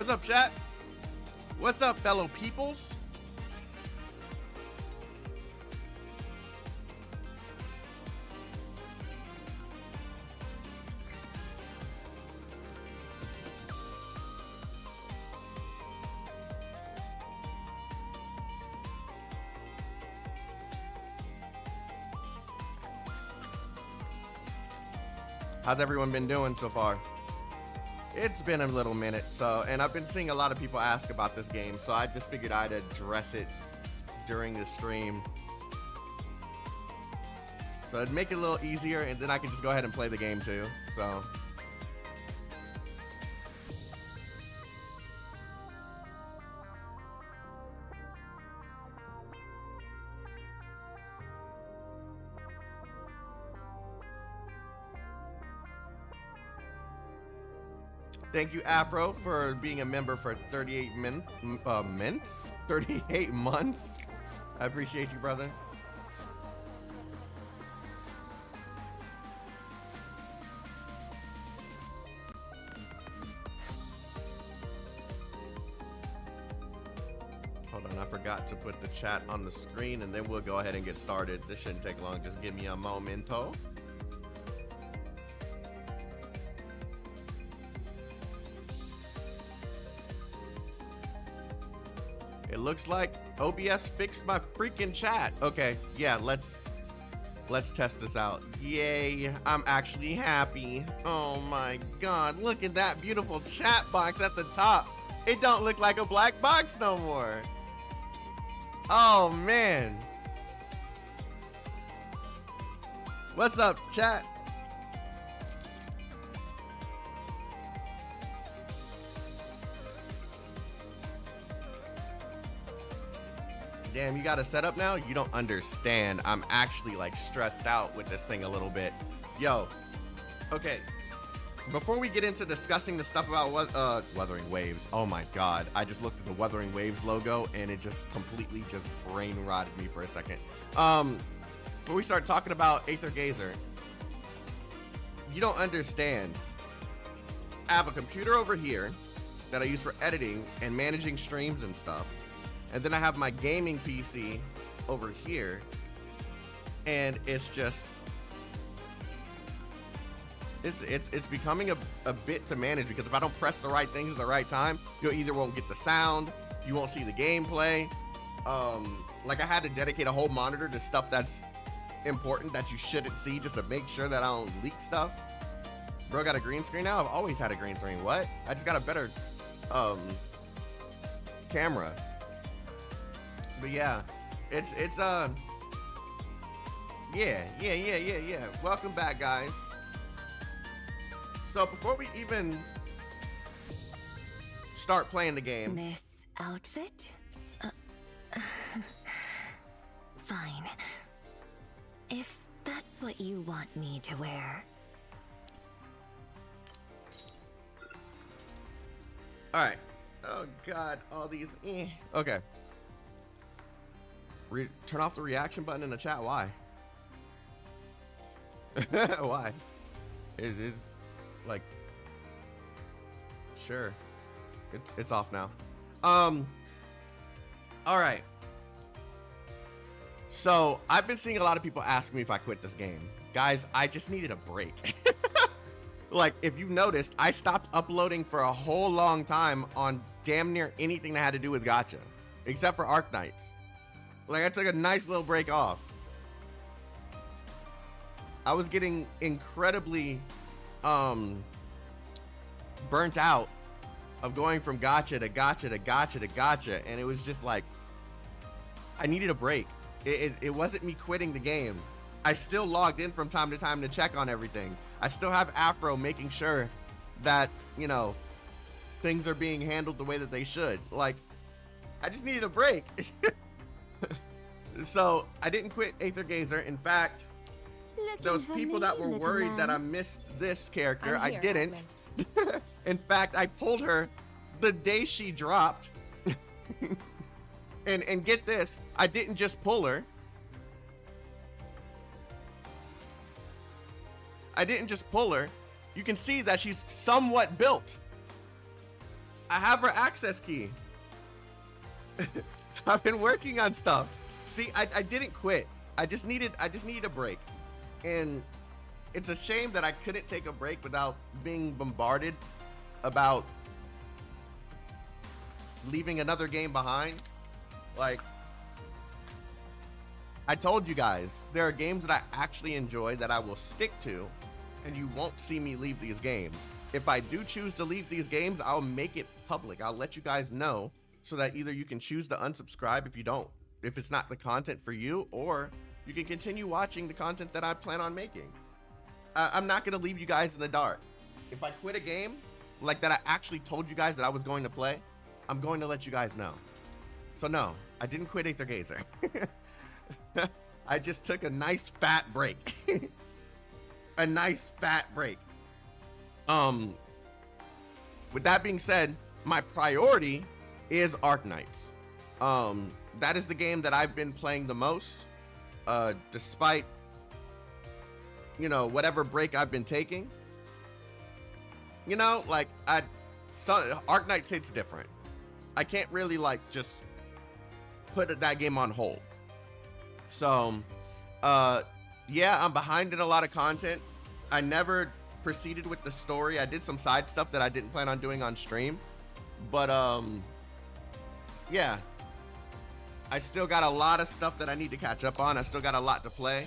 What's up, chat? What's up, fellow peoples? How's everyone been doing so far? It's been a little minute, and I've been seeing a lot of people ask about this game, so I just figured I'd address it during the stream. So it'd make it a little easier, and then I can just go ahead and play the game too, so. Thank you, Afro, for being a member for 38 minutes? 38 months? I appreciate you, brother. Hold on, I forgot to put the chat on the screen, and then we'll go ahead and get started. This shouldn't take long. Just give me a momento. It looks like OBS fixed my freaking chat. Okay, yeah, let's test this out. Yay, I'm actually happy. Oh my god, look at that beautiful chat box at the top. It don't look like a black box no more. Oh man. What's up, chat? Damn, you got a setup now? You don't understand. I'm actually like stressed out with this thing a little bit. Yo, okay. Before we get into discussing the stuff about Wuthering Waves, oh my god. I just looked at the Wuthering Waves logo and it just completely just brain rotted me for a second. Before we start talking about Aether Gazer, you don't understand. I have a computer over here that I use for editing and managing streams and stuff. And then I have my gaming PC over here, and it's just, it's becoming a bit to manage, because if I don't press the right things at the right time, you either won't get the sound, you won't see the gameplay. Like I had to dedicate a whole monitor to stuff that's important that you shouldn't see, just to make sure that I don't leak stuff. Bro got a green screen now? I've always had a green screen. What? I just got a better camera. But yeah, it's yeah. Welcome back, guys. So before we even start playing the game, this outfit? Fine. If that's what you want me to wear. all right. Oh god, all these. Okay. Turn off the reaction button in the chat. Why? Why? It is like, sure, it's off now. All right. So I've been seeing a lot of people ask me if I quit this game. Guys, I just needed a break. Like, if you noticed, I stopped uploading for a whole long time on damn near anything that had to do with gacha, except for Arc Knights. Like, I took a nice little break off. I was getting incredibly burnt out of going from gacha to gacha to gacha to gacha, and it was just like, I needed a break. It wasn't me quitting the game. I still logged in from time to time to check on everything. I still have Afro making sure that, you know, things are being handled the way that they should. Like, I just needed a break. So I didn't quit Aether Gazer. In fact, those people that were worried that I missed this character, I didn't. In fact, I pulled her the day she dropped. And get this, I didn't just pull her. I didn't just pull her. You can see that she's somewhat built. I have her access key. I've been working on stuff. See, I didn't quit. I just needed a break. And it's a shame that I couldn't take a break without being bombarded about leaving another game behind. Like, I told you guys, there are games that I actually enjoy that I will stick to, and you won't see me leave these games. If I do choose to leave these games, I'll make it public. I'll let you guys know so that either you can choose to unsubscribe if it's not the content for you, or you can continue watching the content that I plan on making. I'm not gonna leave you guys in the dark. If I quit a game like that I actually told you guys that I was going to play, I'm going to let you guys know. So no, I didn't quit Aether Gazer. I just took a nice fat break. A nice fat break. With that being said, my priority is Arknights. That is the game that I've been playing the most, despite, you know, whatever break I've been taking. You know, like, Arknights hits different. I can't really, like, just put that game on hold. So, yeah, I'm behind in a lot of content. I never proceeded with the story. I did some side stuff that I didn't plan on doing on stream. But, yeah. I still got a lot of stuff that I need to catch up on. I still got a lot to play.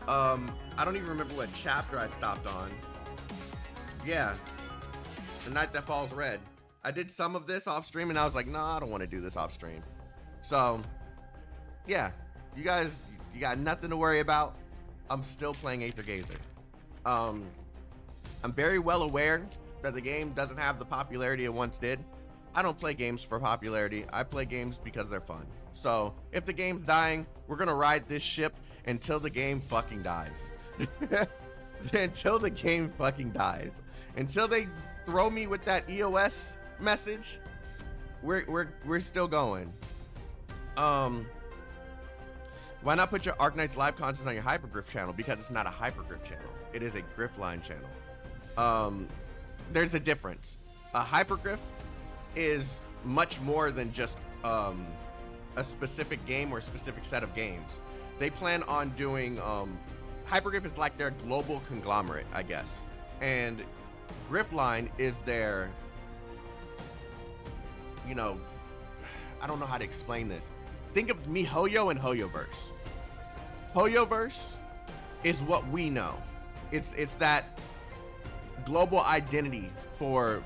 I don't even remember what chapter I stopped on. Yeah. The Night That Falls Red. I did some of this off stream and I was like, nah, I don't want to do this off stream. So, yeah. You guys, you got nothing to worry about. I'm still playing Aether Gazer. I'm very well aware that the game doesn't have the popularity it once did. I don't play games for popularity. I play games because they're fun. So if the game's dying, we're gonna ride this ship until the game fucking dies. Until the game fucking dies. Until they throw me with that EOS message, we're still going. Why not put your Arknights live content on your Hypergriff channel? Because it's not a Hypergriff channel. It is a Griffline channel. There's a difference. A Hypergriff is much more than just a specific game or a specific set of games. They plan on doing, Hypergriff is like their global conglomerate, I guess. And Griffline is their, you know, I don't know how to explain this. Think of MiHoYo and HoYoverse. HoYoverse is what we know. It's that global identity for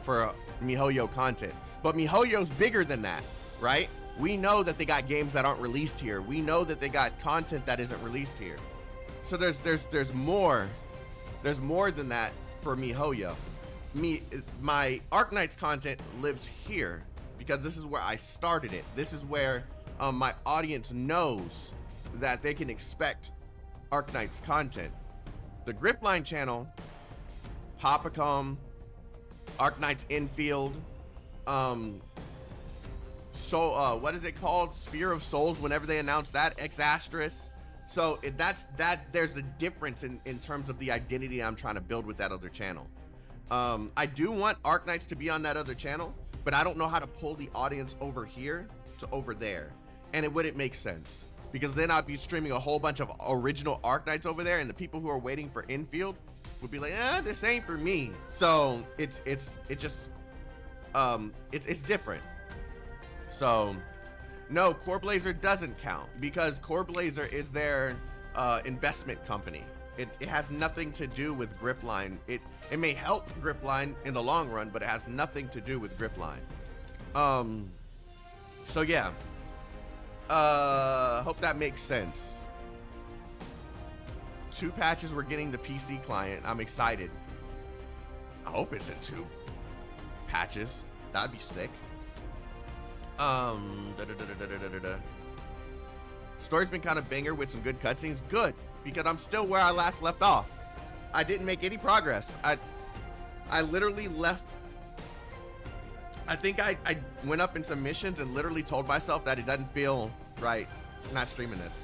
MiHoYo content. But MiHoYo's bigger than that, right? We know that they got games that aren't released here. We know that they got content that isn't released here. So there's more than that for MiHoYo. My Arknights content lives here because this is where I started it. This is where my audience knows that they can expect Arknights content. The Griffline channel, Popacom, Arknights Infield, what is it called? Sphere of Souls, whenever they announce that, X-Astris. So there's a difference in terms of the identity I'm trying to build with that other channel. I do want Arknights to be on that other channel, but I don't know how to pull the audience over here to over there. And it wouldn't make sense because then I'd be streaming a whole bunch of original Arknights over there, and the people who are waiting for Infield would be like, this ain't for me. So it's different. So no, Core Blazer doesn't count because Core Blazer is their investment company. It has nothing to do with Griffline. It may help Griffline in the long run, but it has nothing to do with Griffline. So yeah. Hope that makes sense. 2 patches, we're getting the PC client. I'm excited. I hope it's in 2 patches. That'd be sick. Story's been kind of banger with some good cutscenes. Good, because I'm still where I last left off. I didn't make any progress. I literally left. I think I went up in some missions and literally told myself that it doesn't feel right not streaming this.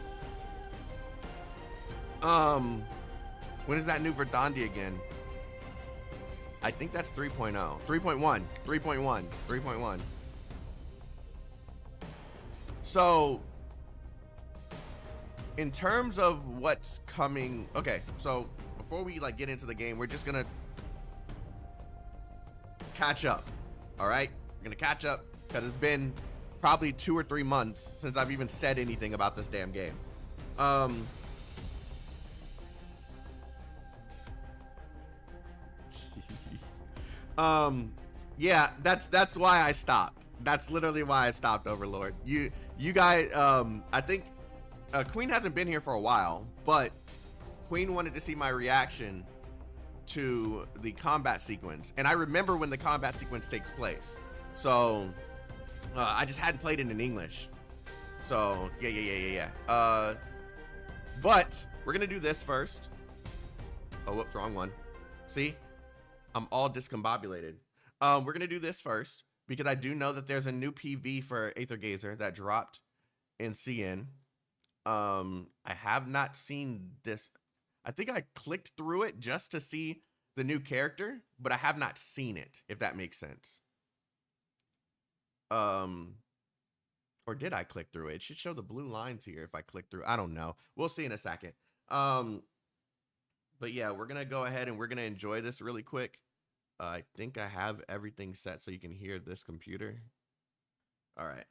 When is that new Verdandi again? I think that's 3.0. 3.1. 3.1. 3.1. So, in terms of what's coming, okay, so before we like get into the game, we're just gonna catch up. All right, we're gonna catch up because it's been probably 2 or 3 months since I've even said anything about this damn game. Yeah, that's why I stopped. That's literally why I stopped, Overlord. You guys, I think Queen hasn't been here for a while, but Queen wanted to see my reaction to the combat sequence, and I remember when the combat sequence takes place. So I just hadn't played it in English. So yeah. But we're gonna do this first. Oh, whoops, wrong one. See, I'm all discombobulated. We're gonna do this first because I do know that there's a new PV for Aether Gazer that dropped in CN. I have not seen this. I think I clicked through it just to see the new character, but I have not seen it, if that makes sense. Or did I click through it? It should show the blue lines here if I click through. I don't know. We'll see in a second. But yeah, we're gonna go ahead and we're gonna enjoy this really quick. I think I have everything set so you can hear this computer. All right.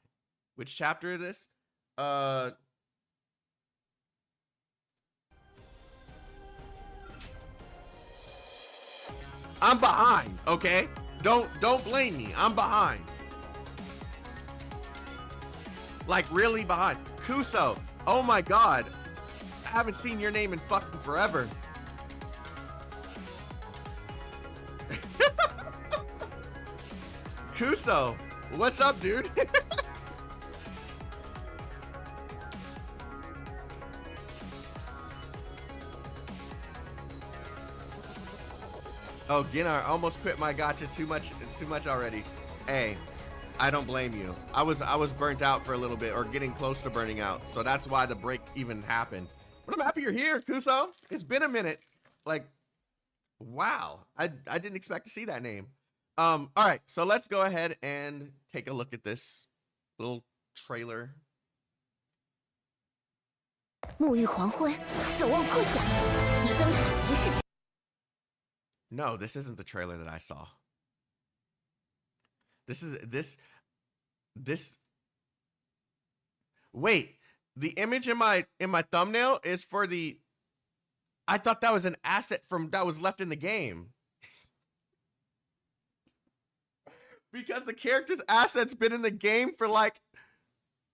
Which chapter is this? I'm behind, okay? Don't blame me. I'm behind. Like really behind. Kuso, oh my god. I haven't seen your name in fucking forever. Kuso, what's up, dude? Oh, Ginnar almost quit my gacha too much already. Hey, I don't blame you. I was burnt out for a little bit, or getting close to burning out. So that's why the break even happened. But I'm happy you're here, Kuso. It's been a minute. Like, wow. I didn't expect to see that name. All right, so let's go ahead and take a look at this little trailer. No, this isn't the trailer that I saw. This. Wait, the image in my thumbnail is for the. I thought that was an asset that was left in the game. Because the character's asset's been in the game for like,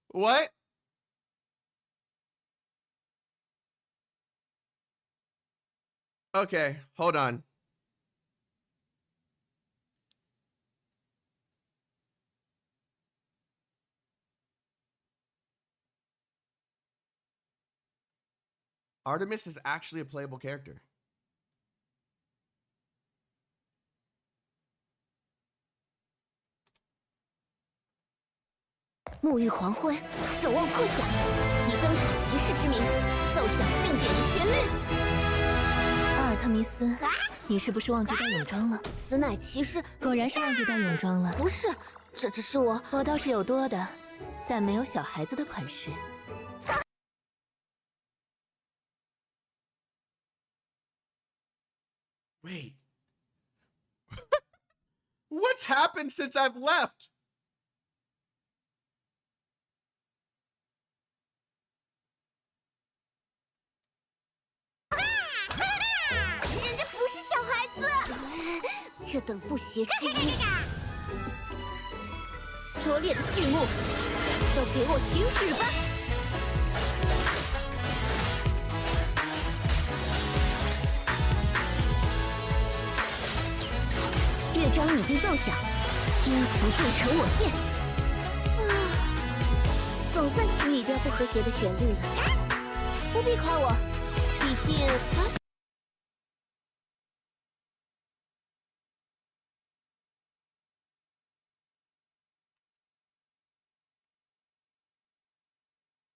what? Okay, hold on. Artemis is actually a playable character. Wait. What's happened since I've left?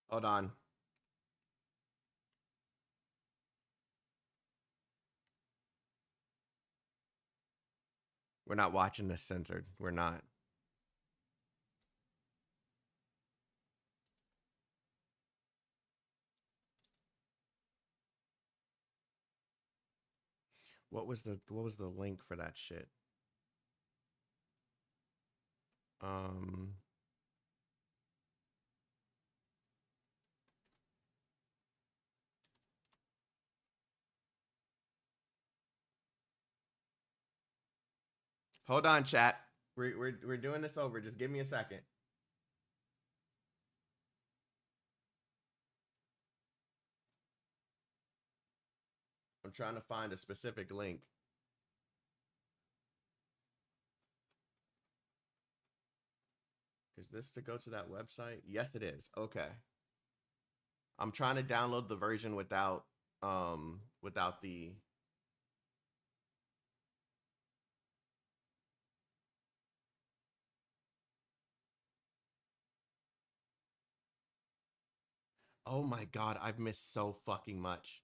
Hold on. We're not watching this censored. We're not. What was the link for that shit? Hold on, chat. We're doing this over. Just give me a second. I'm trying to find a specific link. Is this to go to that website? Yes, it is. Okay. I'm trying to download the version without the Oh my god, I've missed so fucking much.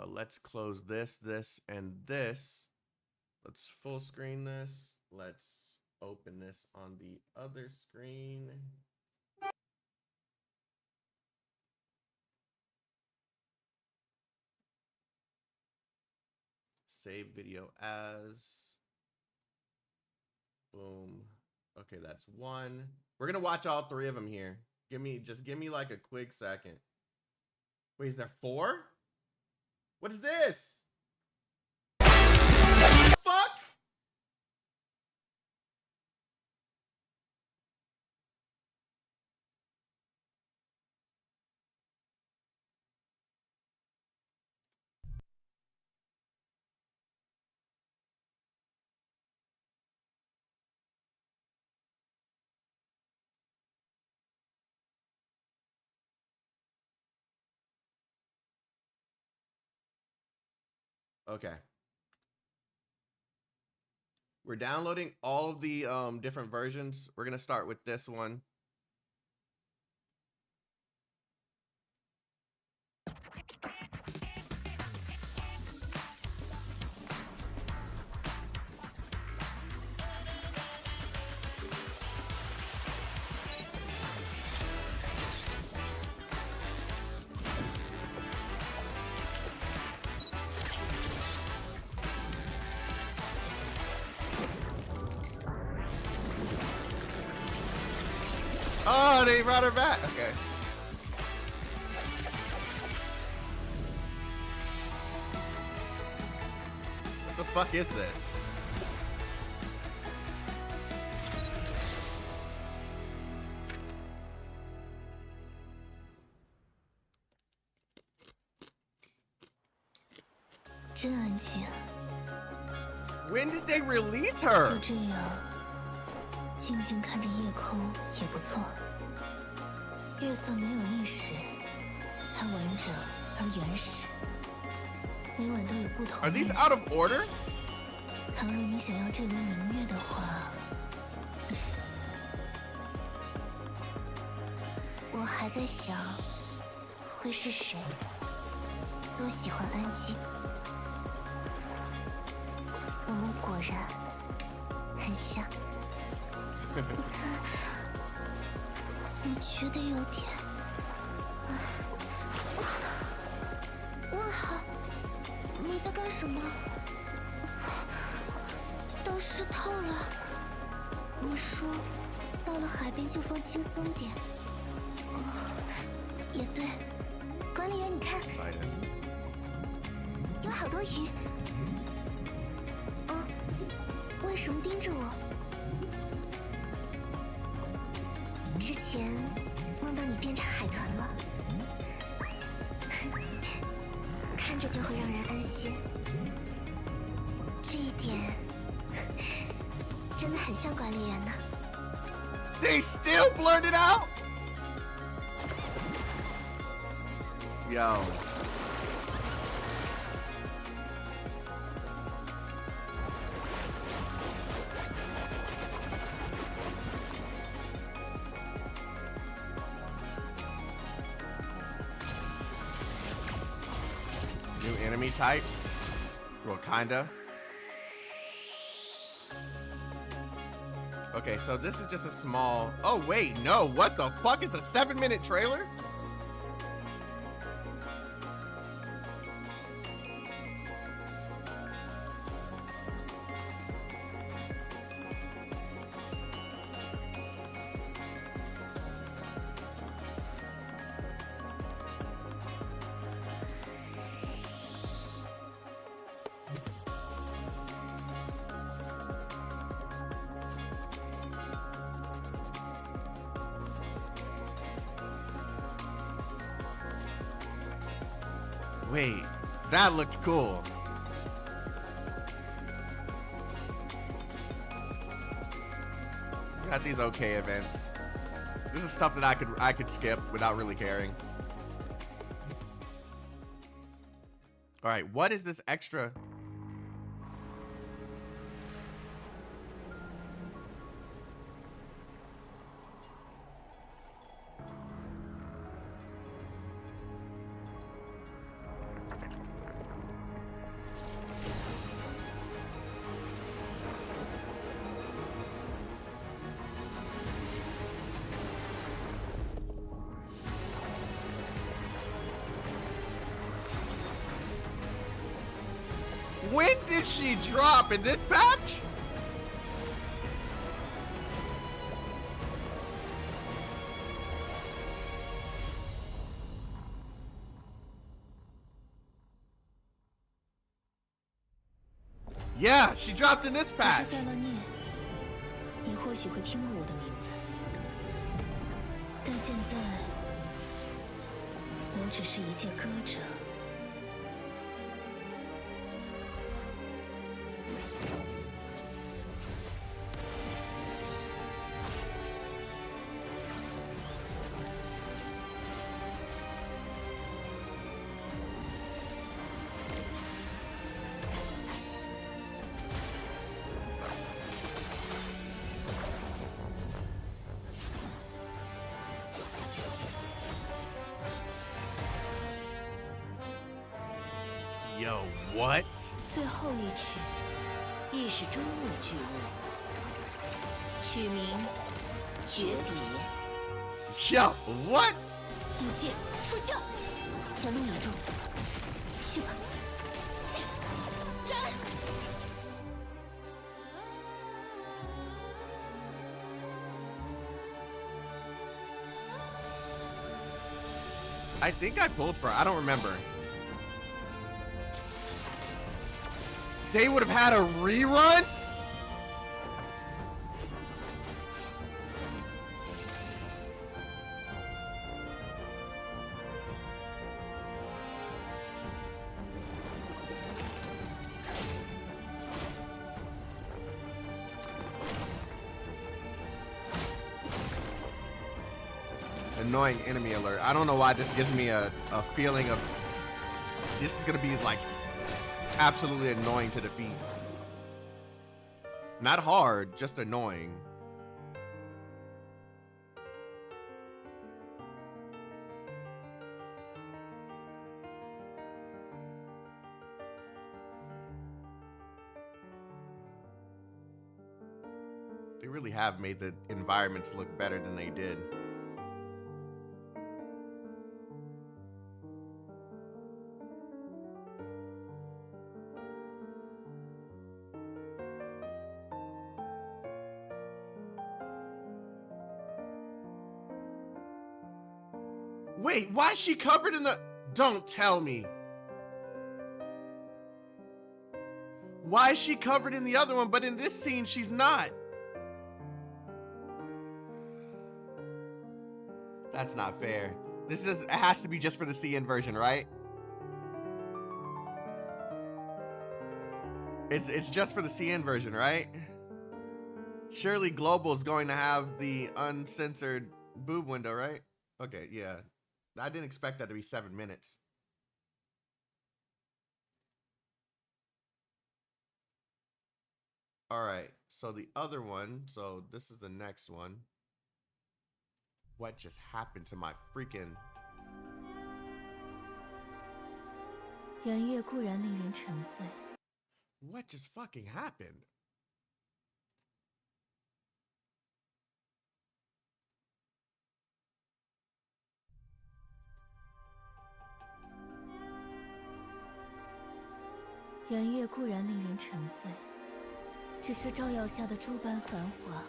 Let's close this, and this. Let's full screen this. Let's open this on the other screen. Save video as. Boom. Okay, that's one. We're gonna watch all three of them here. Give me like a quick second. Wait, is there 4? What is this? Fuck? Okay. We're downloading all of the different versions. We're gonna start with this one. Oh, they brought her back. Okay. What the fuck is this? When did they release her? 静静看着夜空也不错。月色没有历史，它完整而原始，每晚都有不同。 Are these out of order? 倘若你想要这轮明月的话，我还在想，会是谁？都喜欢安静。我们果然很像。 总觉得有点……问好，你在干什么？都湿透了。你说，到了海边就放轻松点。也对，管理员，你看，有好多鱼。为什么盯着我？ 之前梦到你变成海豚了，看着就会让人安心。这一点真的很像管理员呢。They still blurred it out? Yo. New enemy types? Well, kinda. Okay, so this is just a small... Oh, wait, no. What the fuck? It's a 7-minute trailer? Wait, that looked cool. We got these okay events. This is stuff that I could skip without really caring. All right, what is this extra? When did she drop? In this patch? Yeah, she dropped in this patch. 塞勒涅，你或许会听过我的名字，但现在我只是一介歌者。 Yo, what? 最后一曲，亦是终末巨物，取名诀别。Yo, what? 一剑出鞘，前路已中，去吧，斩！ I think I pulled for her. I don't remember. They would have had a rerun? Annoying enemy alert. I don't know why this gives me a feeling of this is gonna be like absolutely annoying to defeat. Not hard, just annoying. They really have made the environments look better than they did. Wait, why is she covered in the... Don't tell me. Why is she covered in the other one, but in this scene, she's not? That's not fair. This is... It has to be just for the CN version, right? It's just for the CN version, right? Surely Global is going to have the uncensored boob window, right? Okay, yeah. I didn't expect that to be 7 minutes. All right, so the other one, so this is the next one. What just happened to my freaking... 圆月固然令人沉醉， What just fucking happened? 圆月固然令人沉醉，只是照耀下的诸般繁华，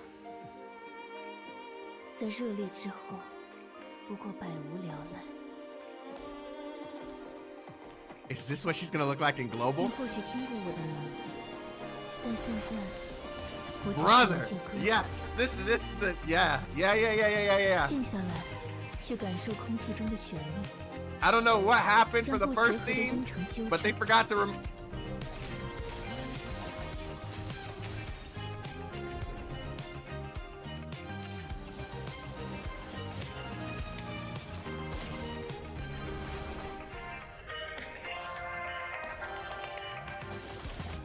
在热烈之后，不过百无聊赖。 Is this what she's gonna look like in 你 Global? 或许听过我的名字，但现在我只 Brother, 是了解歌 yes, this is the yeah. 静下来，去感受空气中的旋律， I don't know what happened for 将 the 不 first 协和的 scene, 音程纠 but they 正。 forgot to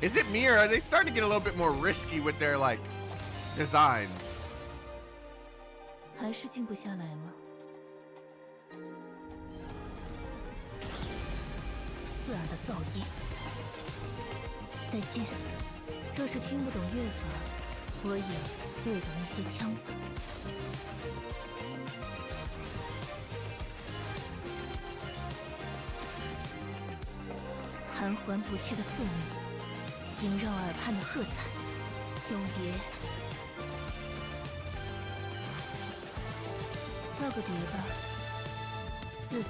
Is it me or are they starting to get a little bit more risky with their like designs? 还是静不下来吗？刺耳的噪音。再见。若是听不懂乐法，我也略懂一些枪法。含环不去的宿命，萦绕耳畔的喝彩，有别。 告个别吧，自此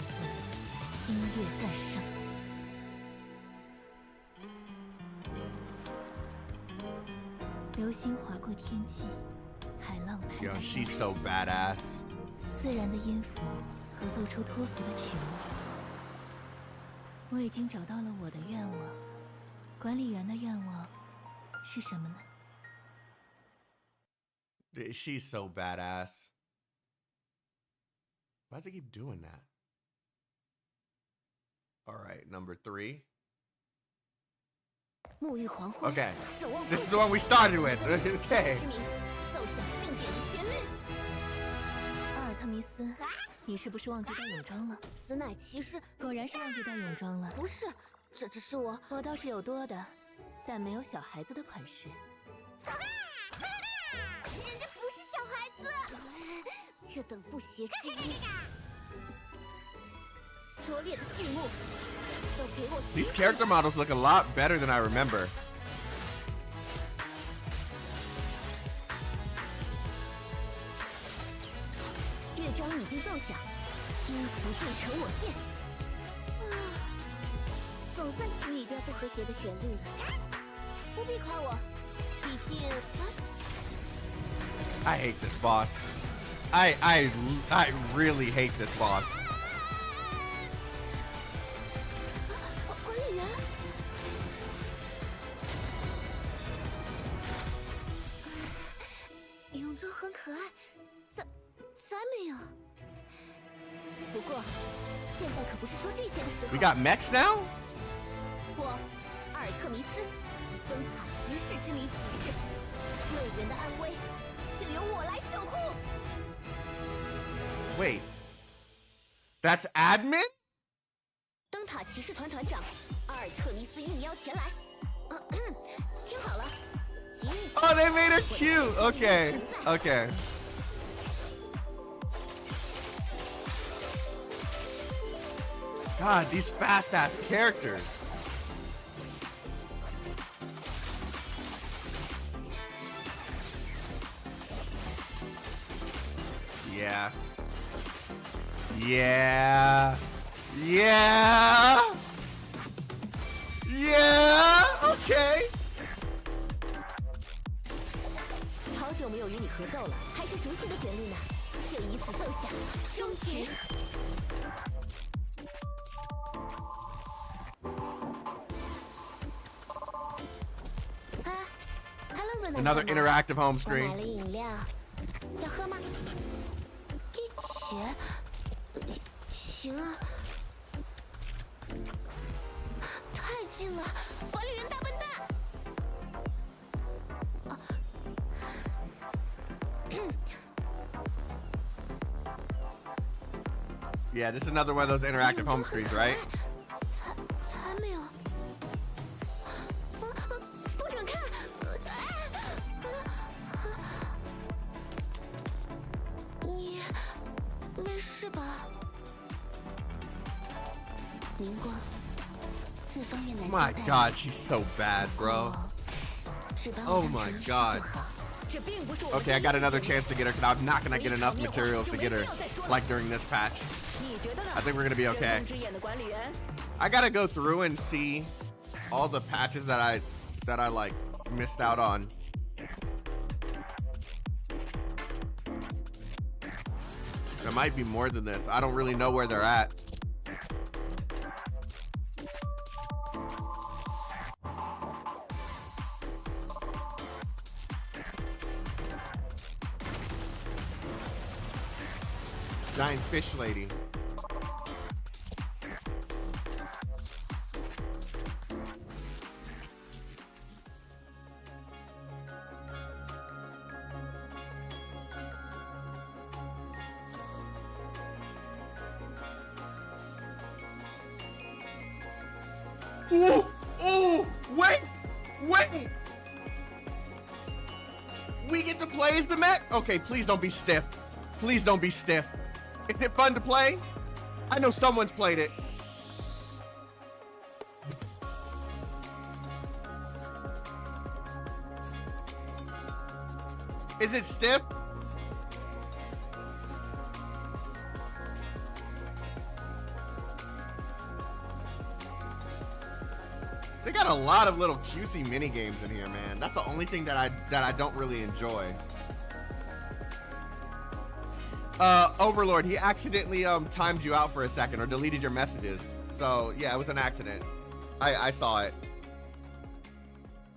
心月诞生。流星划过天际，海浪拍打 Yo, 江 she's 水 so badass. 自然的音符合奏出脱俗的曲目。我已经找到了我的愿望，管理员的愿望是什么呢？ She's so badass. Why does it keep doing that? All right, number 3. 沐浴黄昏 Okay, 守望 this is the one we started with. Okay. 之名，奏响盛典的旋律。阿尔特弥斯，你是不是忘记带泳装了？此乃骑士，果然是忘记带泳装了。不是，这只是我。我倒是有多的，但没有小孩子的款式。人家不是小孩子。这等不协之音，拙劣的剧目，都给我 These character models look a lot better than I remember. 乐章已经奏响，音符铸成我见。总算清理掉不和谐的旋律了。不必夸我，毕竟I hate this boss. I really hate this boss. 管理员。泳装很可爱，才没有。不过，现在可不是说这些的时候。 We got mechs now? 我，阿尔特弥斯，灯塔骑士之名起誓，为人的安危，就由我来守护。 Wait. That's admin? 灯塔骑士团团长阿尔特弥斯应邀前来。听好了，即日起 Oh, they made her cute. Okay. Okay. God, these fast ass characters. Yeah. Yeah. Yeah. Yeah. Okay. 好久没有与你合奏了，还是熟悉的旋律呢，就以此奏响终曲。还愣在那儿 Another 干嘛 interactive home 我买 screen. 了饮料，要喝吗？一起？行啊。太近了，管理员大笨蛋！ Yeah, this is another one of those interactive home screens, right? 才没有。明光，四方面南 My God, she's so bad, bro. Oh my God. Okay, I got another chance to get her, because I'm not gonna get enough materials to get her, like during this patch. I think we're gonna be okay. I gotta go through and see all the patches that I like missed out on. There might be more than this. I don't really know where they're at. Giant fish lady. Ooh, ooh, wait. We get to play as the mech? Okay, please don't be stiff. Please don't be stiff. Is it fun to play? I know someone's played it. Is it stiff? They got a lot of little cutesy mini games in here, man. That's the only thing that I don't really enjoy. Overlord, he accidentally timed you out for a second or deleted your messages. So yeah, it was an accident. I saw it.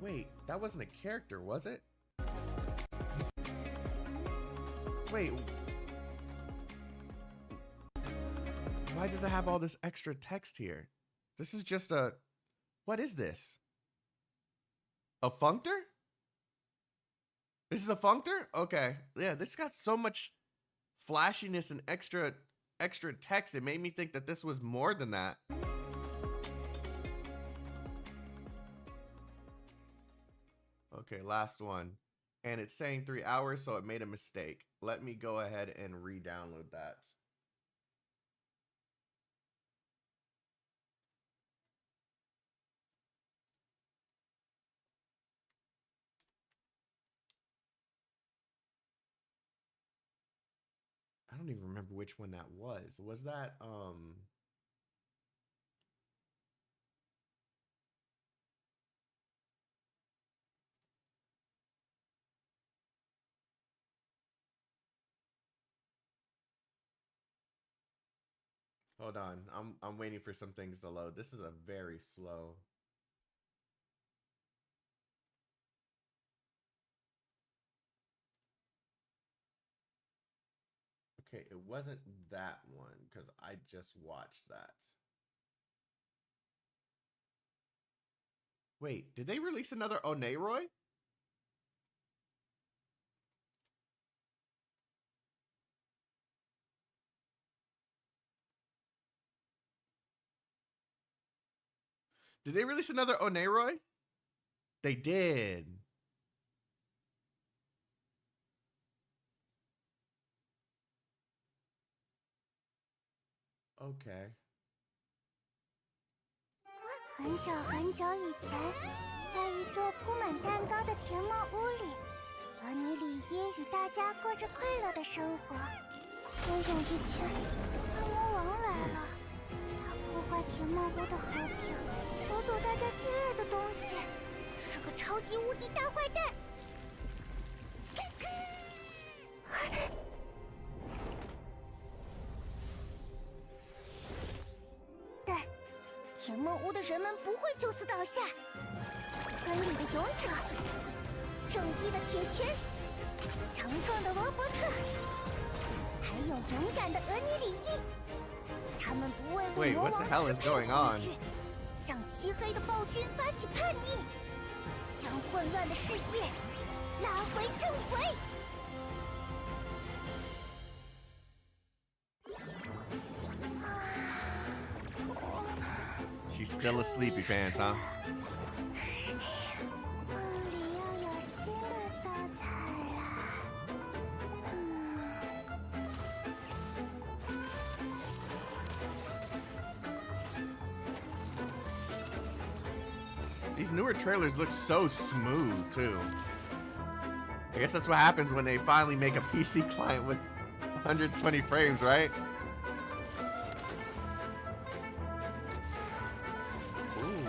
Wait, that wasn't a character, was it? Wait. Why does it have all this extra text here? This is just a... What is this? A functor? This is a functor? Okay. Yeah, this got so much flashiness and extra text. It made me think that this was more than that. Okay, last one. And it's saying 3 hours, so it made a mistake. Let me go ahead and re-download that. I don't even remember which one that was. Was that hold on. I'm waiting for some things to load. This is a very slow. Okay, it wasn't that one because I just watched that. Wait, did they release another Oneroy? Did they release another Oneroy? They did. Okay. 很久很久以前，在一座铺满蛋糕的甜梦屋里，俄尼里耶与大家过着快乐的生活。可有一天，恶魔王来了，他破坏甜梦屋的和平，夺走大家心爱的东西，是个超级无敌大坏蛋。但甜梦屋的人们不会就此倒下，村里的勇者，正义的铁拳，强壮的罗伯特，还有勇敢的俄尼里伊，他们不畏为魔王支配的恐惧，向漆黑的暴君发起叛逆，将混乱的世界拉回正轨。She's still a sleepy pants, huh? 梦里又有新的色彩了。These newer trailers look so smooth too. I guess that's what happens when they finally make a PC client with 120 frames, right? Ooh.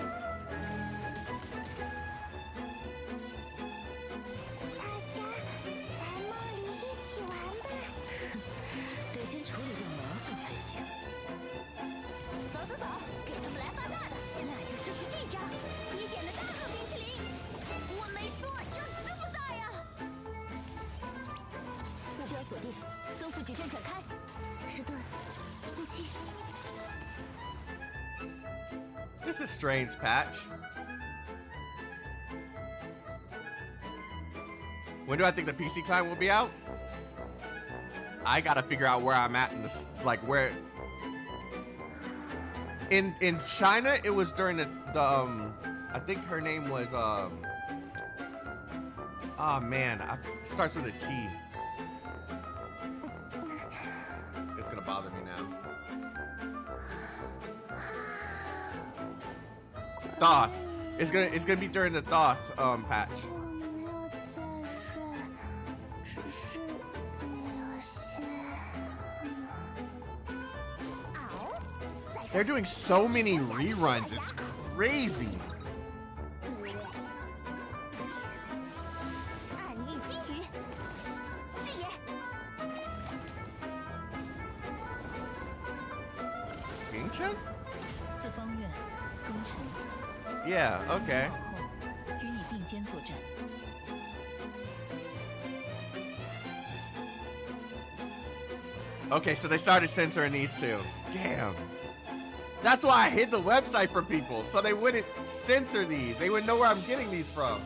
大家来梦里一起玩吧。得先处理掉麻烦才行。走走走，给他们来发大的，那就试试这招，一点的大号冰淇淋。我没说要这么大呀。目标锁定，增幅矩阵展开。迟钝，速气。 This is strange, patch. When do I think the PC client will be out? I gotta figure out where I'm at in this, like where. In China, it was during the I think her name was oh man, starts with a T. It's gonna bother me now. Thoth. It's gonna be during the Thoth patch. 我没有在睡，只是有些……嗷！ They're doing so many reruns. It's crazy. 暗域金鱼，视野。 Yingchen? 四方院，功臣。 Yeah. Okay. 与你并肩作战。 Okay, so they started censoring these two. Damn. That's why I hid the website for people, so they wouldn't censor these. They wouldn't know where I'm getting these from.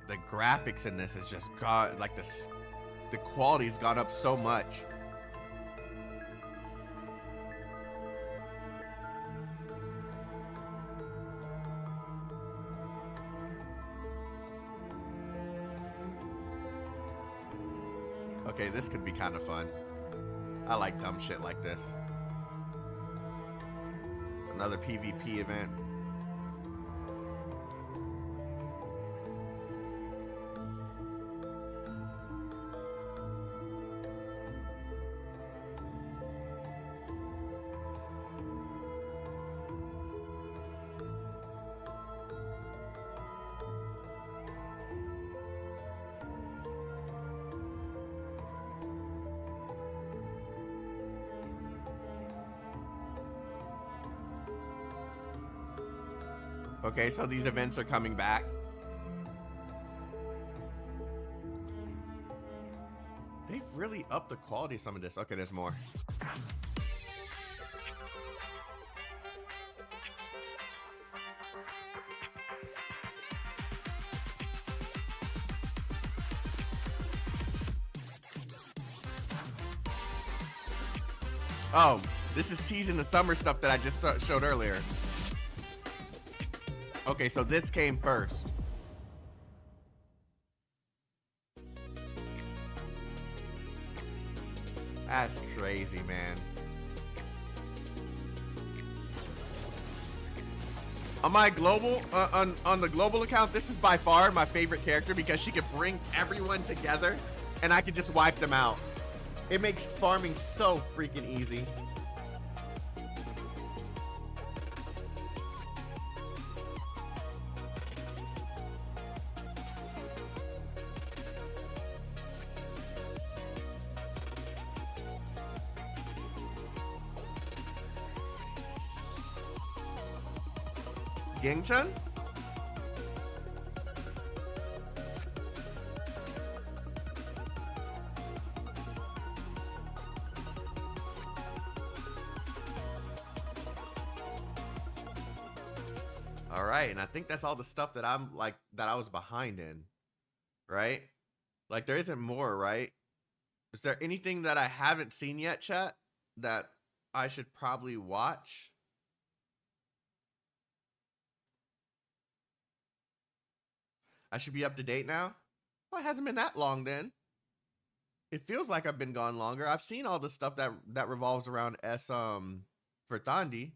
The graphics in this is just gone, like the quality's gone up so much. Okay, this could be kind of fun. I like dumb shit like this. Another PvP event. Okay, so these events are coming back. They've really upped the quality of some of this. Okay, there's more. Oh, this is teasing the summer stuff that I just showed earlier. Okay, so this came first. That's crazy, man. On my global, on the global account, this is by far my favorite character because she could bring everyone together and I could just wipe them out. It makes farming so freaking easy. Yingchen? All right, and I think that's all the stuff that I'm like that I was behind in, right? Like, there isn't more, right? Is there anything that I haven't seen yet, chat, that I should probably watch? I should be up to date now? Well, it hasn't been that long then. It feels like I've been gone longer. I've seen all the stuff that revolves around for Thandi.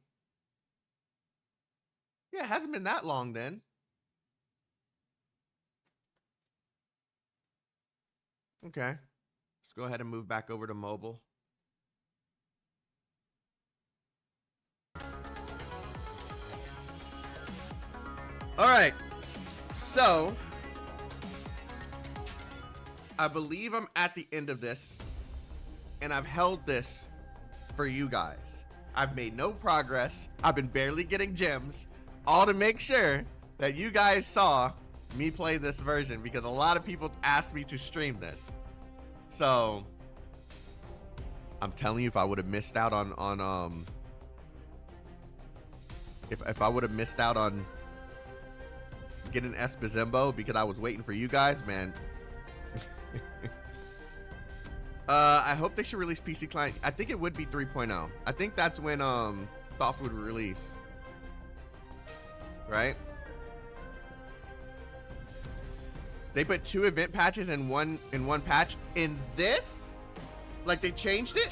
Yeah, it hasn't been that long then. Okay. Let's go ahead and move back over to mobile. All right. So, I believe I'm at the end of this, and I've held this for you guys. I've made no progress. I've been barely getting gems, all to make sure that you guys saw me play this version, because a lot of people asked me to stream this. So, I'm telling you, if I would have missed out on if I would have missed out on getting Espizembo because I was waiting for you guys, man. I hope they should release PC client. I think it would be 3.0. I think that's when Thoth would release. Right? They put 2 event patches in one patch. In this? Like, they changed it?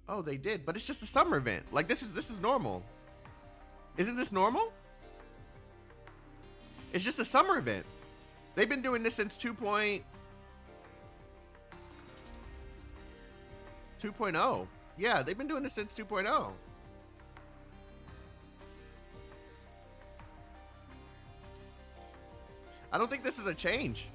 Oh, they did, but it's just a summer event. Like, this is normal. Isn't this normal? It's just a summer event. They've been doing this since 2.0. Yeah, they've been doing this since 2.0. I don't think this is a change.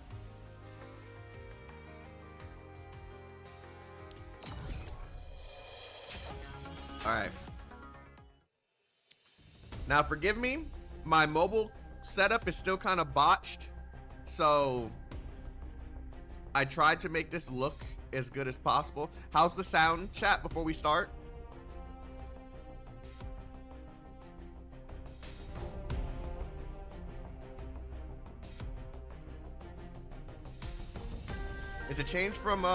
All right. Now, forgive me. My mobile setup is still kind of botched. So, I tried to make this look as good as possible. How's the sound, chat, before we start? It's a change from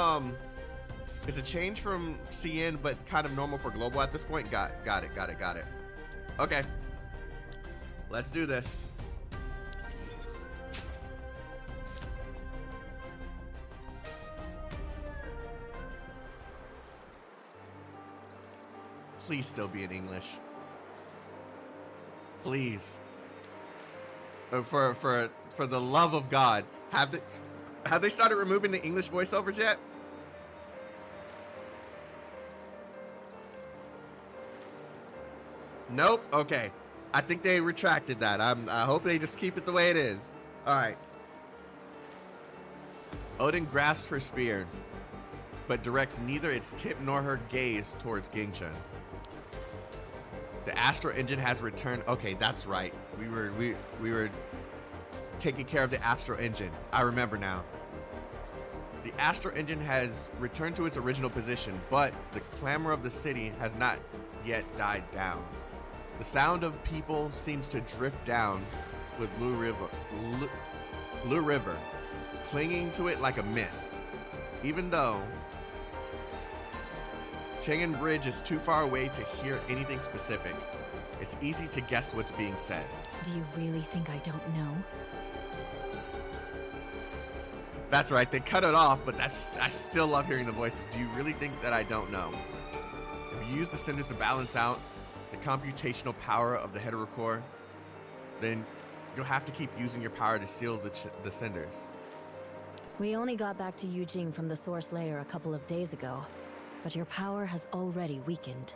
CN, but kind of normal for global at this point. Got it. Okay. Let's do this. Please still be in English. Please. For the love of God, have they started removing the English voiceovers yet? Nope. Okay. I think they retracted that. I hope they just keep it the way it is. All right. Odin grasps her spear, but directs neither its tip nor her gaze towards Gingchen. The astral engine has returned. Okay, that's right. We were taking care of the astral engine. I remember now. The astral engine has returned to its original position, but the clamor of the city has not yet died down. The sound of people seems to drift down with Lu River, clinging to it like a mist. Even though Chang'an Bridge is too far away to hear anything specific, it's easy to guess what's being said. Do you really think I don't know? That's right, they cut it off, but I still love hearing the voices. Do you really think that I don't know? If you use the cinders to balance out the computational power of the heterocore, then you'll have to keep using your power to seal the cinders. We only got back to Yujing from the source layer a couple of days ago, but your power has already weakened.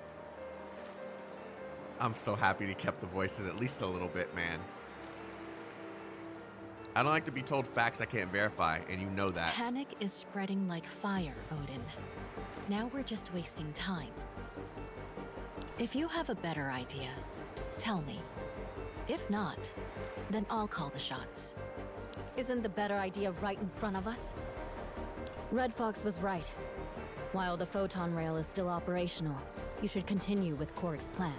I'm so happy they kept the voices at least a little bit, man. I don't like to be told facts I can't verify, and you know that. Panic is spreading like fire, Odin. Now we're just wasting time. If you have a better idea, tell me. If not, then I'll call the shots. Isn't the better idea right in front of us? Red Fox was right. While the photon rail is still operational, you should continue with Korik's plan.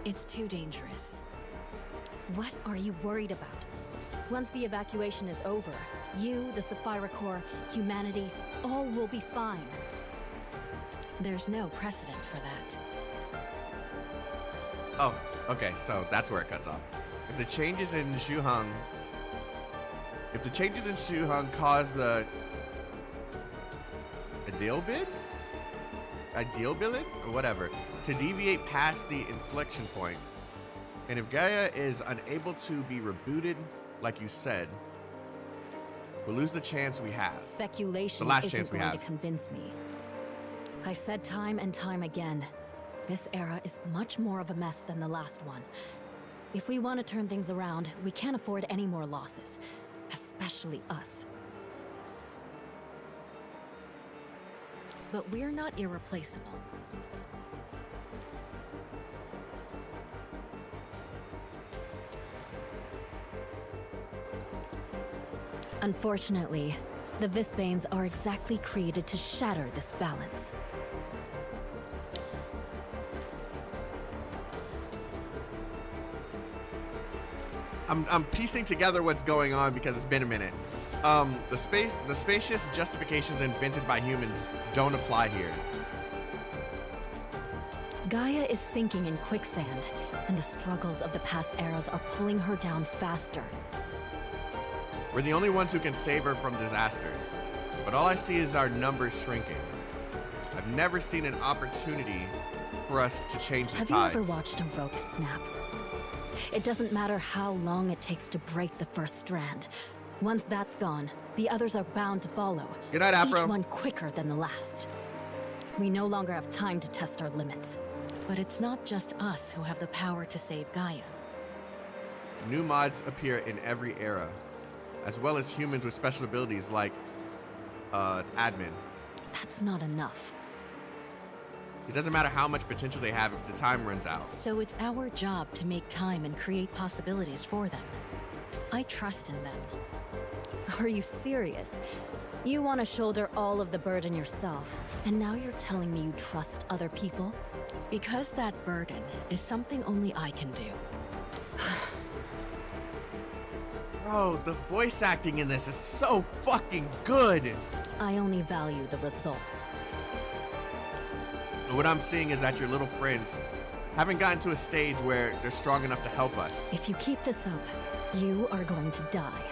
It's too dangerous. What are you worried about? Once the evacuation is over, you, the Sapphire Corps, humanity, all will be fine. There's no precedent for that. Oh, okay, so that's where it cuts off. If the changes in Shuheng cause the ideal bid or whatever to deviate past the inflection point, and if Gaia is unable to be rebooted, like you said, we'll lose the chance we have. Speculation The last isn't chance we going have. to convince me. I've said time and time again, this era is much more of a mess than the last one. If we want to turn things around, we can't afford any more losses, especially us. But we're not irreplaceable. Unfortunately, the Visbanes are exactly created to shatter this balance. I'm piecing together what's going on because it's been a minute. The spacious justifications invented by humans don't apply here. Gaia is sinking in quicksand, and the struggles of the past eras are pulling her down faster. We're the only ones who can save her from disasters, but all I see is our numbers shrinking. I've never seen an opportunity for us to change the Have tides. you ever watched a rope snap? It doesn't matter how long it takes to break the first strand. Once that's gone, the others are bound to follow. Good night, Afro. Each one quicker than the last. We no longer have time to test our limits. But it's not just us who have the power to save Gaia. New mods appear in every era, as well as humans with special abilities like admin. That's not enough. It doesn't matter how much potential they have if the time runs out. So it's our job to make time and create possibilities for them. I trust in them. Are you serious? You want to shoulder all of the burden yourself, and now you're telling me you trust other people? Because that burden is something only I can do. Bro, the voice acting in this is so fucking good. I only value the results. What I'm seeing is that your little friends haven't gotten to a stage where they're strong enough to help us. If you keep this up, you are going to die.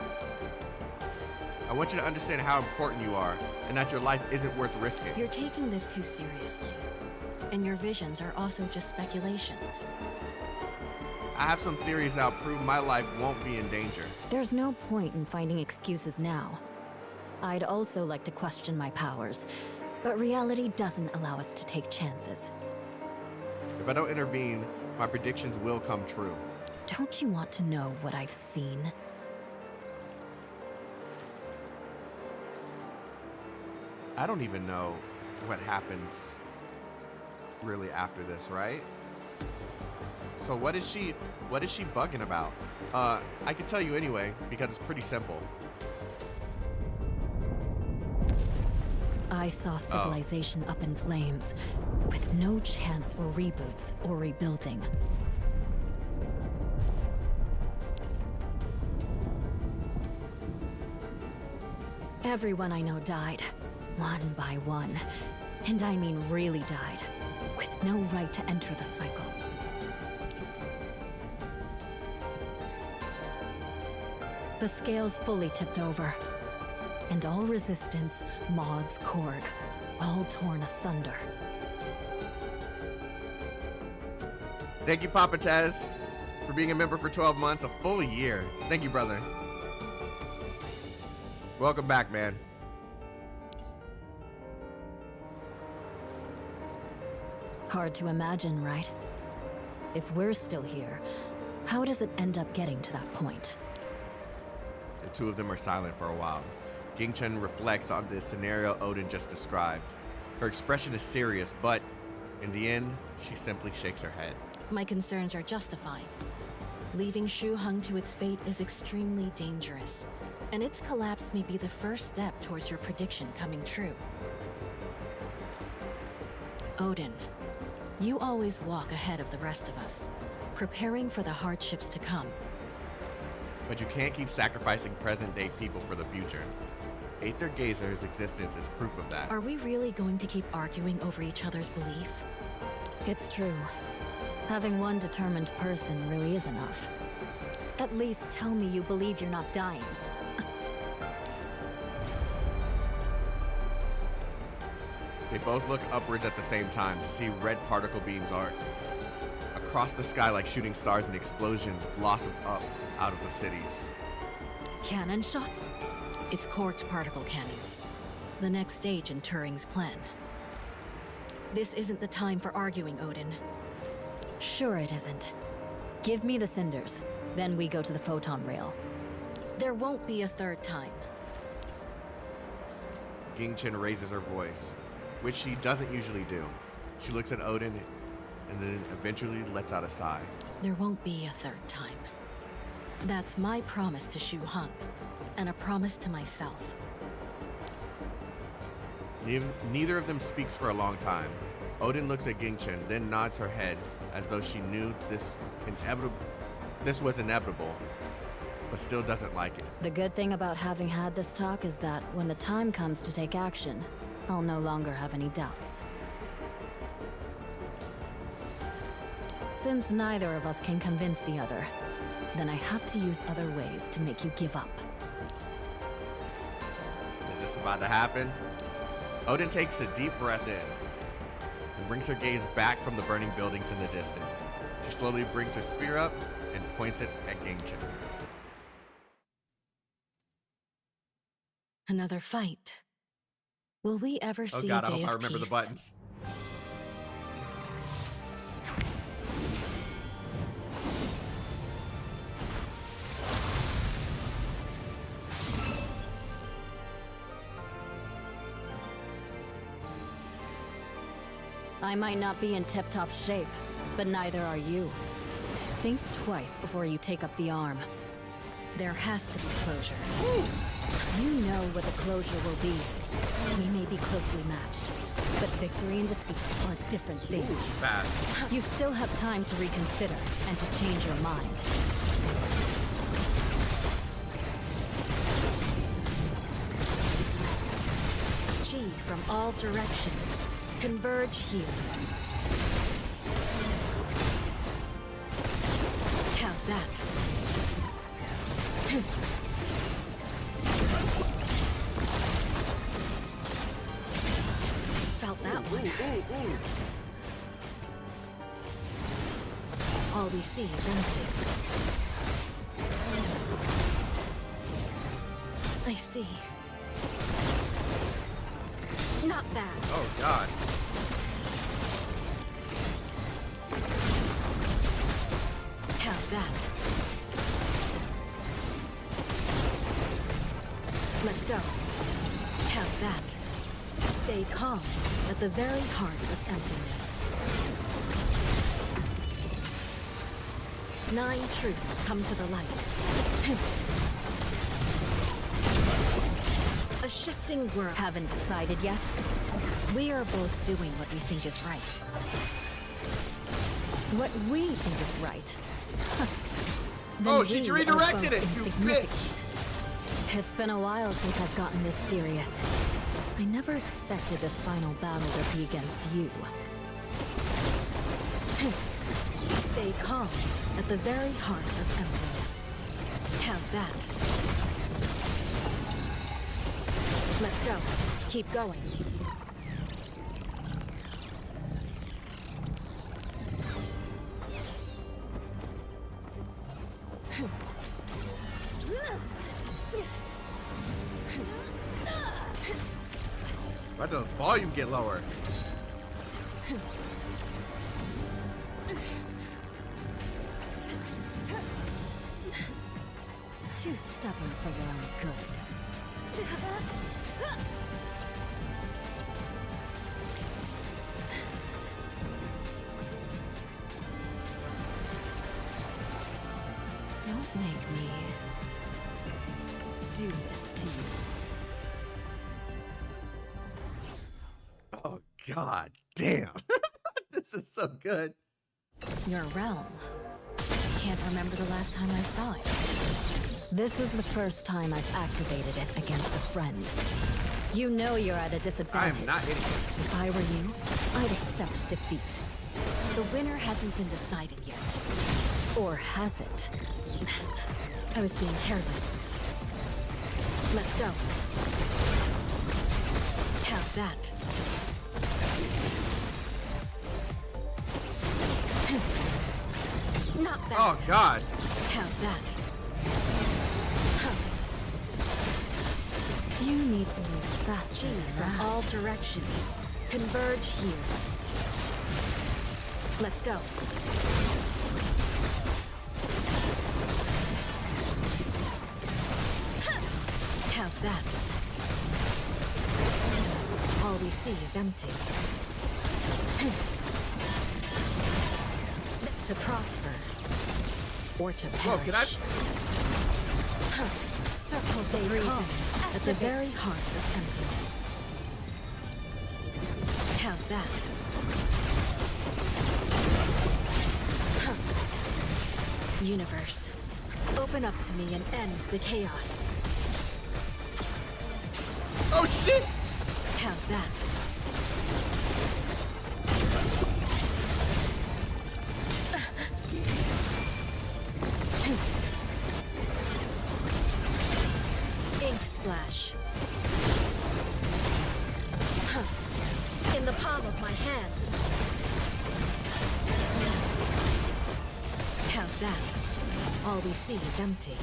I want you to understand how important you are and that your life isn't worth risking. You're taking this too seriously. And your visions are also just speculations. I have some theories that'll prove my life won't be in danger. There's no point in finding excuses now. I'd also like to question my powers, but reality doesn't allow us to take chances. If I don't intervene, my predictions will come true. Don't you want to know what I've seen? I don't even know what happens really after this, right? So what is she bugging about? I can tell you anyway, because it's pretty simple. I saw civilization up in flames, with no chance for reboots or rebuilding. Everyone I know died, one by one. And I mean really died, with no right to enter the cycle. The scales fully tipped over. And all resistance, mods, Korg, all torn asunder. Thank you, Papa Tez, for being a member for 12 months, a full year. Thank you, brother. Welcome back, man. Hard to imagine, right? If we're still here, how does it end up getting to that point? The two of them are silent for a while. Yingchen reflects on the scenario Odin just described. Her expression is serious, but in the end, she simply shakes her head. My concerns are justified. Leaving Shuheng to its fate is extremely dangerous, and its collapse may be the first step towards your prediction coming true. Odin, you always walk ahead of the rest of us, preparing for the hardships to come. but you can't keep sacrificing present-day people for the future. Aether Gazer's existence is proof of that. Are we really going to keep arguing over each other's belief? It's true. Having one determined person really is enough. At least tell me you believe you're not dying. They both look upwards at the same time to see red particle beams arc across the sky like shooting stars, and explosions blossom up out of the cities. Cannon shots? It's corked particle cannons. The next stage in Turing's plan. This isn't the time for arguing, Odin. Sure it isn't. Give me the cinders, then we go to the photon rail. There won't be a third time. Yingchen raises her voice, which she doesn't usually do. She looks at Odin and then eventually lets out a sigh. There won't be a third time. That's my promise to Shu Hung, and a promise to myself. Neither of them speaks for a long time. Odin looks at Yingchen, then nods her head as though she knew this was inevitable, but still doesn't like it. The good thing about having had this talk is that when the time comes to take action, I'll no longer have any doubts. Since neither of us can convince the other, then I have to use other ways to make you give up. Is this about to happen? Odin takes a deep breath in and brings her gaze back from the burning buildings in the distance. She slowly brings her spear up and points it at Yingchen. Another fight. Will we ever see Oh god, a I day hope of I remember peace? the buttons. I might not be in tip-top shape, but neither are you. Think twice before you take up the arm. There has to be closure. You know what the closure will be. We may be closely matched, but victory and defeat are different things. Fast. You still have time to reconsider and to change your mind. Chi from all directions. Converge here. How's that? Felt that one. All we see is empty. I see. Not bad. Oh god. How's that? Let's go. How's that? Stay calm at the very heart of emptiness. 9 truths come to the light. A shifting world. Haven't decided yet? We are both doing what we think is right. What we think is right. Oh, Then she we are redirected both it, you insignificant. bitch! It's been a while since I've gotten this serious. I never expected this final battle to be against you. Stay calm at the very heart of emptiness. How's that? Let's go. Keep going. Why does the volume get lower? Too stubborn for your own good. Don't make me do this to you. Oh god damn. This is so good. Your realm. Can't remember the last time I saw it. This is the first time I've activated it against a friend. You know you're at a I disadvantage. am not hitting you. If I were you, I'd accept defeat. The winner hasn't been decided yet. Or has it? I was being careless. Let's go. How's that? Not bad. Oh God. How's that? You need to move faster Chi than from that. all directions. Converge here. Let's go. How's that? All we see is empty. To prosper. Or to perish. Whoa, can I? Circles of reason at the very heart of emptiness. How's that? Universe, open up to me and end the chaos. Oh shit! How's that? Ink splash. In the palm of my hand. How's that? All we see is empty.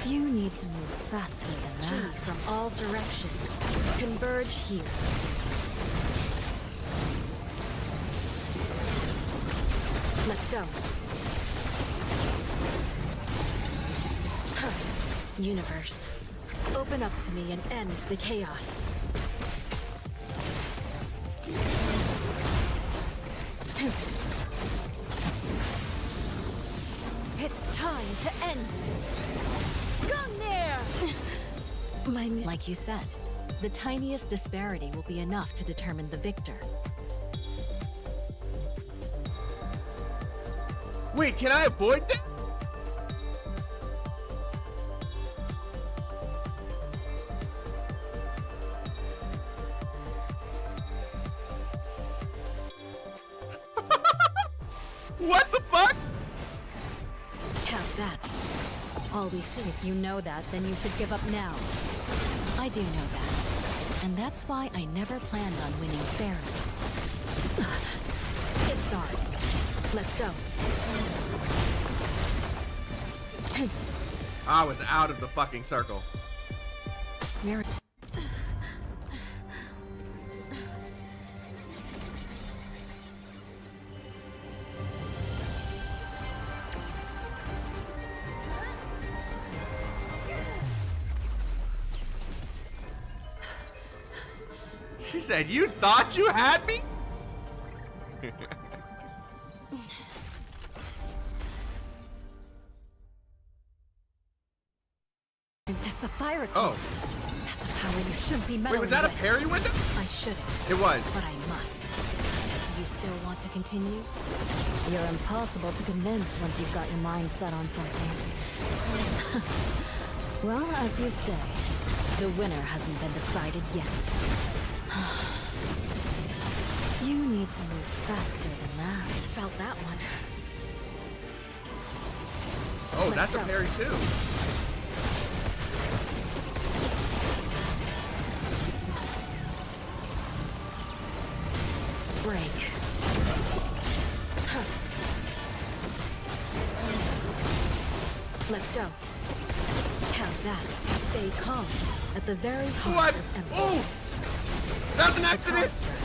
You need to move faster than Chi that. from all directions. Converge here. Let's go. Universe, open up to me and end the chaos. It's time to end this. Come there! Like you said, the tiniest disparity will be enough to determine the victor. Wait, can I avoid that? What the fuck? How's that? All we see. If you know that, then you should give up now. I do know that. And that's why I never planned on winning fairly. Sorry. Let's go. I was out of the fucking circle. Mary. She said, "You thought you had me?" That's a fire. Oh, That's a power you shouldn't be wait, meddling was that a with. parry window? I shouldn't, It was. but I must. Do you still want to continue? You're impossible to convince once you've got your mind set on something. Well, as you say, the winner hasn't been decided yet. You need to move faster than that. Felt that one. Oh, Let's that's a go. parry too. Break. Huh. Let's go. How's that? Stay calm at the very heart What? of emptiness. That's an To accident. prosper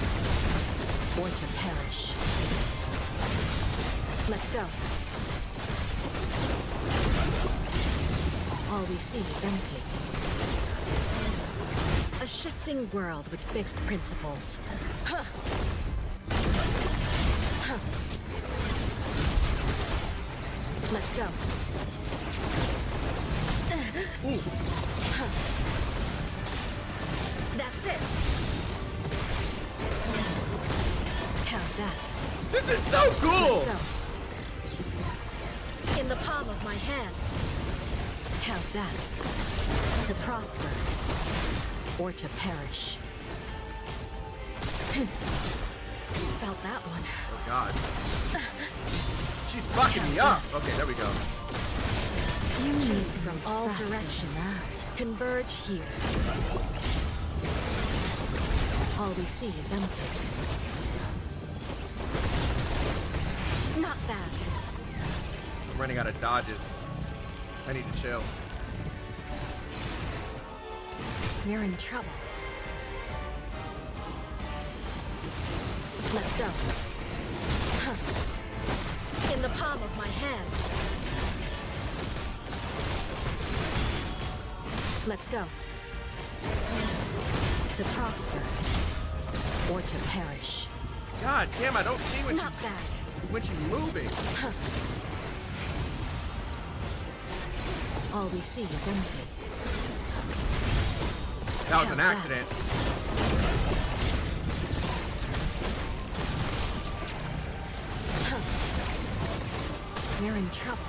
or to perish. Let's go. All we see is empty. A shifting world with fixed principles. Huh. Huh. Let's go. Ooh. That's it. How's that? This is so cool! Let's go. In the palm of my hand. How's that? To prosper or to perish. Felt that one. Oh god. She's fucking me up! Okay, there we go. You need from all directions. Converge here. All we see is empty. Not that. I'm running out of dodges. I need to chill. We're in trouble. Let's go. Huh. In the palm of my hand. Let's go. To prosper or to perish. God damn, I don't see when Not that. she's moving. All we see is empty. That was an How's accident. We're in trouble.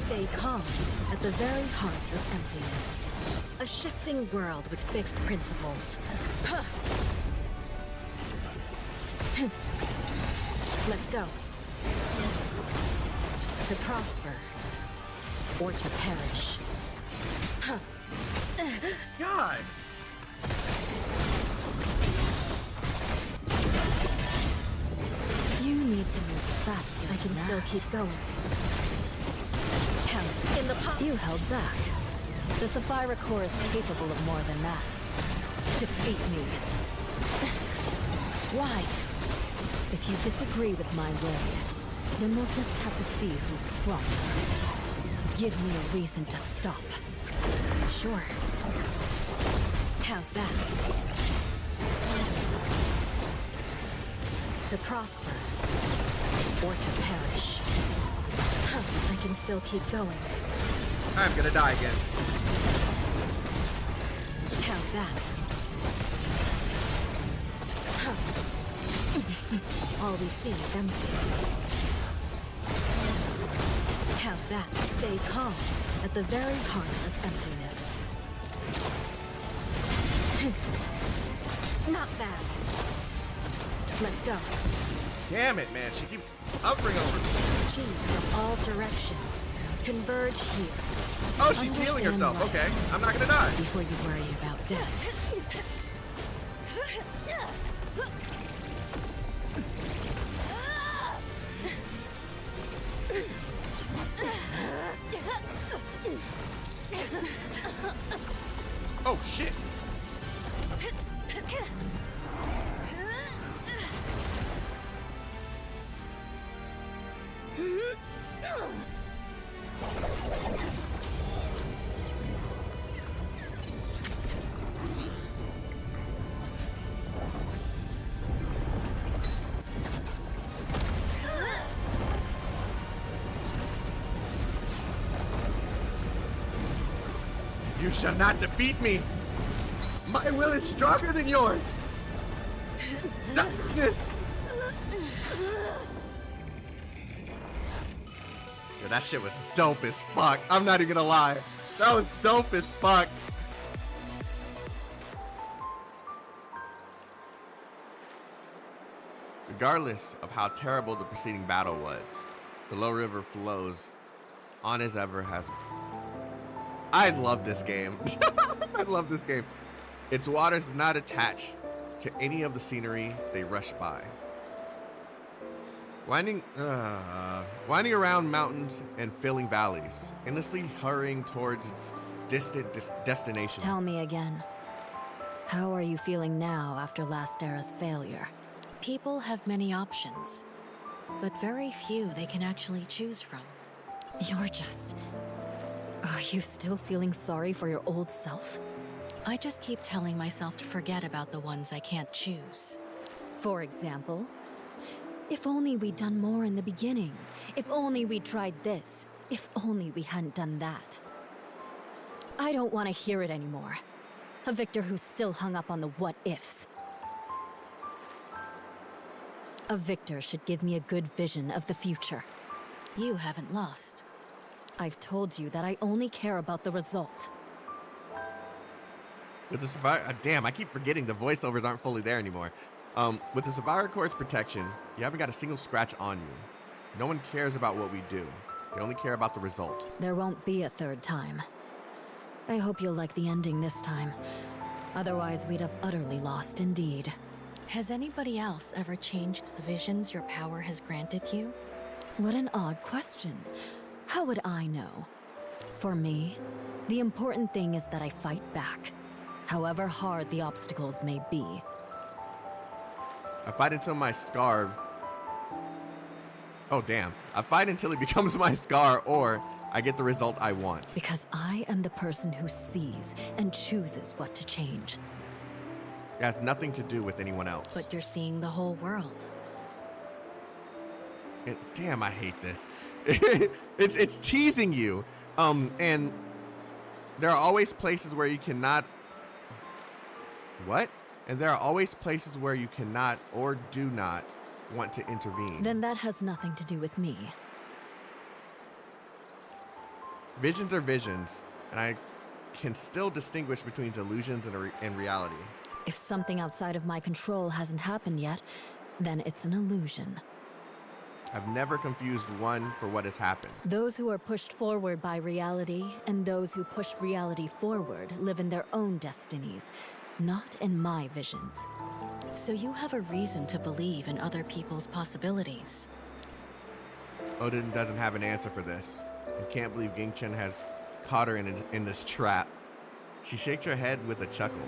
Stay calm at the very heart of emptiness. A shifting world with fixed principles. Let's go. To prosper or to perish. God. You need to move faster. I can than still that. keep going. How's in the palm? You held back. The Sapphire Core is capable of more than that. Defeat me. Why? If you disagree with my way, then we'll just have to see who's stronger. Give me a reason to stop. Sure. How's that? To prosper or to perish. I can still keep going. I'm gonna die again. How's that? All we see is empty. How's that? Stay calm at the very heart of emptiness. Not bad. Let's go. Damn it, man. She keeps hovering over me. Chi from all directions. Converge here. Oh, she's healing Understand herself. why. Okay. I'm not gonna die. Before you worry about death. Oh, shit. You shall not defeat me. My will is stronger than yours. Darkness. Yo, that shit was dope as fuck. I'm not even gonna lie. That was dope as fuck. Regardless of how terrible the preceding battle was, the low river flows on as ever has. I love this game. I love this game. Its waters not attached to any of the scenery they rush by. Winding around mountains and filling valleys, endlessly hurrying towards its distant destination. Tell me again. How are you feeling now after last era's failure? People have many options, but very few they can actually choose from. You're just... Are you still feeling sorry for your old self? I just keep telling myself to forget about the ones I can't choose. For example, if only we'd done more in the beginning. If only we tried this. If only we hadn't done that. I don't want to hear it anymore. A victor who's still hung up on the what-ifs. A victor should give me a good vision of the future. You haven't lost. I've told you that I only care about the result. With the survivor, damn, I keep forgetting the voiceovers aren't fully there anymore. With the survivor core's protection, you haven't got a single scratch on you. No one cares about what we do. They only care about the result. There won't be a third time. I hope you'll like the ending this time. Otherwise, we'd have utterly lost indeed. Has anybody else ever changed the visions your power has granted you? What an odd question. How would I know? For me, the important thing is that I fight back, however hard the obstacles may be. I fight until my scar... Oh, damn. I fight until it becomes my scar, or I get the result I want. Because I am the person who sees and chooses what to change. It has nothing to do with anyone else. But you're seeing the whole world. Damn, I hate this. It's teasing you. And there are always places where you cannot... What? And there are always places where you cannot or do not want to intervene. Then that has nothing to do with me. Visions are visions, and I can still distinguish between delusions and reality. If something outside of my control hasn't happened yet, then it's an illusion. I've never confused one for what has happened. Those who are pushed forward by reality and those who push reality forward live in their own destinies, not in my visions. So you have a reason to believe in other people's possibilities. Odin doesn't have an answer for this, and can't believe Yongshi has caught her in this trap. She shakes her head with a chuckle,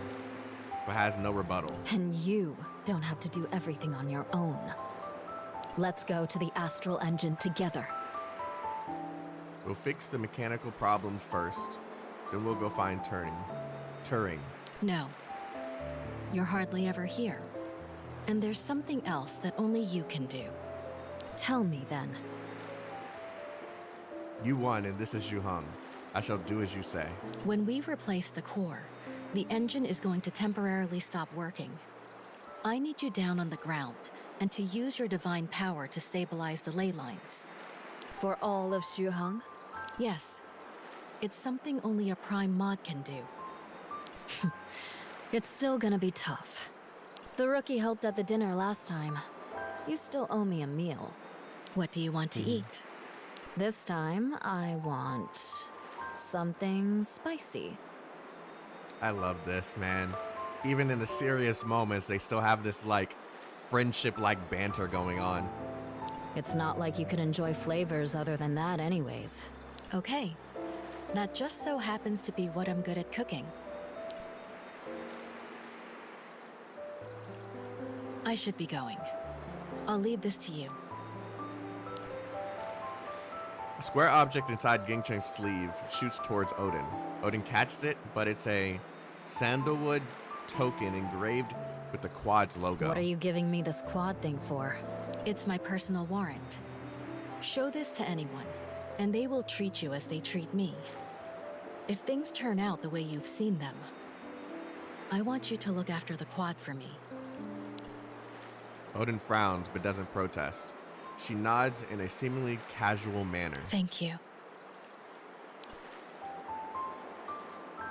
but has no rebuttal. And you don't have to do everything on your own. Let's go to the astral engine together. We'll fix the mechanical problems first, then we'll go find Turing. No. You're hardly ever here. And there's something else that only you can do. Tell me then. You won, and this is Zhuheng. I shall do as you say. When we replace the core, the engine is going to temporarily stop working. I need you down on the ground, and to use your divine power to stabilize the ley lines. For all of Zhuheng? Yes. It's something only a prime mod can do. It's still gonna be tough. The rookie helped at the dinner last time. You still owe me a meal. What do you want to eat? This time, I want something spicy. I love this, man. Even in the serious moments, they still have this, like, friendship-like banter going on. It's not like you could enjoy flavors other than that anyways. Okay. That just so happens to be what I'm good at cooking. I should be going. I'll leave this to you. A square object inside Yongshing's sleeve shoots towards Odin. Odin catches it, but it's a sandalwood token engraved with the Quad's logo. What are you giving me this quad thing for? It's my personal warrant. Show this to anyone, and they will treat you as they treat me. If things turn out the way you've seen them, I want you to look after the quad for me. Odin frowns but doesn't protest. She nods in a seemingly casual manner. Thank you.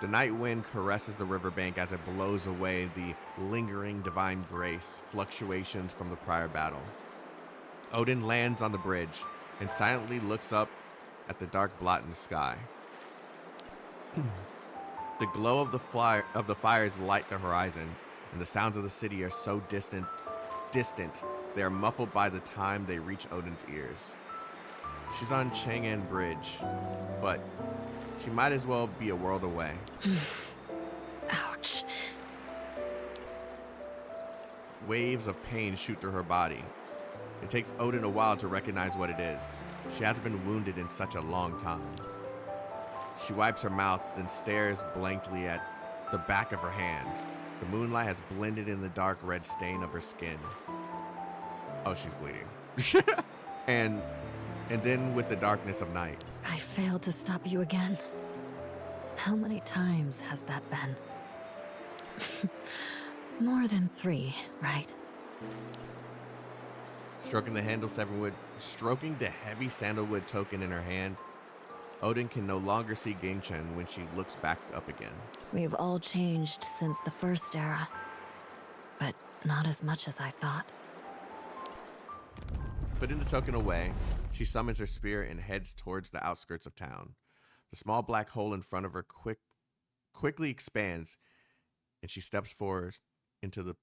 The night wind caresses the riverbank as it blows away the lingering divine grace fluctuations from the prior battle. Odin lands on the bridge and silently looks up at the dark blot in the sky. The glow of the fires light the horizon, and the sounds of the city are so distant, they are muffled by the time they reach Odin's ears. She's on Chang'an Bridge, but she might as well be a world away. Ouch. Waves of pain shoot through her body. It takes Odin a while to recognize what it is. She hasn't been wounded in such a long time. She wipes her mouth, then stares blankly at the back of her hand. The moonlight has blended in the dark red stain of her skin. Oh, she's bleeding. and then with the darkness of night. I failed to stop you again. How many times has that been? More than 3, right? Stroking the heavy sandalwood token in her hand, Odin can no longer see Gingchen when she looks back up again. We've all changed since the first era, but not as much as I thought. Putting the token away, she summons her spear and heads towards the outskirts of town. The small black hole in front of her quickly expands, and she steps forward into the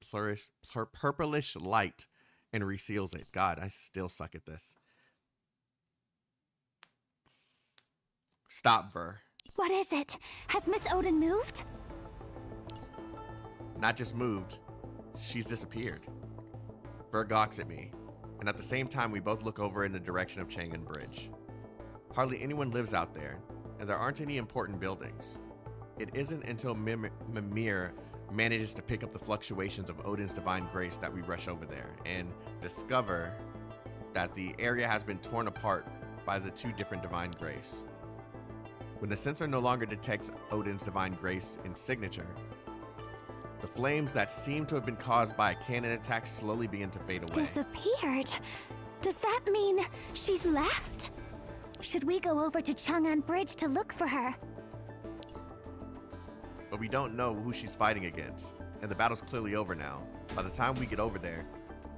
purplish light and reseals it. God, I still suck at this. Stop, Ver. What is it? Has Miss Odin moved? Not just moved, she's disappeared. Ver gawks at me, and at the same time we both look over in the direction of Chang'an Bridge. Hardly anyone lives out there, and there aren't any important buildings. It isn't until Mimir manages to pick up the fluctuations of Odin's divine grace that we rush over there and discover that the area has been torn apart by the 2 different divine grace. When the sensor no longer detects Odin's divine grace in signature, the flames that seem to have been caused by a cannon attack slowly begin to fade away. Disappeared? Does that mean she's left? Should we go over to Chang'an Bridge to look for her? But we don't know who she's fighting against, and the battle's clearly over now. By the time we get over there,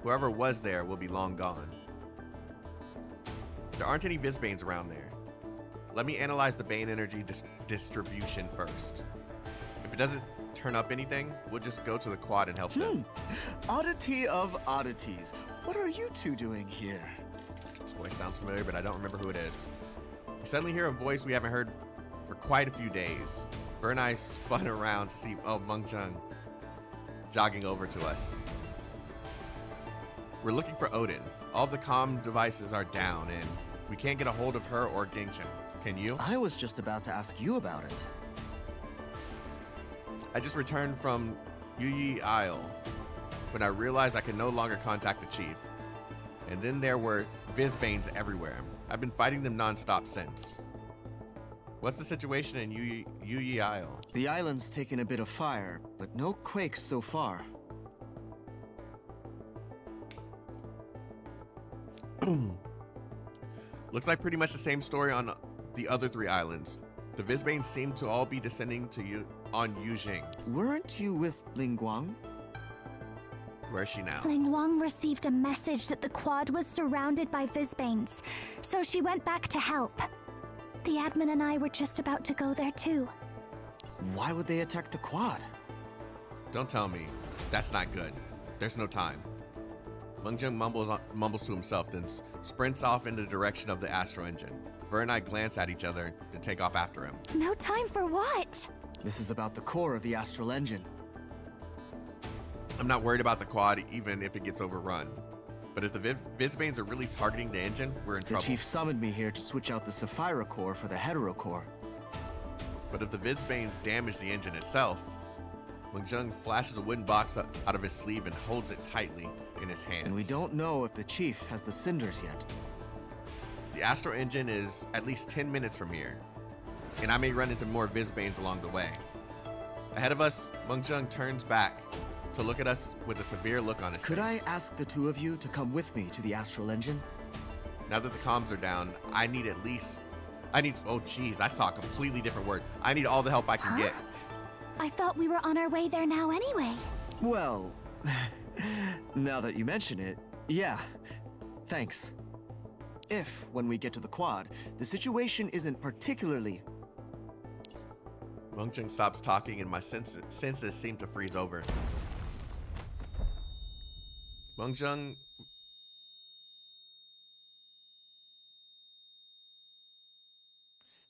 whoever was there will be long gone. There aren't any Visbanes around there. Let me analyze the Bane energy distribution first. If it doesn't turn up anything, we'll just go to the quad and help them. Oddity of oddities. What are you 2 doing here? This voice sounds familiar, but I don't remember who it is. We suddenly hear a voice we haven't heard for quite a few days. Ver and I spun around to see Mengzheng jogging over to us. We're looking for Odin. All of the comm devices are down, and we can't get a hold of her or Gingchen. Can you? I was just about to ask you about it. I just returned from Yuyi Isle when I realized I could no longer contact the chief. And then there were Visbanes everywhere. I've been fighting them non-stop since. What's the situation in Yuyi Isle? The island's taken a bit of fire, but no quakes so far. Looks like pretty much the same story on the other 3 islands. The Visbanes seem to all be descending to on Yujing. Weren't you with Ling Guang? Where is she now? Ling Wang received a message that the quad was surrounded by Visbanes, so she went back to help. The admin and I were just about to go there too. Why would they attack the quad? Don't tell me. That's not good. There's no time. Mengzheng mumbles to himself, then sprints off in the direction of the Astro Engine. Ver and I glance at each other and take off after him. No time for what? This is about the core of the astral engine. I'm not worried about the quad, even if it gets overrun. But if the Visbanes are really targeting the engine, we're in trouble. The chief summoned me here to switch out the Sapphira core for the Hetero core. But if the Visbanes damage the engine itself, Mengzheng flashes a wooden box out of his sleeve and holds it tightly in his hands. And we don't know if the chief has the cinders yet. The Astro Engine is at least 10 minutes from here, and I may run into more Visbanes along the way. Ahead of us, Mengzheng turns back to look at us with a severe look on his face. Could I ask the 2 of you to come with me to the astral engine? Now that the comms are down, oh geez, I saw a completely different word. I need all the help I can get. I thought we were on our way there now anyway. Well, now that you mention it, yeah, thanks. If, when we get to the quad, the situation isn't particularly... Mengzheng stops talking and my senses seem to freeze over. Mengzheng...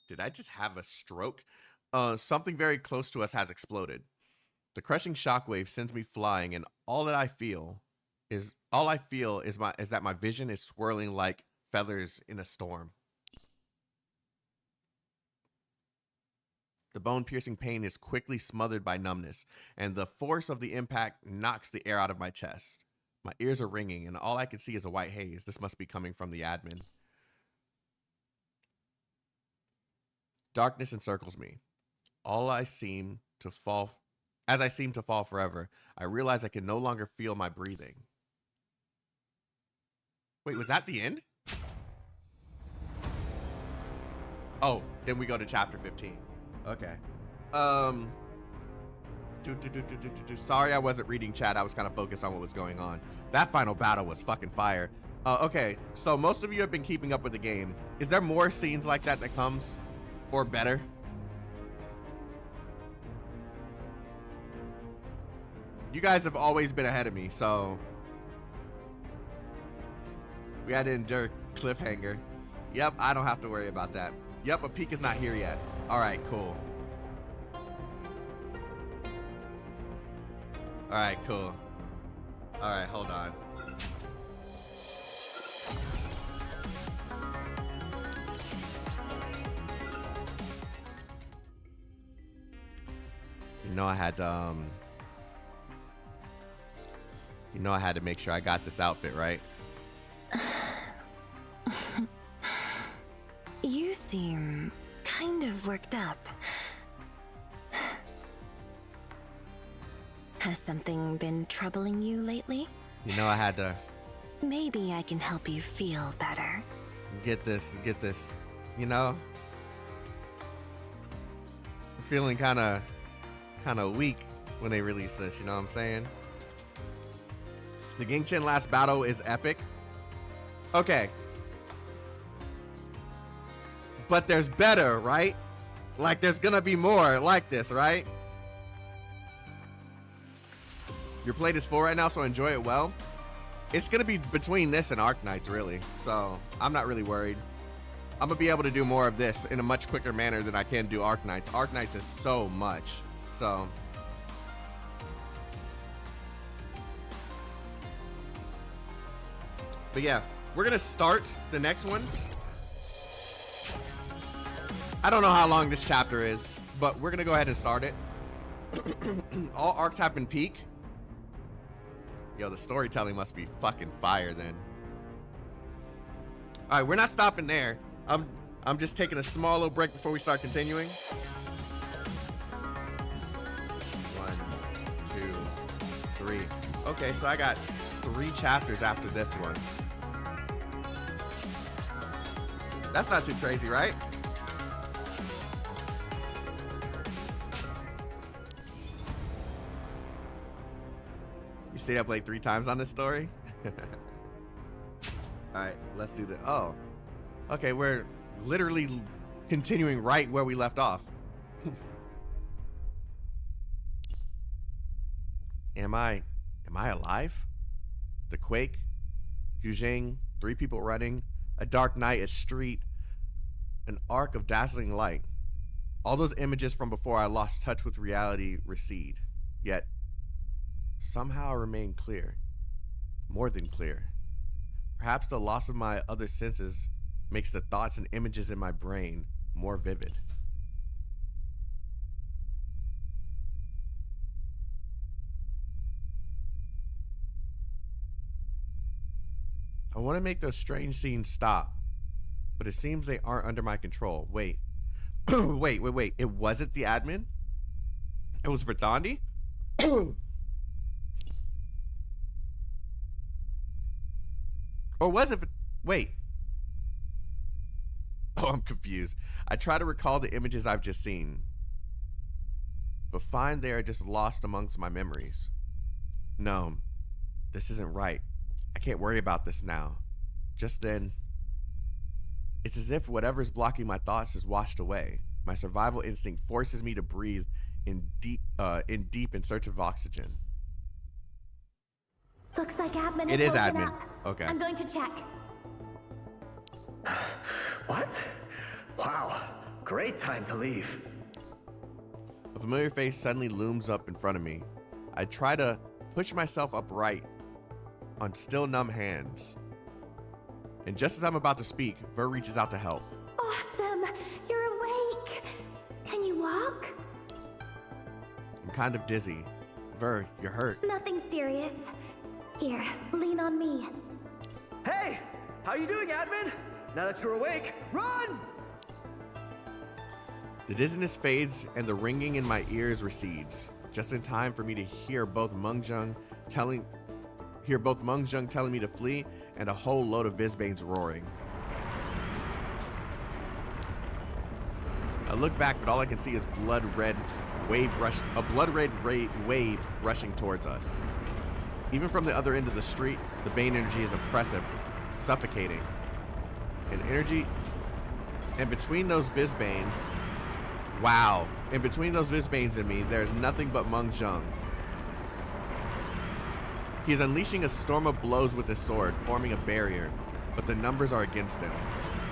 Did I just have a stroke? Something very close to us has exploded. The crushing shockwave sends me flying, and all I feel is that my vision is swirling like feathers in a storm. The bone-piercing pain is quickly smothered by numbness, and the force of the impact knocks the air out of my chest. My ears are ringing, and all I can see is a white haze. This must be coming from the admin. Darkness encircles me. All I seem to fall As I seem to fall forever, I realize I can no longer feel my breathing. Wait, was that the end? Oh, then we go to chapter 15. Okay. Sorry I wasn't reading chat. I was kind of focused on what was going on. That final battle was fucking fire. Okay, so most of you have been keeping up with the game. Is there more scenes like that comes? Or better? You guys have always been ahead of me, so we had to endure cliffhanger. Yep, I don't have to worry about that. Yep, a peak is not here yet. All right, cool. All right, cool. All right, hold on. You know I had to make sure I got this outfit right. You seem kind of worked up. Has something been troubling you lately? You know I had to Maybe I can help you feel better. get this, you know? I'm feeling kind of weak when they release this, you know what I'm saying? The Gingchen last battle is epic. Okay. But there's better, right? Like there's gonna be more like this, right? Your plate is full right now, so enjoy it well. It's gonna be between this and Arknights, really. So I'm not really worried. I'm gonna be able to do more of this in a much quicker manner than I can do Arknights. Arknights is so much. So but yeah, we're gonna start the next one. I don't know how long this chapter is, but we're gonna go ahead and start it. All arcs have been peak. Yo, the storytelling must be fucking fire then. All right, we're not stopping there. I'm just taking a small little break before we start continuing. 1, 2, 3. Okay, so I got 3 chapters after this one. That's not too crazy, right? You stayed up like 3 times on this story? All right, let's do this. Oh, okay, we're literally continuing right where we left off. Am I alive? The quake, Yujing, 3 people running, a dark night, a street, an arc of dazzling light. All those images from before I lost touch with reality recede. Yet, somehow I remain clear. More than clear. Perhaps the loss of my other senses makes the thoughts and images in my brain more vivid. I want to make those strange scenes stop, but it seems they aren't under my control. Wait. wait. It wasn't the admin? It was Verthandi? Or was it? Wait. Oh, I'm confused. I try to recall the images I've just seen, but find they are just lost amongst my memories. No, this isn't right. I can't worry about this now. Just then, it's as if whatever's blocking my thoughts is washed away. My survival instinct forces me to breathe in deep in search of oxygen. Looks like admin. It is woken admin. up. Okay. I'm going to check. What? Wow, great time to leave. A familiar face suddenly looms up in front of me. I try to push myself upright on still numb hands. And just as I'm about to speak, Ver reaches out to help. Awesome! You're awake! Can you walk? I'm kind of dizzy. Ver, you're hurt. Nothing serious. Here, lean on me. Hey, how you doing, admin? Now that you're awake, run! The dizziness fades and the ringing in my ears recedes. just in time for me to hear both Mungjung telling me to flee and a whole load of Vizbanes roaring. I look back, but all I can see is a blood red wave rushing towards us. Even from the other end of the street, the Bane energy is oppressive, suffocating. And between those Vizbanes, wow. In between those Vizbanes and me, there's nothing but Mungjung. He is unleashing a storm of blows with his sword, forming a barrier, but the numbers are against him.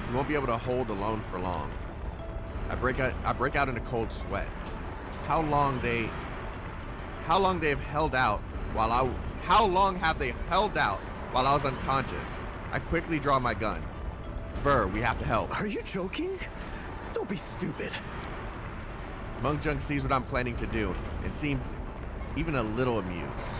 He won't be able to hold alone for long. I break out in a cold sweat. How long have they held out while I was unconscious? I quickly draw my gun. Ver, we have to help. Are you joking? Don't be stupid. Mungjung sees what I'm planning to do and seems even a little amused.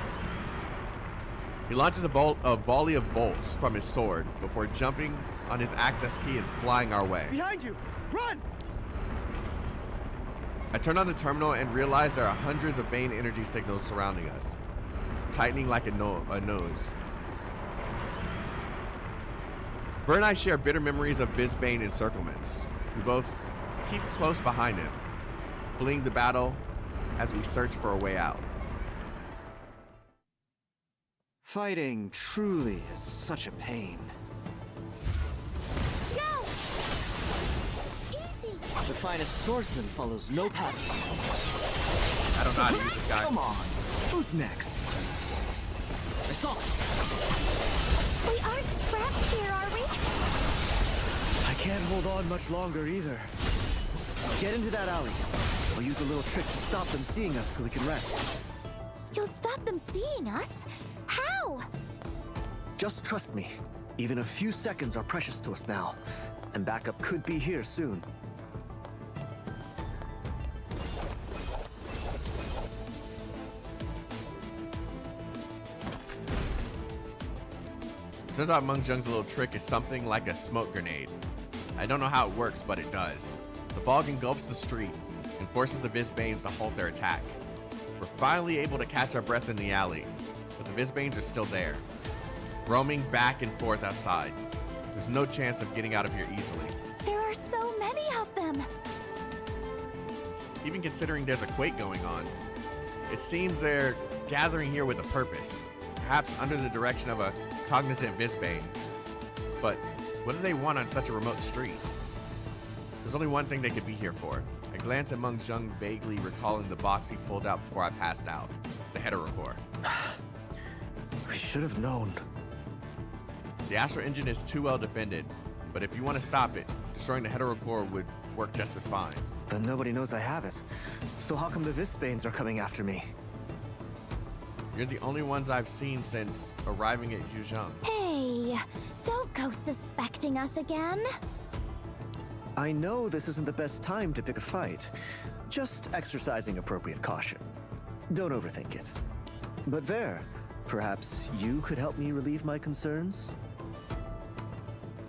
He launches a volley of bolts from his sword before jumping on his access key and flying our way. Behind you! Run! I turn on the terminal and realize there are hundreds of Bane energy signals surrounding us, tightening like a nose. Ver and I share bitter memories of Vizbane encirclements. We both keep close behind him, fleeing the battle as we search for a way out. Fighting truly is such a pain. Go! Easy! The finest swordsman follows no pattern. I don't know how to use this guy. Come on, who's next? I saw it. We aren't trapped here, are we? I can't hold on much longer either. Get into that alley. I'll use a little trick to stop them seeing us so we can rest. You'll stop them seeing us? How? Just trust me. Even a few seconds are precious to us now, and backup could be here soon. Turns out Mungjung's little trick is something like a smoke grenade. I don't know how it works, but it does. The fog engulfs the street and forces the Vizbanes to halt their attack. We're finally able to catch our breath in the alley, but the Vizbanes are still there, roaming back and forth outside. There's no chance of getting out of here easily. There are so many of them. Even considering there's a quake going on, it seems they're gathering here with a purpose, perhaps under the direction of a cognizant Vizbane. But what do they want on such a remote street? There's only one thing they could be here for. I glance at Mungjung, vaguely recalling the box he pulled out before I passed out. The heterocore. We should have known. The Astral Engine is too well defended, but if you want to stop it, destroying the heterocore would work just as fine. But nobody knows I have it. So how come the Vizbanes are coming after me? You're the only ones I've seen since arriving at Yuzhong. Hey, don't go suspecting us again. I know this isn't the best time to pick a fight. Just exercising appropriate caution. Don't overthink it. But Ver, perhaps you could help me relieve my concerns?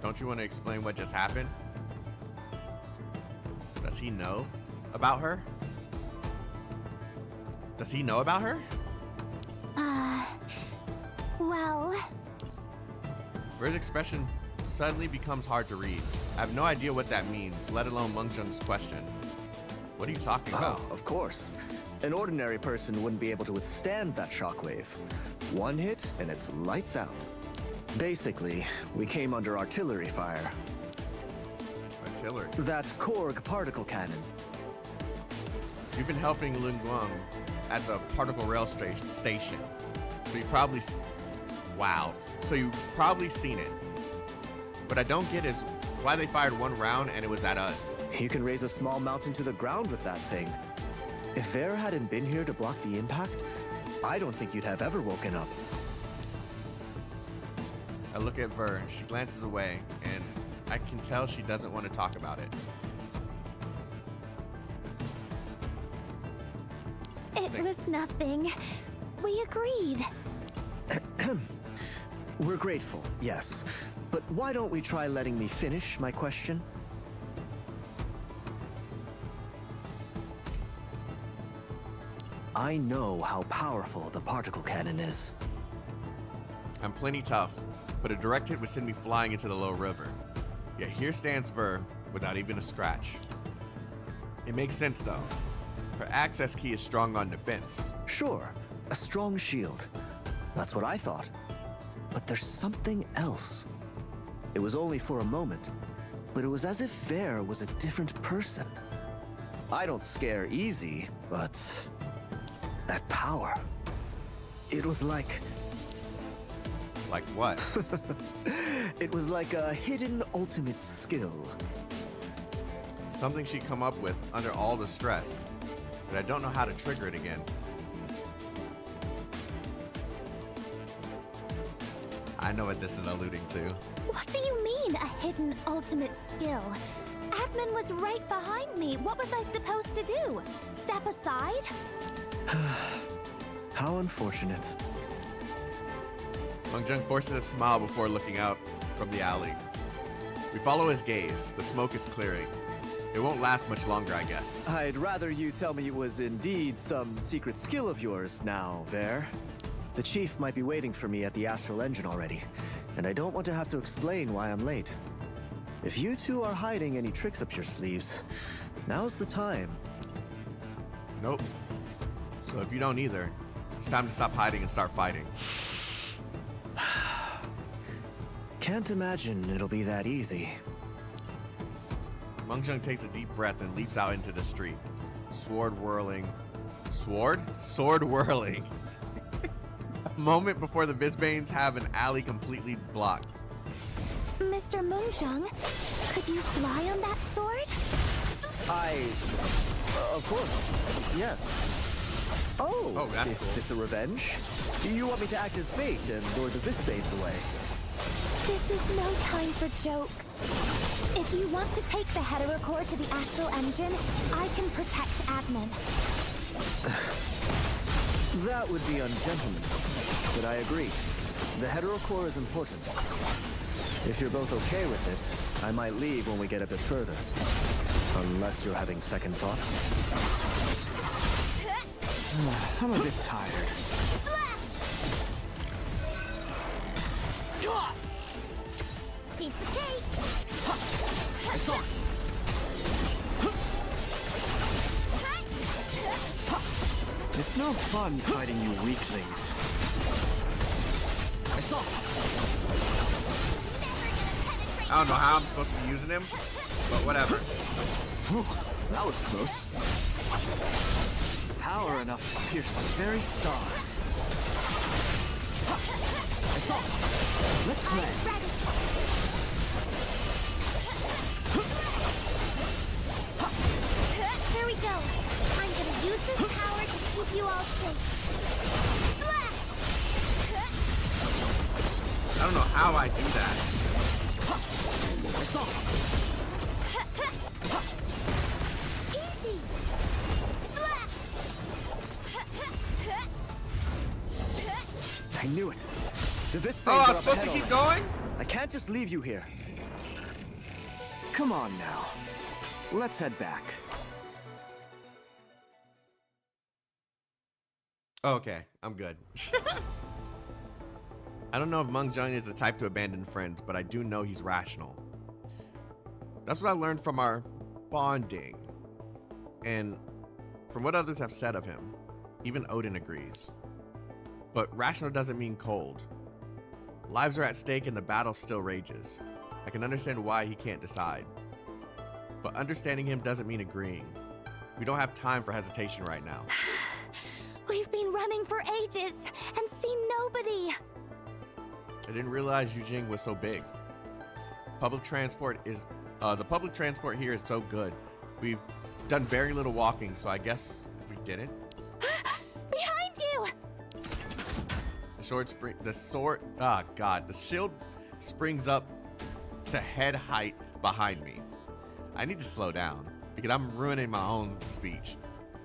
Don't you want to explain what just happened? Does he know about her? Does he know about her? Well... Ver's expression suddenly becomes hard to read. I have no idea what that means, let alone Mungjung's question. What are you talking about? Oh, of course. An ordinary person wouldn't be able to withstand that shockwave. One hit, and it's lights out. Basically, we came under artillery fire. Artillery? That Korg particle cannon. You've been helping Lunguang at the particle rail station. So you probably... Wow. So you've probably seen it. What I don't get is why they fired one round and it was at us. You can raise a small mountain to the ground with that thing. If Ver hadn't been here to block the impact, I don't think you'd have ever woken up. I look at Ver, she glances away, and I can tell she doesn't want to talk about it. It was nothing. We agreed. We're grateful, yes. But why don't we try letting me finish my question? I know how powerful the particle cannon is. I'm plenty tough, but a direct hit would send me flying into the low river. Yet here stands Ver without even a scratch. It makes sense though. Her access key is strong on defense. Sure, a strong shield. That's what I thought. But there's something else. It was only for a moment, but it was as if Ver was a different person. I don't scare easy, but that power, it was like... Like what? It was like a hidden ultimate skill. Something she'd come up with under all the stress, but I don't know how to trigger it again. I know what this is alluding to. What do you mean, a hidden ultimate skill? Admin was right behind me. What was I supposed to do? Step aside? How unfortunate. Mongjung forces a smile before looking out from the alley. We follow his gaze. The smoke is clearing. It won't last much longer, I guess. I'd rather you tell me it was indeed some secret skill of yours now, Ver. The chief might be waiting for me at the astral engine already, and I don't want to have to explain why I'm late. If you two are hiding any tricks up your sleeves, now's the time. Nope. So if you don't either, it's time to stop hiding and start fighting. Can't imagine it'll be that easy. Mongjung takes a deep breath and leaps out into the street. Sword whirling. Sword? Sword whirling. A moment before the Visbanes have an alley completely blocked. Mr. Mongjung, could you fly on that sword? Of course, yes. Oh, that's is cool. this a revenge? You want me to act as bait and lure the Visbanes away? This is no time for jokes. If you want to take the heterocore to the astral engine, I can protect admin. That would be ungentlemanly, but I agree. The heterocore is important. If you're both okay with it, I might leave when we get a bit further. Unless you're having second thought. I'm a bit tired. Slash! Piece of cake! I saw it! It's no fun fighting you weaklings. I saw it! I don't know how I'm supposed to be using him, but whatever. Whew, that was close. Power enough to pierce the very stars. I saw it! Let's play! Ready! Here we go! I'm gonna use this power to keep you all safe. Slash! I don't know how I do that. I saw it! Easy! Slash! I knew it. The Visbanes Oh, are I'm up supposed ahead to keep already. going? I can't just leave you here. Come on now. Let's head back. Okay, I'm good. I don't know if Mongjung is the type to abandon friends, but I do know he's rational. That's what I learned from our bonding. And from what others have said of him, even Odin agrees. But rational doesn't mean cold. Lives are at stake and the battle still rages. I can understand why he can't decide. But understanding him doesn't mean agreeing. We don't have time for hesitation right now. We've been running for ages and seen nobody. I didn't realize Yujing was so big. Public transport is, the public transport here is so good. We've done very little walking, so I guess we didn't. Behind you! The shield springs up to head height behind me. I need to slow down because I'm ruining my own speech.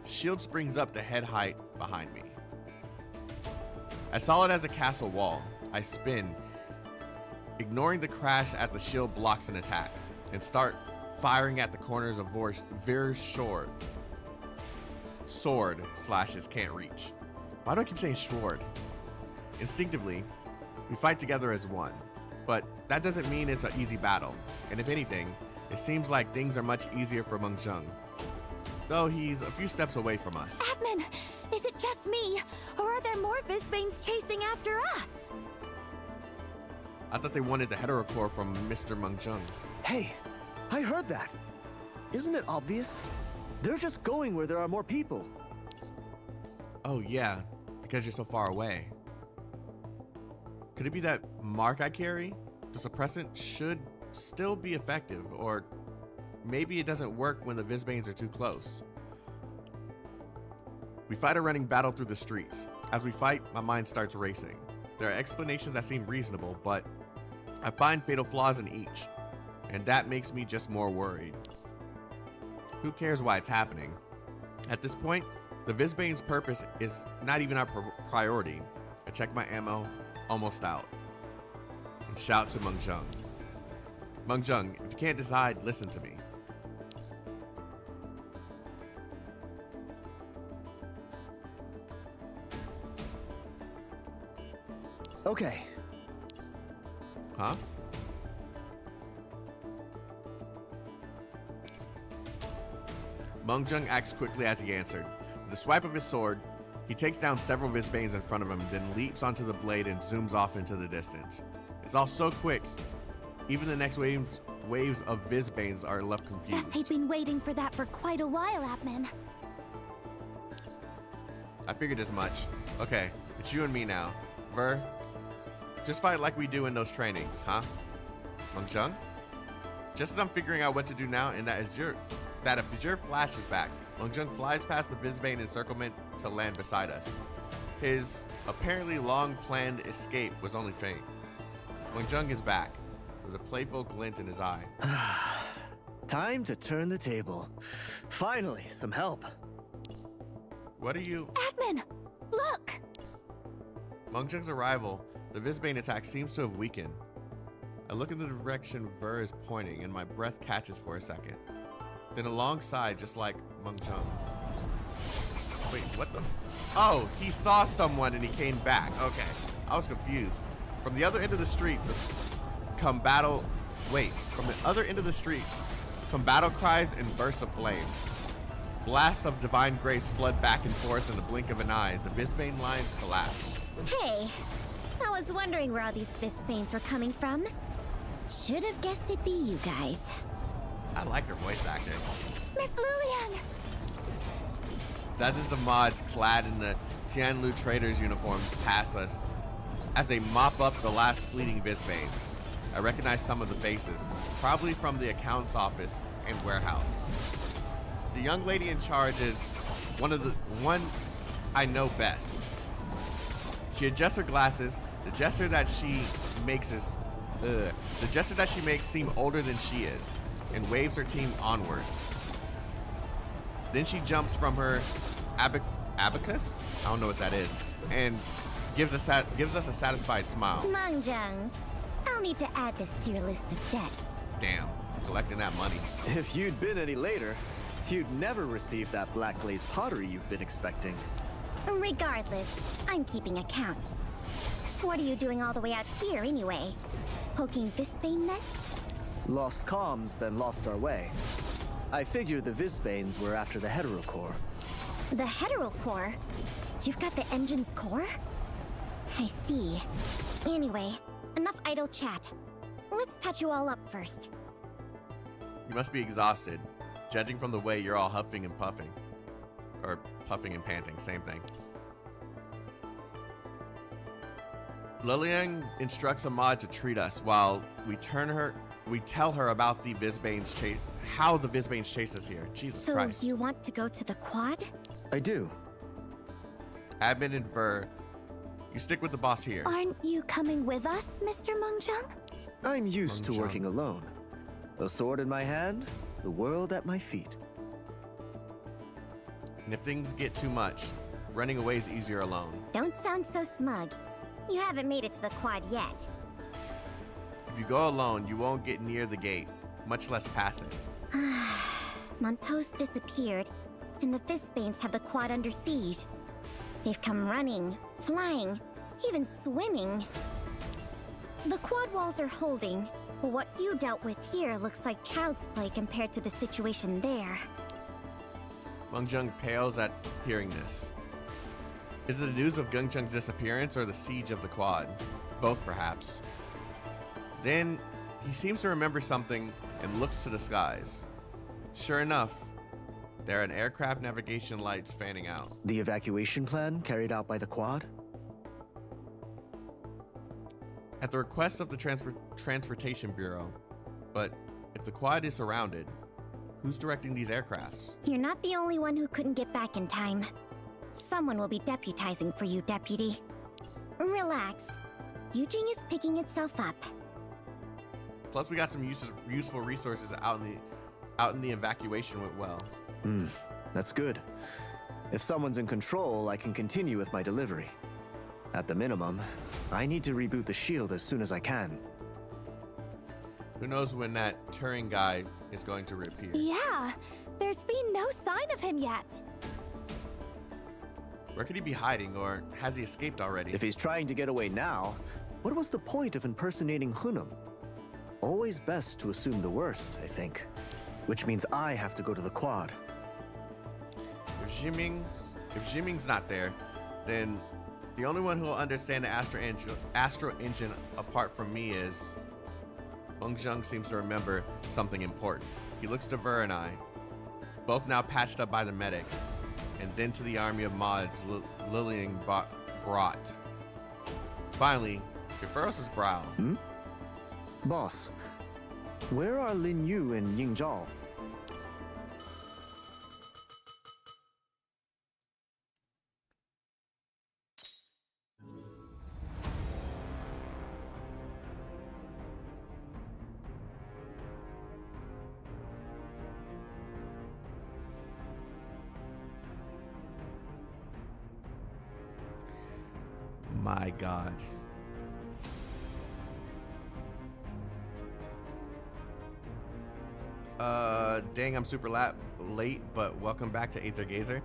Shield springs up to head height behind me. As solid as a castle wall, I spin, ignoring the crash as the shield blocks an attack, and start firing at the corners of Ver's sword slashes can't reach. Why do I keep saying sword? Instinctively, we fight together as one, but that doesn't mean it's an easy battle. And if anything, it seems like things are much easier for Mengzheng, though he's a few steps away from us. Admin, is it just me, or are there more Visbanes chasing after us? I thought they wanted the heterocore from Mr. Mengzheng. Hey, I heard that. Isn't it obvious? They're just going where there are more people. Oh yeah, because you're so far away. Could it be that mark I carry? The suppressant should still be effective, or maybe it doesn't work when the Visbanes are too close. We fight a running battle through the streets. As we fight, my mind starts racing. There are explanations that seem reasonable, but I find fatal flaws in each, and that makes me just more worried. Who cares why it's happening? At this point, the Visbane's purpose is not even our priority. I check my ammo, almost out, and shout to Mengzheng. Mengzheng, if you can't decide, listen to me. Okay. Huh? Mengzheng acts quickly as he answered. With a swipe of his sword, he takes down several Visbanes in front of him, then leaps onto the blade and zooms off into the distance. It's all so quick. Even the next waves of Visbanes are left confused. Guess I've been waiting for that for quite a while, Admin. I figured as much. Okay, it's you and me now. Ver, just fight like we do in those trainings, huh? Mengzheng? Just as I'm figuring out what to do now, and that if your flash is back, Mengzheng flies past the Visbane encirclement to land beside us. His apparently long-planned escape was only feint. Mengzheng is back, with a playful glint in his eye. Time to turn the table. Finally, some help. What are you... Admin, look! Mengzheng's arrival, the Visbane attack seems to have weakened. I look in the direction Ver is pointing, and my breath catches for a second. Then alongside, just like Mengzheng's. Wait, what the? Oh, he saw someone and he came back. Okay, I was confused. From the other end of the street, come battle cries and bursts of flame. Blasts of divine grace flood back and forth in the blink of an eye. The Visbane lines collapse. Hey, I was wondering where all these Visbanes were coming from. Should have guessed it'd be you guys. I like her voice acting. Miss Lulian! Dozens of mods clad in the Tianlu traders uniforms pass us as they mop up the last fleeting Visbanes. I recognize some of the faces, probably from the accounts office and warehouse. The young lady in charge is one I know best. She adjusts her glasses. The gesture that she makes seem older than she is, and waves her team onwards. Then she jumps from her abacus? I don't know what that is, and gives us a satisfied smile. Mengzheng, I'll need to add this to your list of debts. Damn, collecting that money. If you'd been any later, you'd never receive that black glazed pottery you've been expecting. Regardless, I'm keeping accounts. What are you doing all the way out here anyway? Poking Visbane nests? Lost comms, then lost our way. I figure the Visbanes were after the heterocore. The heterocore? You've got the engine's core? I see. Anyway, enough idle chat. Let's patch you all up first. You must be exhausted, judging from the way you're all huffing and puffing. Or puffing and panting, same thing. Liliang instructs a mod to treat us while we tell her about the Visbanes how the Visbanes chase us here. Jesus Christ. So you want to go to the quad? I do. Admin and Ver, you stick with the boss here. Aren't you coming with us, Mr. Mengzheng? I'm used to working alone. A sword in my hand, the world at my feet. And if things get too much, running away is easier alone. Don't sound so smug. You haven't made it to the quad yet. If you go alone, you won't get near the gate, much less past it. Montos disappeared, and the Fistbanes have the quad under siege. They've come running, flying, even swimming. The quad walls are holding, but what you dealt with here looks like child's play compared to the situation there. Mengzheng pales at hearing this. Is it the news of Gengcheng's disappearance or the siege of the quad? Both, perhaps. Then, he seems to remember something and looks to the skies. Sure enough, there are aircraft navigation lights fanning out. The evacuation plan carried out by the quad? At the request of the Transportation Bureau. But if the quad is surrounded, who's directing these aircrafts? You're not the only one who couldn't get back in time. Someone will be deputizing for you, Deputy. Relax. Yujing is picking itself up. Plus, we got some useful resources out in the evacuation went well. That's good. If someone's in control, I can continue with my delivery. At the minimum, I need to reboot the shield as soon as I can. Who knows when that Turing guy is going to reappear? Yeah, there's been no sign of him yet. Where could he be hiding, or has he escaped already? If he's trying to get away now, what was the point of impersonating Hunam? Always best to assume the worst, I think. Which means I have to go to the quad. If Ximing's not there, then the only one who will understand the Astro Engine apart from me is... Mengzheng seems to remember something important. He looks to Ver and I, both now patched up by the medic, and then to the army of mods Lillian brought. Finally, he furrows his brow. Boss, where are Lin Yu and Ying Zhao? My God. Dang, I'm super late, but welcome back to Aether Gazer.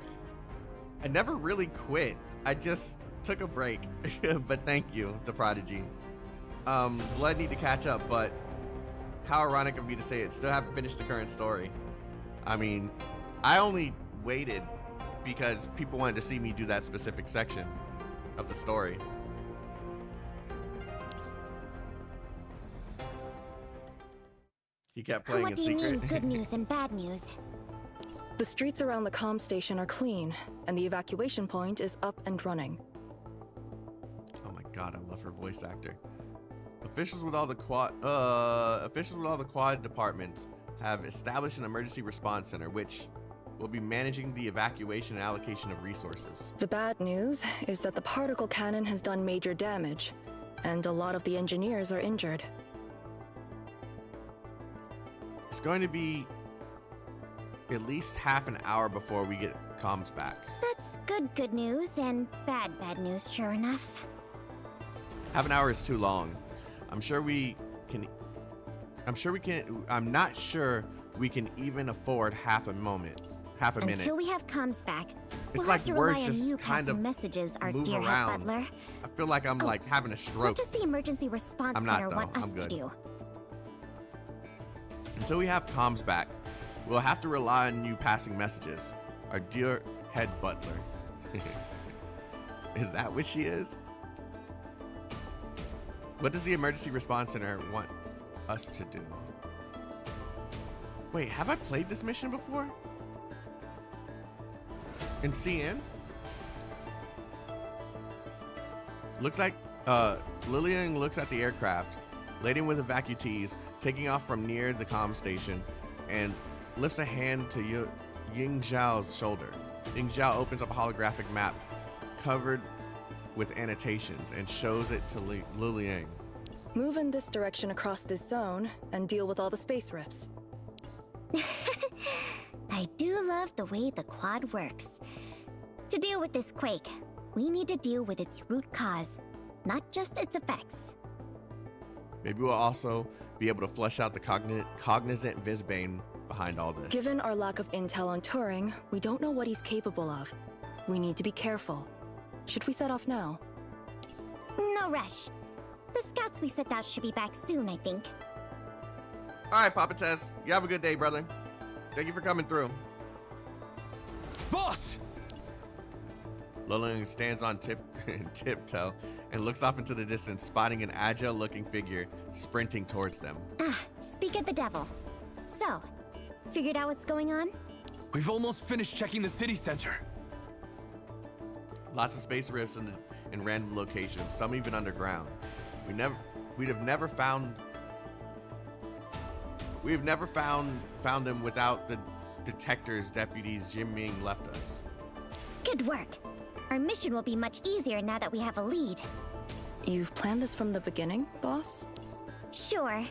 I never really quit. I just took a break, but thank you, the Prodigy. Blood need to catch up, but how ironic of me to say it. Still haven't finished the current story. I mean, I only waited because people wanted to see me do that specific section of the story. He kept playing What in do you secret. mean, good news and bad news? The streets around the comm station are clean, and the evacuation point is up and running. Oh my God, I love her voice actor. Officials with all the quad departments have established an emergency response center, which will be managing the evacuation and allocation of resources. The bad news is that the particle cannon has done major damage, and a lot of the engineers are injured. It's going to be at least half an hour before we get comms back. That's good news and bad news, sure enough. Half an hour is too long. I'm not sure we can even afford half a minute. Until we have comms back, It's we'll like have to words rely on just you kind passing of messages, our move dear around. head butler. I feel like I'm like having a What stroke. does the emergency response I'm not, center want though. us I'm to good. do? Until we have comms back, we'll have to rely on you passing messages. Our dear head butler. Is that what she is? What does the emergency response center want us to do? Wait, have I played this mission before? In CN? Looks like Lillian looks at the aircraft, laden with evacuees, taking off from near the comm station, and lifts a hand to Ying Zhao's shoulder. Ying Zhao opens up a holographic map covered with annotations and shows it to Lillian. Move in this direction across this zone and deal with all the space rifts. I do love the way the quad works. To deal with this quake, we need to deal with its root cause, not just its effects. Maybe we'll also be able to flesh out the cognizant Visbane behind all this. Given our lack of intel on Turing, we don't know what he's capable of. We need to be careful. Should we set off now? No rush. The scouts we sent out should be back soon, I think. All right, Papa Tess, you have a good day, brother. Thank you for coming through. Boss! Lilian stands on tiptoe and looks off into the distance, spotting an agile-looking figure sprinting towards them. Speak of the devil. So, figured out what's going on? We've almost finished checking the city center. Lots of space rifts in random locations, some even underground. We'd have never found them without the detectors deputies Jim Ming left us. Good work. Our mission will be much easier now that we have a lead. You've planned this from the beginning, boss? Sure.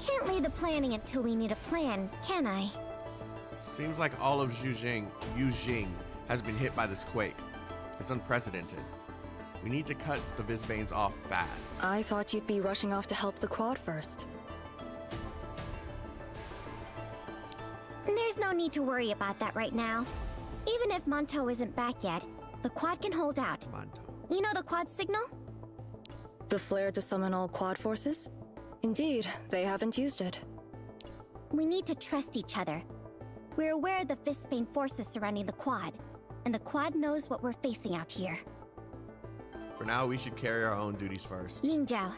Can't lay the planning until we need a plan, can I? Seems like all of Yujing has been hit by this quake. It's unprecedented. We need to cut the Vizbanes off fast. I thought you'd be rushing off to help the quad first. There's no need to worry about that right now. Even if Monto isn't back yet, the quad can hold out. Monto. You know the quad signal? The flare to summon all quad forces? Indeed, they haven't used it. We need to trust each other. We're aware of the Vizbane forces surrounding the quad, and the quad knows what we're facing out here. For now, we should carry our own duties first. Yingzhou,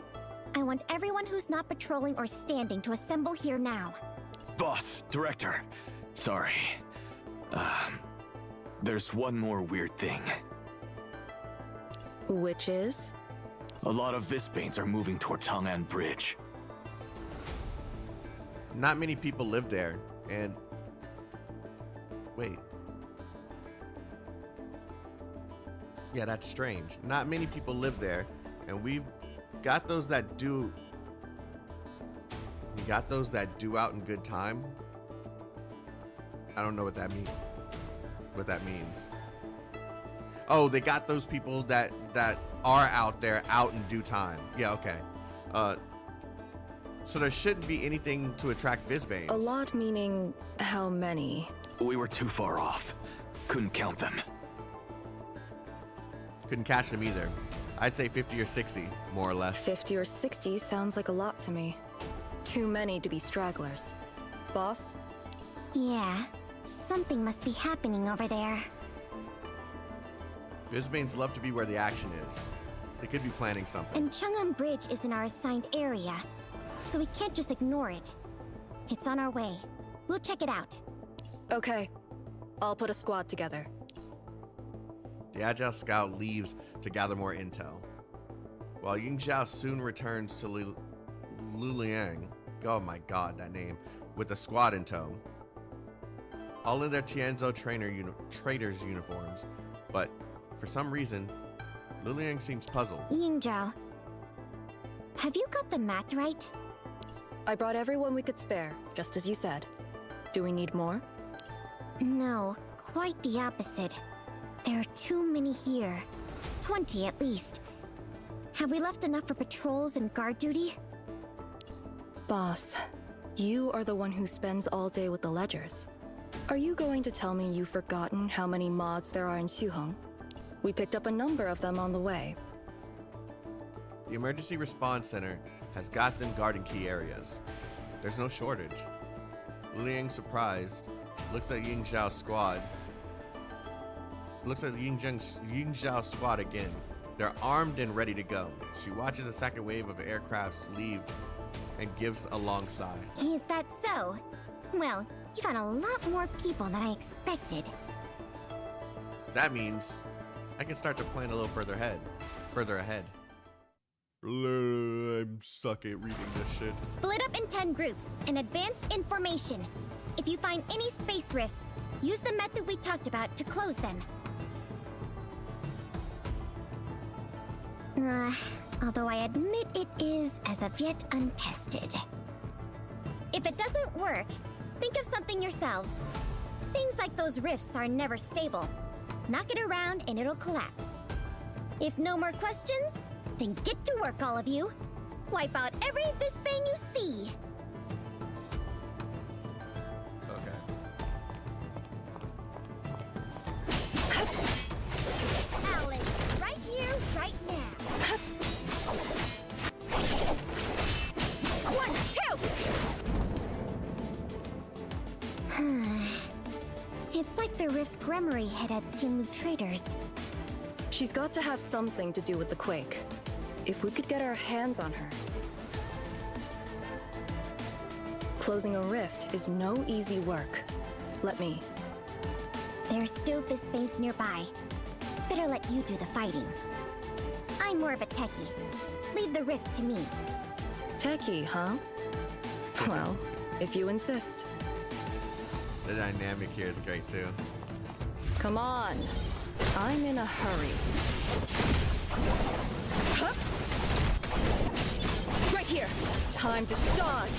I want everyone who's not patrolling or standing to assemble here now. Boss, director, sorry. There's one more weird thing. Which is? A lot of Vizbanes are moving towards Hong'an Bridge. Not many people live there, and... Wait. Yeah, that's strange. Not many people live there, and we've got those that do... We got those that do out in good time. I don't know what that means. What that means. Oh, they got those people that are out there out in due time. Yeah, okay. So there shouldn't be anything to attract Vizbanes. A lot meaning how many? We were too far off. Couldn't count them. Couldn't catch them either. I'd say 50 or 60, more or less. 50 or 60 sounds like a lot to me. Too many to be stragglers. Boss? Yeah, something must be happening over there. Vizbanes love to be where the action is. They could be planning something. And Chang'an Bridge is in our assigned area, so we can't just ignore it. It's on our way. We'll check it out. Okay. I'll put a squad together. The Agile Scout leaves to gather more intel, while Yingzhou soon returns to Luliang. Oh my god, that name. With a squad in tow. All in their Tianzhou traders uniforms, but for some reason, Luliang seems puzzled. Yingzhou, have you got the math right? I brought everyone we could spare, just as you said. Do we need more? No, quite the opposite. There are too many here. 20 at least. Have we left enough for patrols and guard duty? Boss, you are the one who spends all day with the ledgers. Are you going to tell me you've forgotten how many mods there are in Xuhong? We picked up a number of them on the way. The Emergency Response Center has got them guarding key areas. There's no shortage. Luliang, surprised, looks at Yingzhou's squad. Looks at Yingzhou's squad again. They're armed and ready to go. She watches a second wave of aircrafts leave and gives a long sigh. Is that so? Well, you found a lot more people than I expected. That means I can start to plan a little further ahead. I suck at reading this shit. Split up in 10 groups and advance in formation. If you find any space rifts, use the method we talked about to close them. Although I admit it is as of yet untested. If it doesn't work, think of something yourselves. Things like those rifts are never stable. Knock it around and it'll collapse. If no more questions, then get to work, all of you. Wipe out every Vizbane you see. the Rift Gremory hid at Tianmu Traders? She's got to have something to do with the quake. If we could get our hands on her. Closing a rift is no easy work. Let me. There's still this space nearby. Better let you do the fighting. I'm more of a techie. Leave the rift to me. Techie, huh? Well, if you insist. The dynamic here is great too. Come on. I'm in a hurry. Huh? Right here. Time to dodge.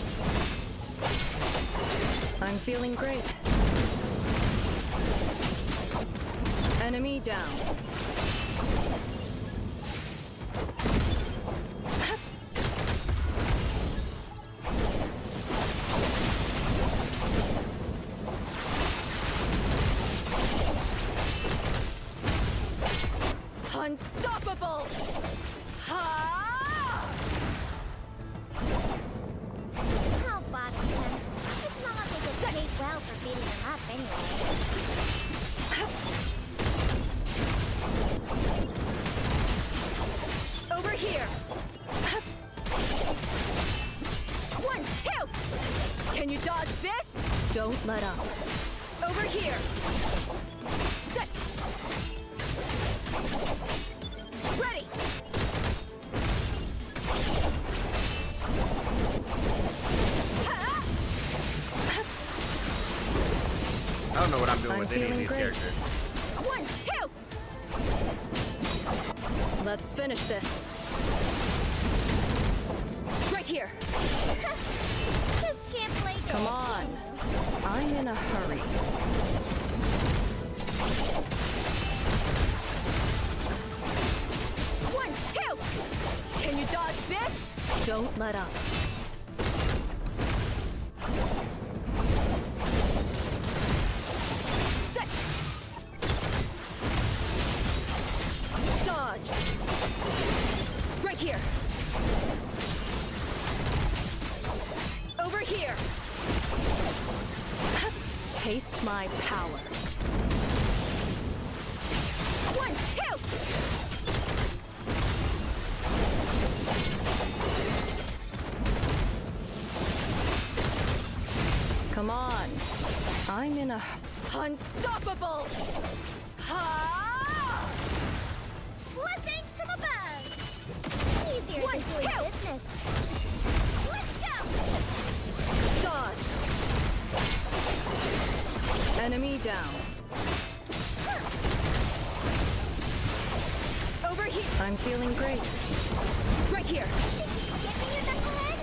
I'm feeling great. Enemy down. Unstoppable! Ha! Oh, Bobby-san. It's not like they just paid well for beating them up anyway. Over here! 1, 2! Can you dodge this? Don't let up. Over here! Set! Ready! I don't know what I'm doing I'm with any of feeling these great. characters. 1, 2! Let's finish this. Right here. Just can't play dead. Come on. I'm in a hurry. One, two! Can you dodge this? Don't let up. Set! Dodge! Right here! Over here! Taste my power. 1, 2! Come on. I'm in a... Unstoppable! Ha! Blessings from above! Easier 1, than doing 2! business. Let's go! Dodge! Enemy down. Over here! I'm feeling great. Right here! Get me your knucklehead!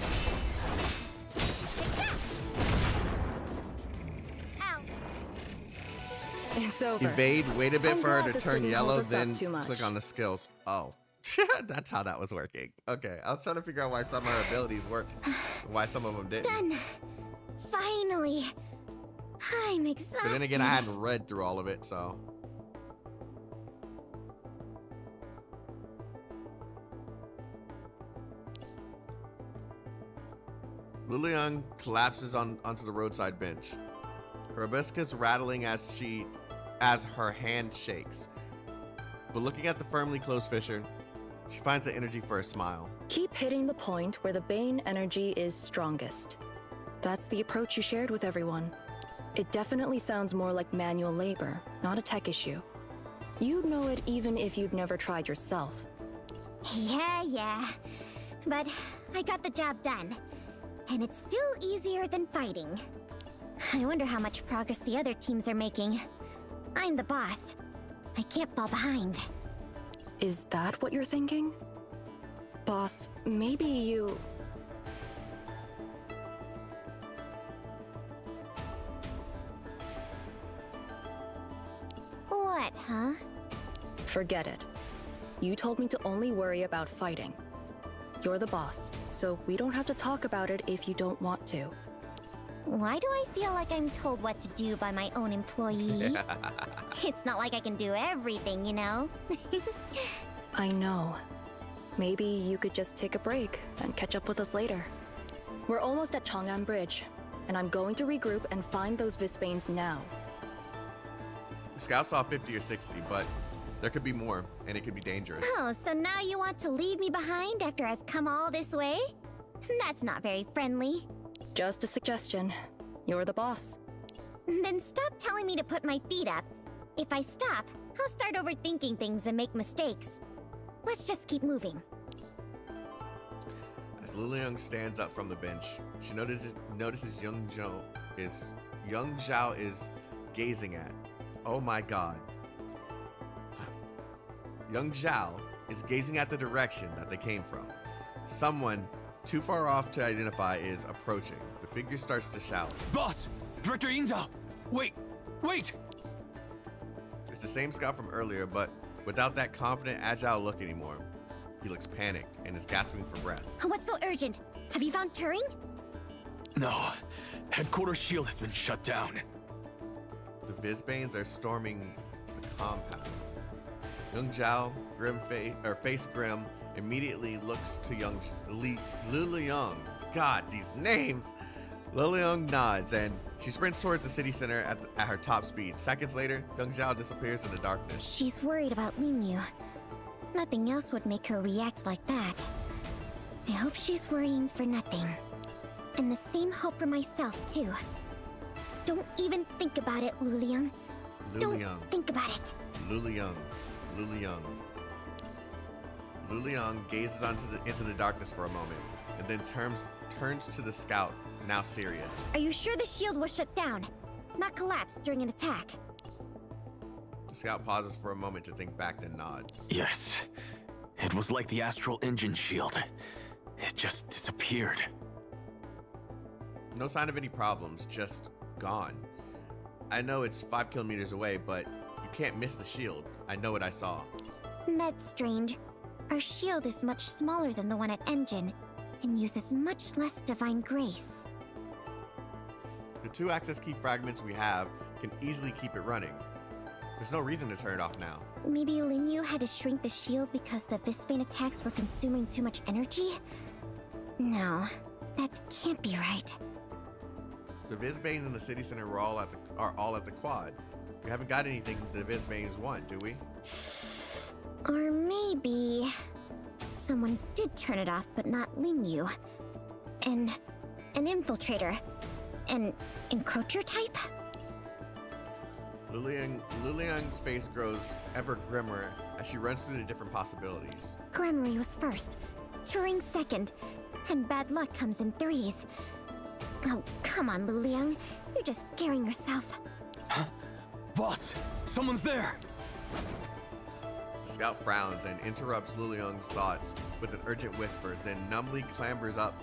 Take that! Ow. It's over. Evade, wait a bit I'm for her glad to this turn didn't yellow, hold us up then too much. click on the skills. Oh, that's how that was working. Okay, I was trying to figure out why some of her abilities worked, why some of them didn't. Done. Finally. I'm exhausted. But then again, I hadn't read through all of it, so. Lilian collapses onto the roadside bench. Her hibiscus rattling as her hand shakes. But looking at the firmly closed fissure, she finds the energy for a smile. Keep hitting the point where the Bane energy is strongest. That's the approach you shared with everyone. It definitely sounds more like manual labor, not a tech issue. You'd know it even if you'd never tried yourself. Yeah. But I got the job done. And it's still easier than fighting. I wonder how much progress the other teams are making. I'm the boss. I can't fall behind. Is that what you're thinking? Boss, maybe you... What, huh? Forget it. You told me to only worry about fighting. You're the boss, so we don't have to talk about it if you don't want to. Why do I feel like I'm told what to do by my own employee? It's not like I can do everything, you know? I know. Maybe you could just take a break and catch up with us later. We're almost at Chang'an Bridge, and I'm going to regroup and find those Vispanes now. The scout saw 50 or 60, but there could be more, and it could be dangerous. Oh, so now you want to leave me behind after I've come all this way? That's not very friendly. Just a suggestion. You're the boss. Then stop telling me to put my feet up. If I stop, I'll start overthinking things and make mistakes. Let's just keep moving. As Liliang stands up from the bench, she notices Young Zhao is gazing at. Oh my god. Young Zhao is gazing at the direction that they came from. Someone too far off to identify is approaching. The figure starts to shout. Boss! Director Yingzhao! Wait! Wait! It's the same scout from earlier, but without that confident, agile look anymore. He looks panicked and is gasping for breath. What's so urgent? Have you found Turing? No. Headquarters shield has been shut down. The Vizbanes are storming the compound. Young Zhao, face grim, immediately looks to Liliang. God, these names! Liliang nods and she sprints towards the city center at her top speed. Seconds later, Young Zhao disappears in the darkness. She's worried about Linyu. Nothing else would make her react like that. I hope she's worrying for nothing. And the same hope for myself, too. Don't even think about it, Luliang. Don't think about it. Luliang. Luliang gazes into the darkness for a moment, and then turns to the scout, now serious. Are you sure the shield was shut down? Not collapsed during an attack? The scout pauses for a moment to think back, then nods. Yes. It was like the astral engine shield. It just disappeared. No sign of any problems, just gone. I know it's 5 kilometers away, but you can't miss the shield. I know what I saw. That's strange. Our shield is much smaller than the one at Engine, and uses much less divine grace. The 2 access key fragments we have can easily keep it running. There's no reason to turn it off now. Maybe Linyu had to shrink the shield because the Vizbane attacks were consuming too much energy? No, that can't be right. The Vizbanes in the city center are all at the quad. We haven't got anything the Vizbanes want, do we? Or maybe someone did turn it off, but not Linyu. An infiltrator. An encroacher type? Liliang's face grows ever grimmer as she runs through the different possibilities. Gremory was first, Turing second, and bad luck comes in 3s. Oh, come on, Luliang. You're just scaring yourself. Huh? Boss! Someone's there! The scout frowns and interrupts Luliang's thoughts with an urgent whisper, then numbly clambers up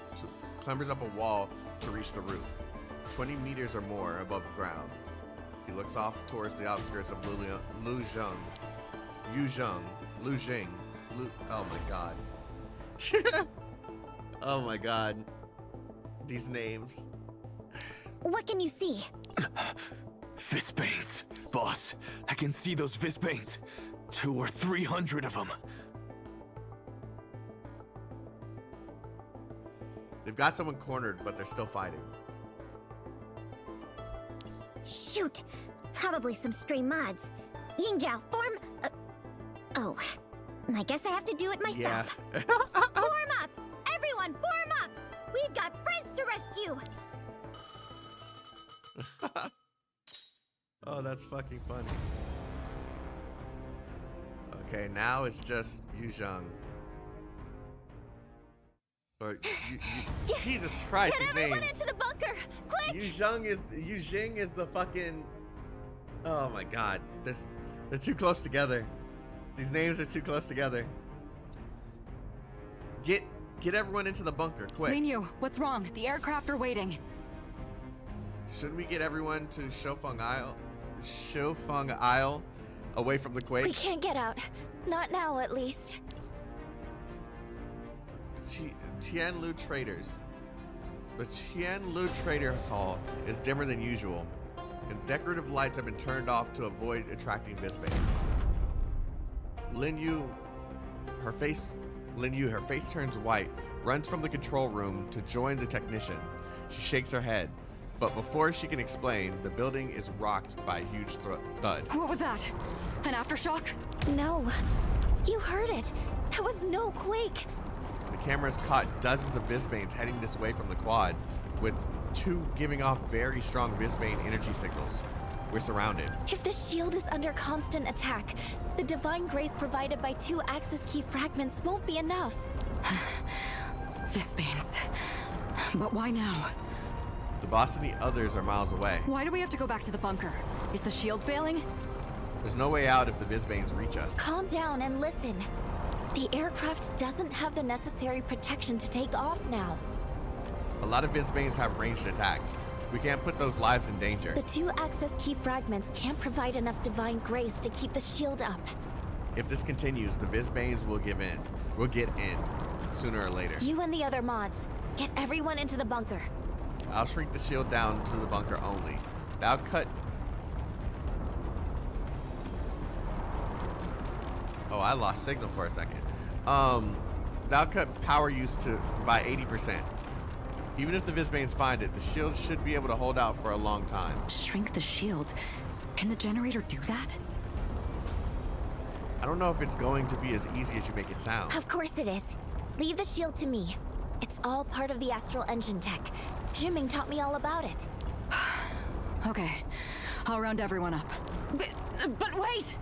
a wall to reach the roof, 20 meters or more above the ground. He looks off towards the outskirts of Lujing. Oh my god. Oh my god. These names. What can you see? Vizbanes. Boss, I can see those Vizbanes. 200 or 300 of them. They've got someone cornered, but they're still fighting. Shoot! Probably some stray mods. Yingzhao, form... oh. I guess I have to do it myself. Yeah. Form up! Everyone, form up! We've got friends to rescue! Oh, that's fucking funny. Okay, now it's just Yuzhang. Or Jesus Christ, his name. Get everyone into the bunker! Quick! Yuzhang is the fucking. Oh my god, they're too close together. These names are too close together. Get everyone into the bunker, quick. Linyu, what's wrong? The aircraft are waiting. Shouldn't we get everyone to Shofeng Isle away from the quake? We can't get out. Not now, at least. Tianlu Traders. The Tianlu Traders Hall is dimmer than usual, and decorative lights have been turned off to avoid attracting Vizbanes. Linyu, her face turns white, runs from the control room to join the technician. She shakes her head. But before she can explain, the building is rocked by a huge thud. What was that? An aftershock? No. You heard it. That was no quake. The cameras caught dozens of Vizbanes heading this way from the quad, with 2 giving off very strong Vizbane energy signals. We're surrounded. If the shield is under constant attack, the divine grace provided by 2 Axis key fragments won't be enough. Vizbanes. But why now? The boss and the others are miles away. Why do we have to go back to the bunker? Is the shield failing? There's no way out if the Vizbanes reach us. Calm down and listen. The aircraft doesn't have the necessary protection to take off now. A lot of Vizbanes have ranged attacks. We can't put those lives in danger. The 2 Access key fragments can't provide enough divine grace to keep the shield up. If this continues, the Vizbanes will give in. We'll get in, sooner or later. You and the other mods, get everyone into the bunker. I'll shrink the shield down to the bunker only. That'll cut... Oh, I lost signal for a second. That'll cut power use by 80%. Even if the Vizbanes find it, the shield should be able to hold out for a long time. Shrink the shield? Can the generator do that? I don't know if it's going to be as easy as you make it sound. Of course it is. Leave the shield to me. It's all part of the astral engine tech. Jimming taught me all about it. Okay, I'll round everyone up. But wait!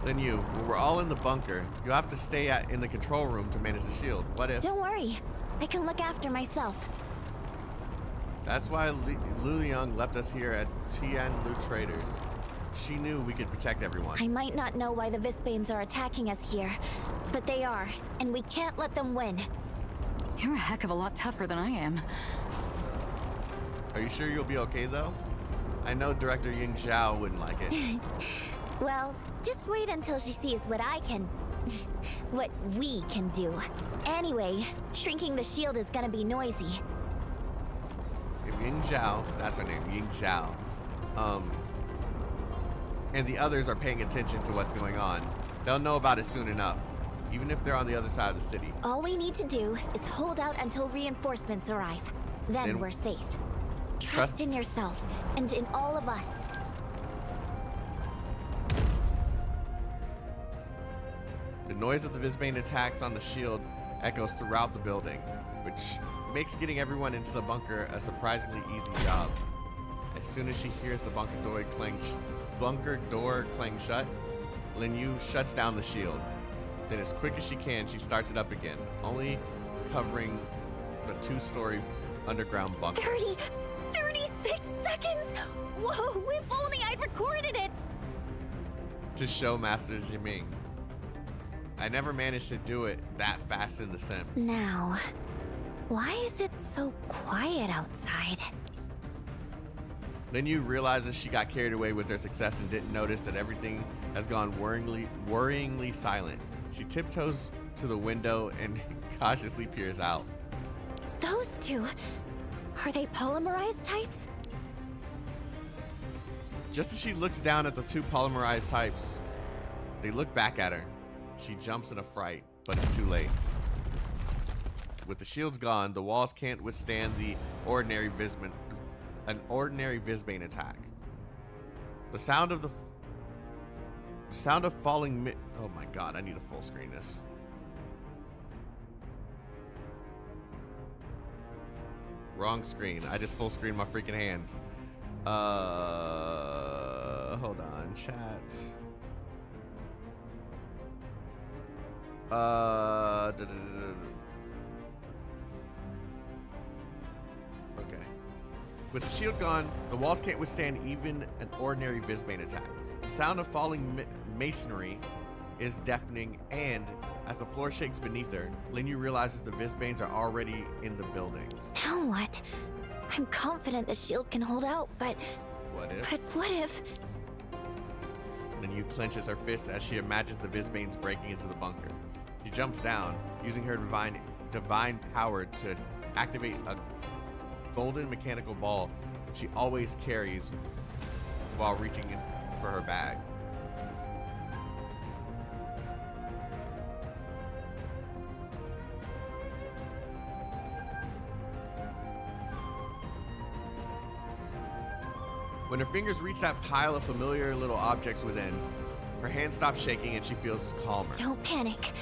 Then when we're all in the bunker, you'll have to stay in the control room to manage the shield. What if? Don't worry. I can look after myself. That's why Lu Young left us here at Tian Lu Traders. She knew we could protect everyone. I might not know why the Vizbanes are attacking us here, but they are, and we can't let them win. You're a heck of a lot tougher than I am. Are you sure you'll be okay, though? I know Director Ying Zhao wouldn't like it. Well, just wait until she sees what I can... what we can do. Anyway, shrinking the shield is gonna be noisy. If Ying Zhao, that's her name, Ying Zhao, and the others are paying attention to what's going on, they'll know about it soon enough, even if they're on the other side of the city. All we need to do is hold out until reinforcements arrive. Then we're safe. Trust in yourself and in all of us. The noise of the Vizbane attacks on the shield echoes throughout the building, which makes getting everyone into the bunker a surprisingly easy job. As soon as she hears the bunker door clang shut, Lin Yu shuts down the shield. Then as quick as she can, she starts it up again, only covering the 2-story underground bunker. 36 seconds! Whoa, if only I'd recorded it! To show Master Jiming. I never managed to do it that fast in The Sims. Now, why is it so quiet outside? Lin Yu realizes she got carried away with her success and didn't notice that everything has gone worryingly silent. She tiptoes to the window and cautiously peers out. Those 2, are they polymerized types? Just as she looks down at the 2 polymerized types, they look back at her. She jumps in a fright, but it's too late. With the shields gone, the walls can't withstand an ordinary Vizbane attack. The sound of falling oh my god, I need to full screen this. Wrong screen. I just full screened my freaking hands. Hold on, chat. Okay. With the shield gone, the walls can't withstand even an ordinary Vizbane attack. The sound of falling masonry is deafening, and as the floor shakes beneath her, Lin Yu realizes the Vizbanes are already in the building. Now what? I'm confident the shield can hold out, but... What if? But what if... Lin Yu clenches her fists as she imagines the Vizbanes breaking into the bunker. She jumps down, using her divine power to activate a golden mechanical ball she always carries while reaching in for her bag. When her fingers reach that pile of familiar little objects within, her hand stops shaking and she feels calmer. Don't panic.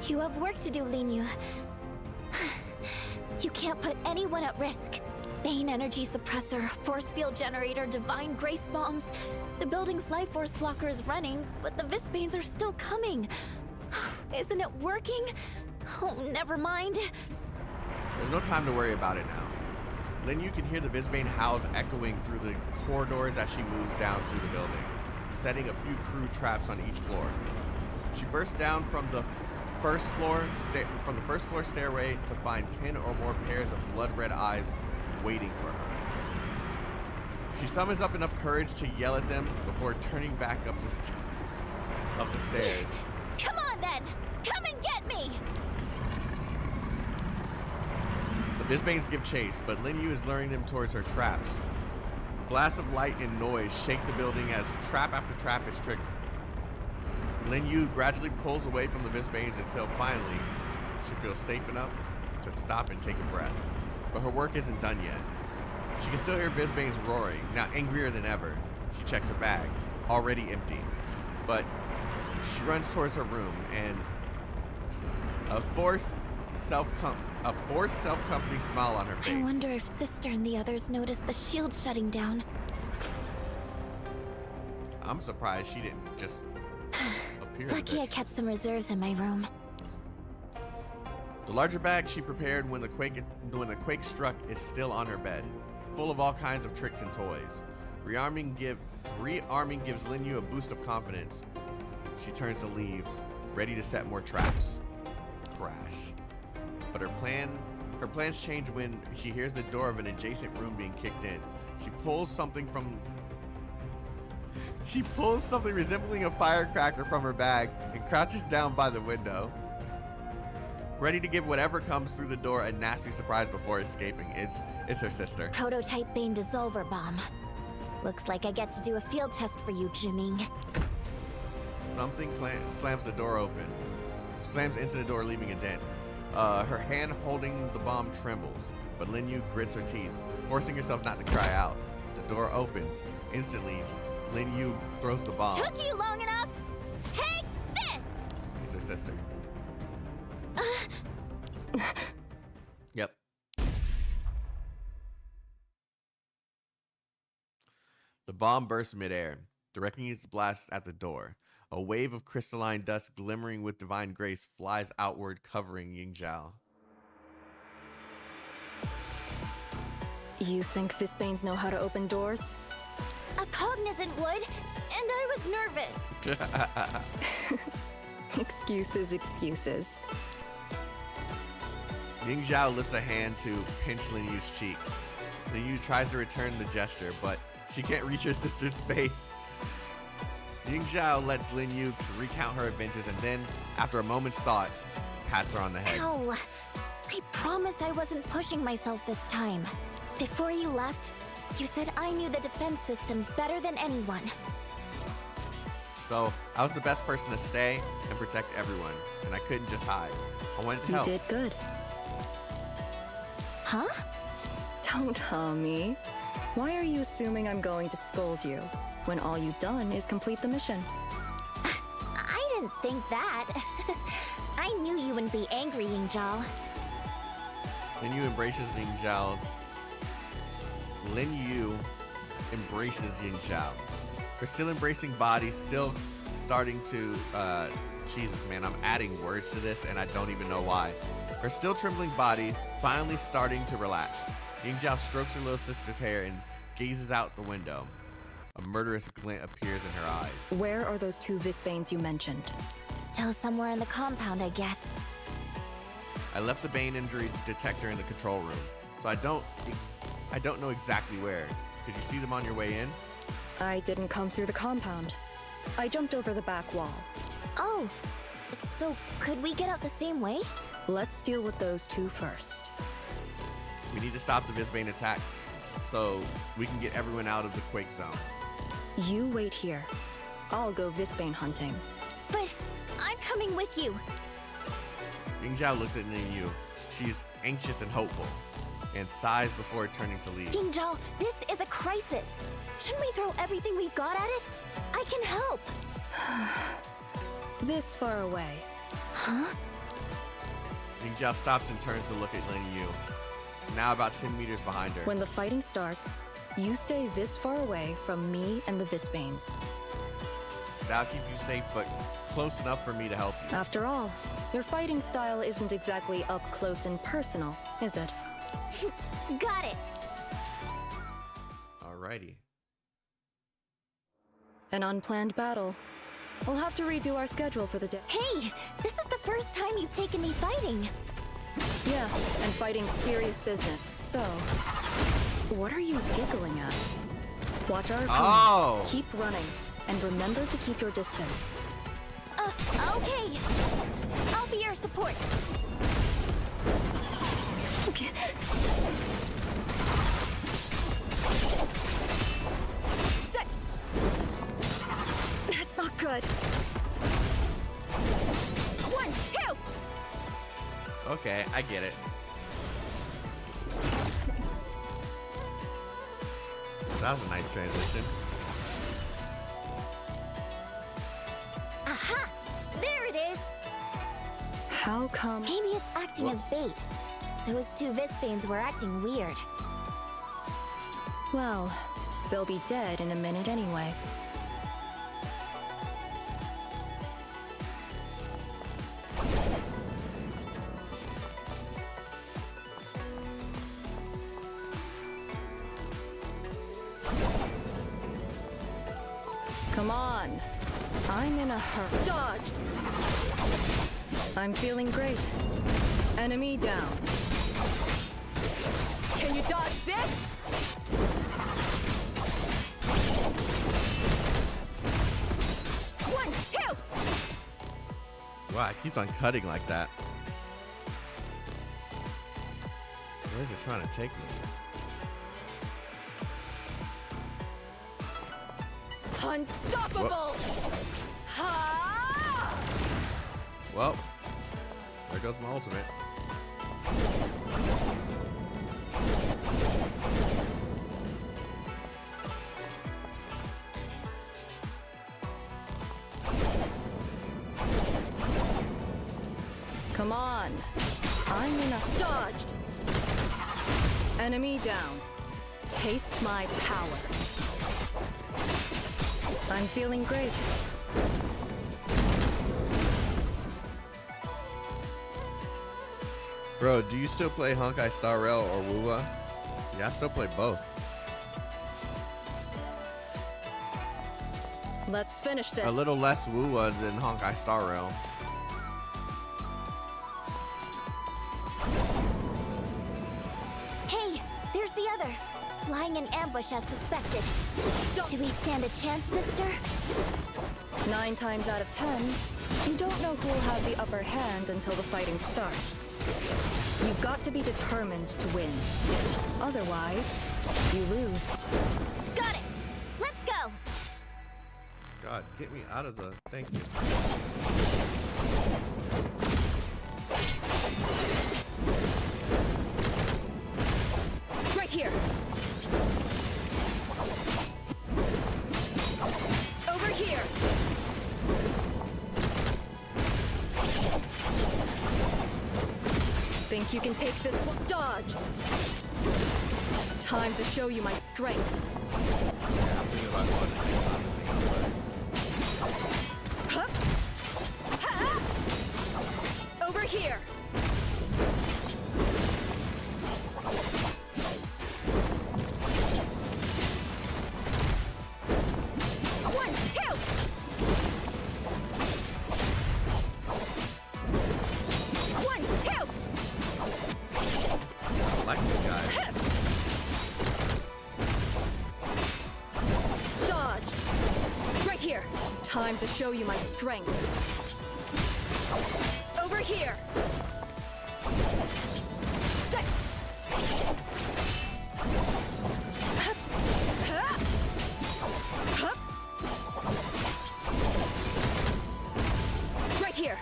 You have work to do, Linyu. You can't put anyone at risk. Bane energy suppressor, force field generator, divine grace bombs. The building's life force blocker is running, but the Visbanes are still coming. Isn't it working? Oh, never mind. There's no time to worry about it now. Linyu can hear the Visbane howls echoing through the corridors as she moves down through the building, setting a few crew traps on each floor. She bursts down from the first floor stairway to find 10 or more pairs of blood-red eyes waiting for her. She summons up enough courage to yell at them before turning back up the stairs. Come on then! Come and get me! The Visbanes give chase, but Linyu is luring them towards her traps. Blasts of light and noise shake the building as trap after trap is triggered. Linyu gradually pulls away from the Visbanes until finally she feels safe enough to stop and take a breath. But her work isn't done yet. She can still hear Visbanes roaring, now angrier than ever. She checks her bag, already empty. But she runs towards her room and a forced self-comforting smile on her face. I wonder if Sister and the others noticed the shield shutting down. I'm surprised she didn't just appear. Lucky I kept some reserves in my room. The larger bag she prepared when the quake struck is still on her bed, full of all kinds of tricks and toys. Rearming gives Linyu a boost of confidence. She turns to leave, ready to set more traps. Crash. But her plans change when she hears the door of an adjacent room being kicked in. She pulls something resembling a firecracker from her bag and crouches down by the window, ready to give whatever comes through the door a nasty surprise before escaping. It's her sister. Prototype Bane Dissolver Bomb. Looks like I get to do a field test for you, Jiming. Something slams the door open. Slams into the door, leaving a dent. Her hand holding the bomb trembles, but Linyu grits her teeth, forcing herself not to cry out. The door opens. Instantly, Linyu throws the bomb. Took you long enough? Take this! It's her sister. Yep. The bomb bursts midair, directing its blast at the door. A wave of crystalline dust glimmering with divine grace flies outward, covering Yingzhao. You think Visbanes know how to open doors? A cognizant would, and I was nervous. Excuses, excuses. Yingzhao lifts a hand to pinch Linyu's cheek. Linyu tries to return the gesture, but she can't reach her sister's face. Yingzhao lets Linyu recount her adventures and then, after a moment's thought, pats her on the head. Ow! I promise I wasn't pushing myself this time. Before you left, you said I knew the defense systems better than anyone. So, I was the best person to stay and protect everyone, and I couldn't just hide. I wanted to help. You did good. Huh? Don't me. Why are you assuming I'm going to scold you, when all you've done is complete the mission? I didn't think that. I knew you wouldn't be angry, Yingzhao. Linyu embraces Yingzhao. Her still embracing body still starting to, Jesus man, I'm adding words to this and I don't even know why. Her still trembling body finally starting to relax. Yingzhao strokes her little sister's hair and gazes out the window. A murderous glint appears in her eyes. Where are those two Visbanes you mentioned? Still somewhere in the compound, I guess. I left the Bane injury detector in the control room, so I don't know exactly where. Did you see them on your way in? I didn't come through the compound. I jumped over the back wall. Oh, so could we get out the same way? Let's deal with those two first. We need to stop the Visbane attacks so we can get everyone out of the quake zone. You wait here. I'll go Visbane hunting. But I'm coming with you. Yingzhao looks at Linyu. She's anxious and hopeful. and sighs before turning to leave. Yingzhao, this is a crisis. Shouldn't we throw everything we've got at it? I can help. This far away. Huh? Yingzhao stops and turns to look at Lin Yu, now about 10 meters behind her. When the fighting starts, you stay this far away from me and the Visbanes. That'll keep you safe, but close enough for me to help you. After all, your fighting style isn't exactly up close and personal, is it? Got it. Alrighty. An unplanned battle. We'll have to redo our schedule for the day. Hey, this is the first time you've taken me fighting. Yeah, and fighting serious business. So, what are you giggling at? Watch our opponents. Keep running, and remember to keep your distance. Okay. I'll be your support. Set! That's not good. 1, 2! Okay, I get it. That was a nice transition. Aha! There it is! How come? Maybe it's acting as bait. Those two Visbanes were acting weird. Well, they'll be dead in a minute anyway. Come on. I'm in a hurry. Dodged! I'm feeling great. Enemy down. Can you dodge this? One, two! Wow, it keeps on cutting like that. Where is it trying to take me? Unstoppable! Ha! Well, there goes my ultimate. Come on. I'm in a dodged. Enemy down. Taste my power. I'm feeling great. Bro, do you still play Honkai Star Rail or Wuwa? Yeah, I still play both. Let's finish this. A little less Wuwa than Honkai Star Rail. Hey, there's the other. Lying in ambush as suspected. Do we stand a chance, sister? 9 times out of 10, you don't know who'll have the upper hand until the fighting starts. You've got to be determined to win. Otherwise, you lose. Got it! Let's go! God, get me out of the... Thank you. Right here! Over here! Think you can take this one? Dodged! Time to show you my strength. Yeah, I'm thinking about going to the same time. Huh? Ha! Over here! One, two! One, two! I like this guy. Dodge! Right here! Time to show you my strength. Over here! Set! Hup! Huh! Hup! Right here!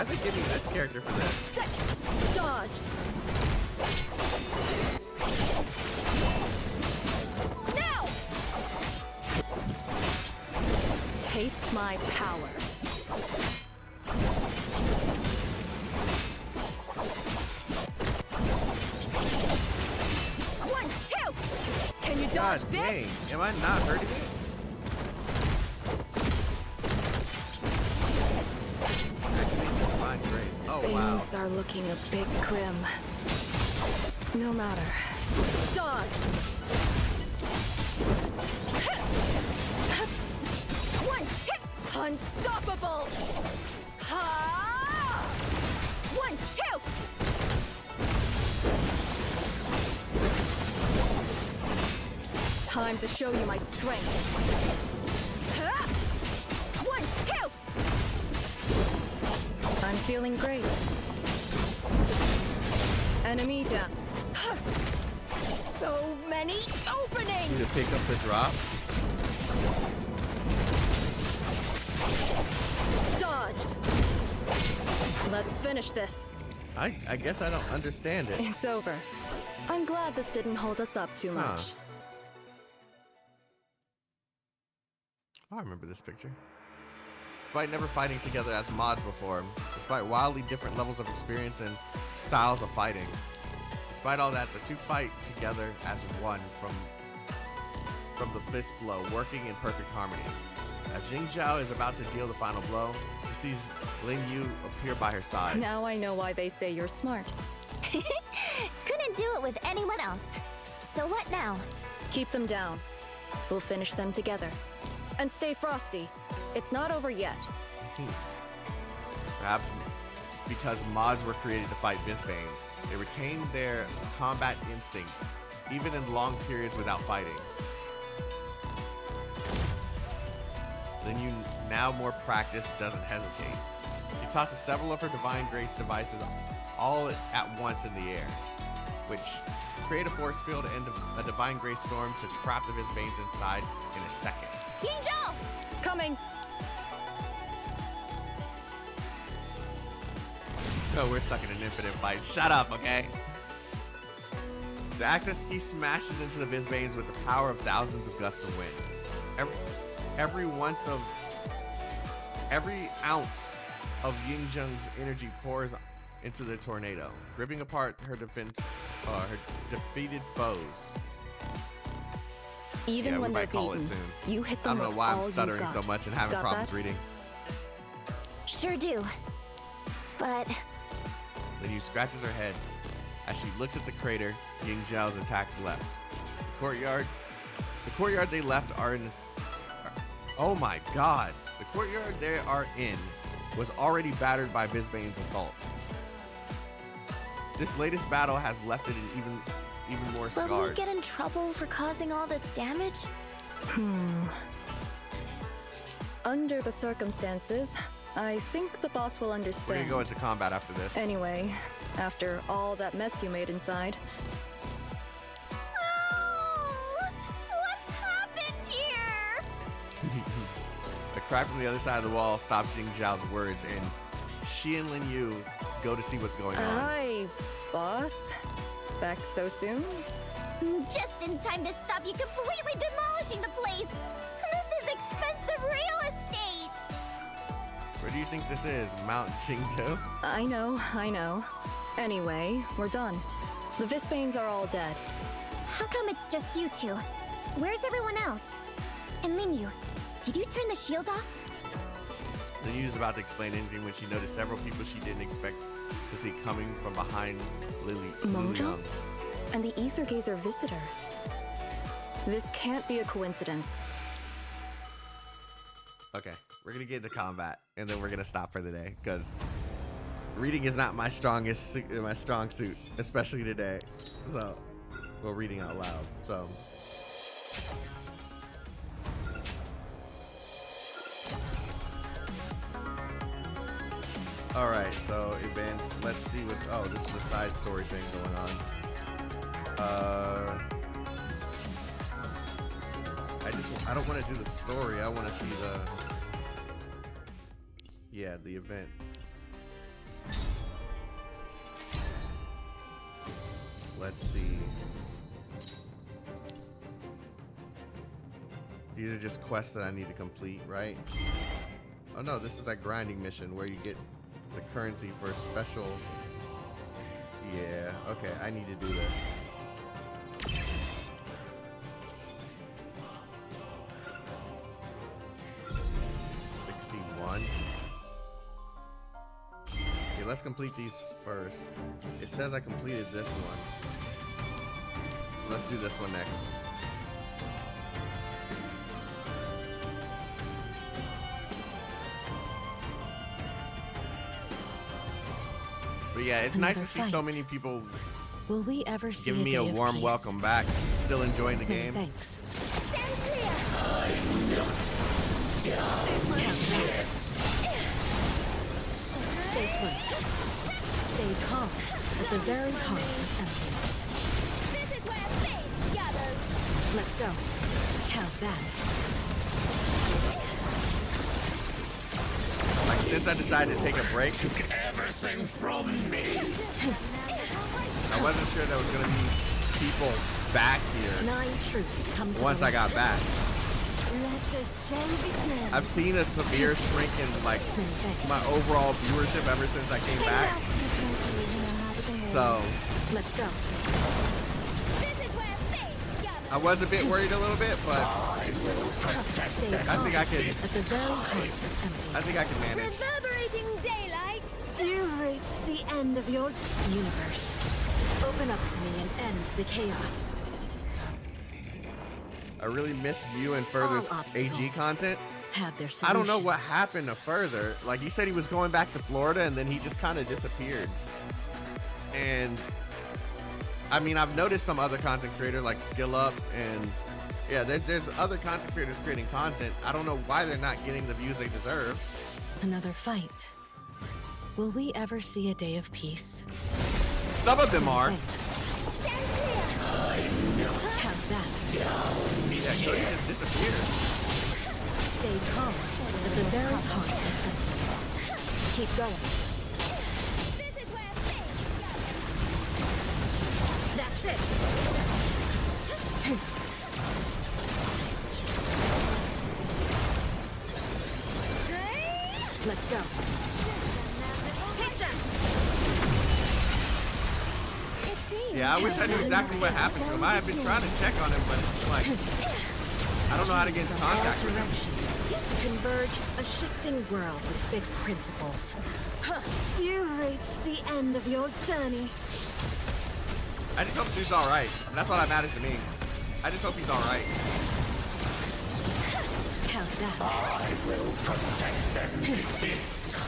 Why'd they give me this character for this? Set! Dodged! Now! Taste my power. One, two! Can you dodge God this? dang, am I not hurting it? Oh, wow. Things are looking a bit grim. No matter. Dodge! One, two! Unstoppable! Ha! One, two! Time to show you my strength. Ha! One, two! I'm feeling great. Enemy down. So many openings! Need to pick up the drop. Dodged. Let's finish this. I guess I don't understand it. It's over. I'm glad this didn't hold us up too much. Oh, I remember this picture. Despite never fighting together as mods before, despite wildly different levels of experience and styles of fighting, despite all that, the two fight together as one from the fist blow, working in perfect harmony. As Jing Zhao is about to deal the final blow, she sees Lin Yu appear by her side. Now I know why they say you're smart. Couldn't do it with anyone else. So what now? Keep them down. We'll finish them together. And stay frosty. It's not over yet. Perhaps because mods were created to fight Visbanes, they retain their combat instincts, even in long periods without fighting. Lin Yu, now more practiced, doesn't hesitate. She tosses several of her Divine Grace devices all at once in the air, which create a force field and a Divine Grace storm to trap the Visbanes inside in a second. Yingzhou! Coming! Oh, we're stuck in an infinite fight. Shut up, okay? The access key smashes into the Visbanes with the power of thousands of gusts of wind. Every ounce of Yingzheng's energy pours into the tornado, ripping apart her her defeated foes. Even Yeah, we when they're might call it beaten, soon. you hit I them don't know with why all I'm you've stuttering got. so much and having Got problems that? reading. Sure do. But Lin Yu scratches her head as she looks at the crater Ying Zhao's attacks left. The courtyard they left are in this. Oh my god! The courtyard they are in was already battered by Visbane's assault. This latest battle has left it even more Will scarred. we get in trouble for causing all this damage? Under the circumstances, I think the boss will We're understand. gonna go into combat after this. Anyway, after all that mess you made inside, oh, what happened here? A cry from the other side of the wall stops Ying Zhao's words, and she and Lin Yu go to see what's going on. hi, boss. Back so soon? Just in time to stop you completely demolishing the place. This is expensive real estate. Where do you think this is? Mount Qingtou? I know. Anyway, we're done. The Visbanes are all dead. How come it's just you two? Where's everyone else? And Linyu, did you turn the shield off? Lin Yu is about to explain anything when she noticed several people she didn't expect to see coming from behind Mojo? And the Aether Gazer visitors. This can't be a coincidence. Okay, we're gonna get into combat, and then we're gonna stop for the day because reading is not my strong suit, especially today. So, well, reading out loud. So, all right. So events. Let's see what. Oh, this is the side story thing going on. I don't want to do the story. I want to see the event. Let's see. These are just quests that I need to complete, right? Oh no, this is that grinding mission where you get the currency for a special. Yeah, okay, I need to do this. Okay, let's complete these first. It says I completed this one. So let's do this one next. But yeah, it's nice to see so many people Will we ever see giving me a warm welcome back. Still enjoying the game. Thanks. Stand clear! Stay close. Stay calm at the very heart of emptiness. This is where faith gathers! Let's go. How's that? Like, since I decided to take a break, Took everything from me. I wasn't sure there was gonna be people back here 9 truths come to once the I got back. Let the show begin. I've seen a severe shrink in like my overall viewership ever since I came back. So Let's go. This is where faith gathers! I was a bit worried a little bit, but Stay I calm think I can. at the very heart of emptiness. I think I can manage. Reverberating daylight! You've reached the end of your Universe, open up to me and end the chaos. I really miss you and Further's All obstacles AG content. Have their I solution. don't know what happened to Further. Like, he said he was going back to Florida and then he just kind of disappeared. And I mean, I've noticed some other content creator like Skill Up and yeah, there's other content creators creating content. I don't know why they're not getting the views they deserve. Another fight. Will we ever see a day of peace? Some of them are. Thanks. Stand clear! How's that? Yeah, Cody just disappeared. Stay calm at the very heart of emptiness. Keep going. This is where faith gathers! That's it. Let's go. Take them. It seems Yeah, I wish I knew exactly what happened to him. I have been trying to check on him, but it's like, I don't know how to get into From all contact with him. directions, converge a shifting world with fixed principles. You've reached the end of your journey. I just hope he's alright. That's all that matters to me. I just hope he's alright. How's that?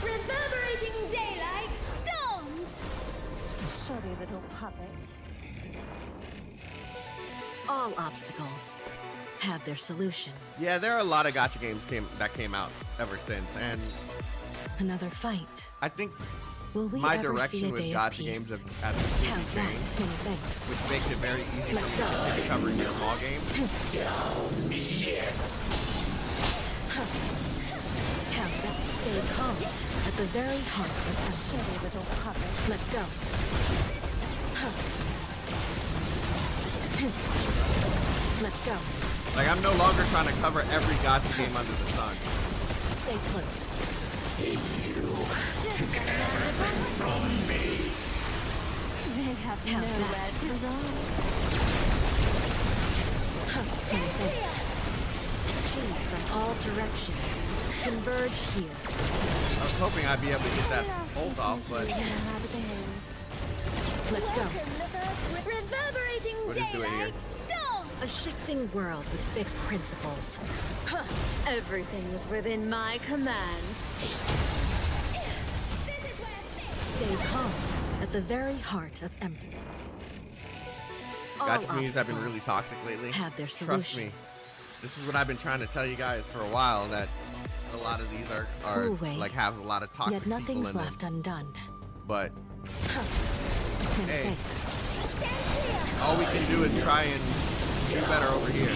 reverberating daylight dawns! Shoddy little puppet. All obstacles have their solution. Yeah, there are a lot of gacha games that came out ever since, and Another fight. I think Will we my ever see direction a with day of gacha peace? games has How's completely that? changed, Many thanks. which makes it very easy Let's for me to go. continue covering the small games. How's that? Stay calm at the very heart of Shoddy emptiness. little puppet. Let's go. Let's go. Like, I'm no longer trying to cover every gacha game under the sun. Stay close. They have How's nowhere that? to run. Many thanks. Chi from all directions converge here. I was hoping I'd be able to get that hold off, but Let's go. Reverberating What is doing here? daylight dawns! A shifting world with fixed principles. Everything is within my command. This is where faith Stay calm at the very heart of emptiness. All gacha communities have been obstacles really toxic lately. have their Trust solution. me. This is what I've been trying to tell you guys for a while, that a lot of these are Wu-wei. like have a lot of toxic Yet people nothing's in them. left undone. But Many Hey. thanks. all we can do is try and do better over here.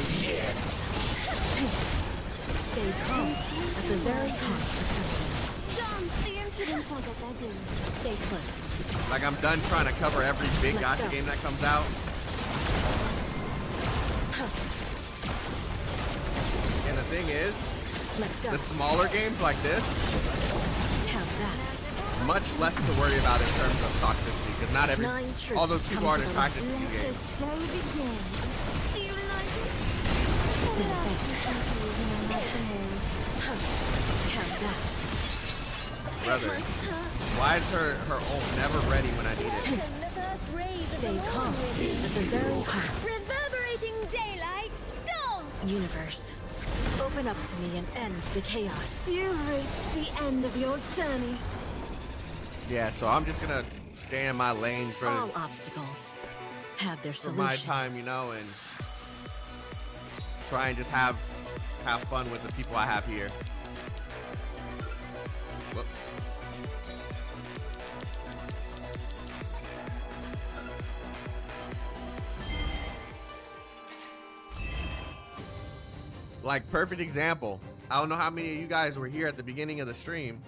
Stay calm at the very heart of emptiness. dawns the Stay close. Like, I'm done trying to cover every big Let's gacha go. game that comes out. And the thing is, Let's go. the smaller games like this, How's that? much less to worry about in terms of toxicity, because not every, Nine truths all those people come aren't to the attracted to light. you games. show begin. Do you like it? How's that? Brother, why is her ult never ready when I need it? The first rays of Stay the calm. morning. At the very heart. Reverberating daylight, dawn! Universe. Open up to me and end the chaos. You've reached the end of your journey. Yeah, so I'm just gonna stay in my lane All obstacles have their for solution. my time, you know, and try and just have fun with the people I have here. Whoops. Like, perfect example. I don't know how many of you guys were here at the beginning of the stream.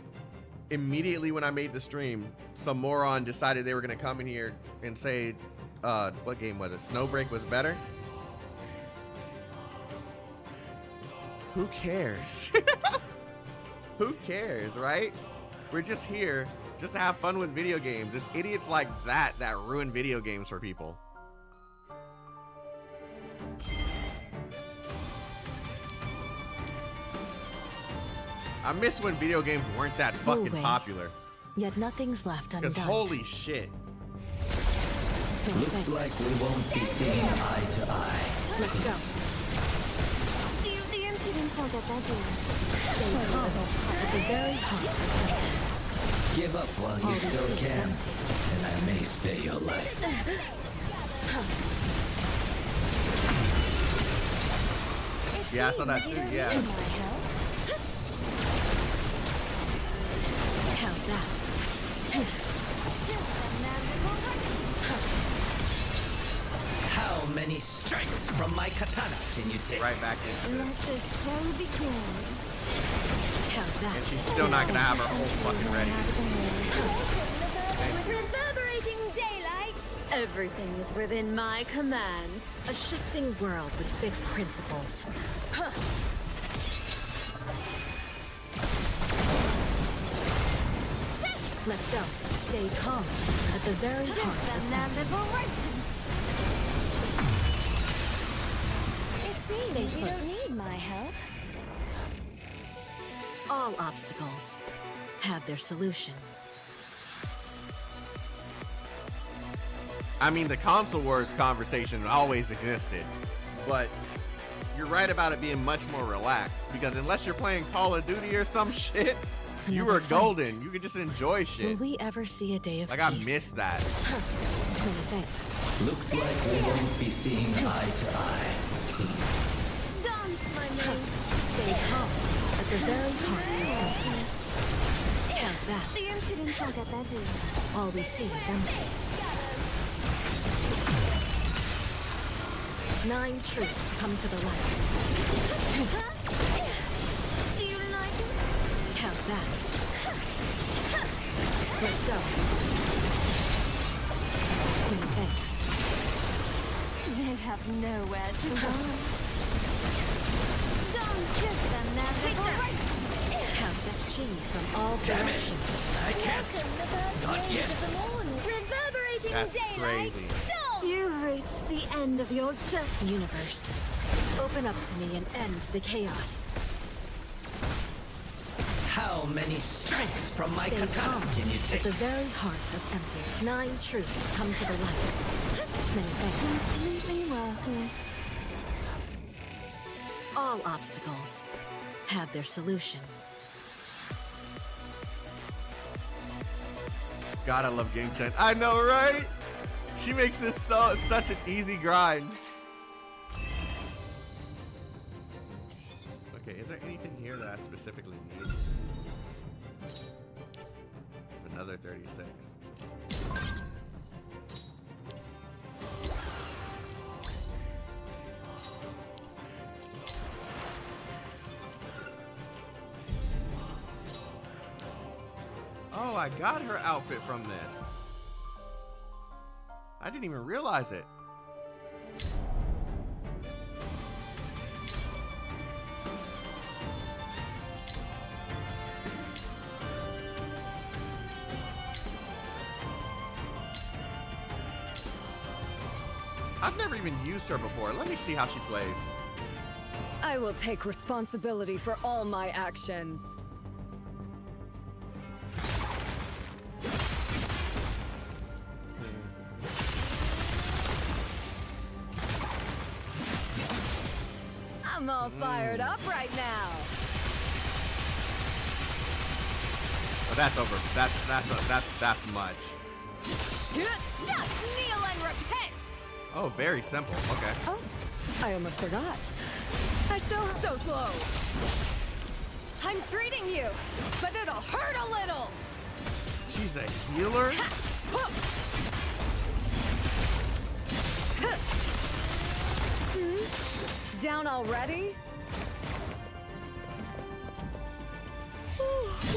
Immediately when I made the stream, some moron decided they were gonna come in here and say, what game was it? Snowbreak was better? Who cares? Who cares, right? We're just here just to have fun with video games. It's idiots like that that ruin video games for people. I miss when video games weren't that fucking way. popular. Yet nothing's left Because undone. holy shit. Looks like we won't be seeing eye to eye. Let's go. The impudence will get that Stay calm. At the very heart of emptiness. Give up while All you we still see is can, empty. and I may spare your life. Yeah, I saw that too, yeah. How's that? How many strikes from my katana can you take? Right back into Let this. the show begin. How's that? And she's still not gonna have her whole fucking ready. Reverberating daylight. Everything is within my command. A shifting world with fixed principles. Let's go. Stay calm. At the very heart of emptiness. It seems Stay you don't close. need my help. All obstacles have their solution. I mean, the console wars conversation always existed, but you're right about it being much more relaxed, because unless you're playing Call of Duty or some shit, you Another were fight. golden. You could just enjoy Will shit. we ever see a day of Like, I peace? miss that. Many thanks. Looks like we won't be seeing eye to eye. Dance, my maid. Stay calm. At the very heart of emptiness. How's that? The impudence will get that due. All we see is empty. 9 truths come to the light. Do you like it? How's that? Let's go. Many thanks. They have nowhere to run. Don't give them their little right. How's that chi from all directions? I can't. Not yet. Reverberating That's daylight. crazy. Dawn. You've reached the end of your journey. Universe, open up to me and end the chaos. How many strikes from my Stay katana calm. can you At take? the very heart of empty. 9 truths come to the light. Many thanks. Completely worthless. All obstacles have their solution. God, I love Game Chen. I know, right? She makes this such an easy grind. Okay, is there anything here that I specifically need? Another 36. Oh, I got her outfit from this. I didn't even realize it. I've never even used her before. Let me see how she plays. I will take responsibility for all my actions. I'm all fired up right now. Oh, that's over. That's much. Just kneel and repent. Oh, very simple. Okay. Oh, I almost forgot. I still so slow. I'm treating you, but it'll hurt a little. She's a healer? Down already?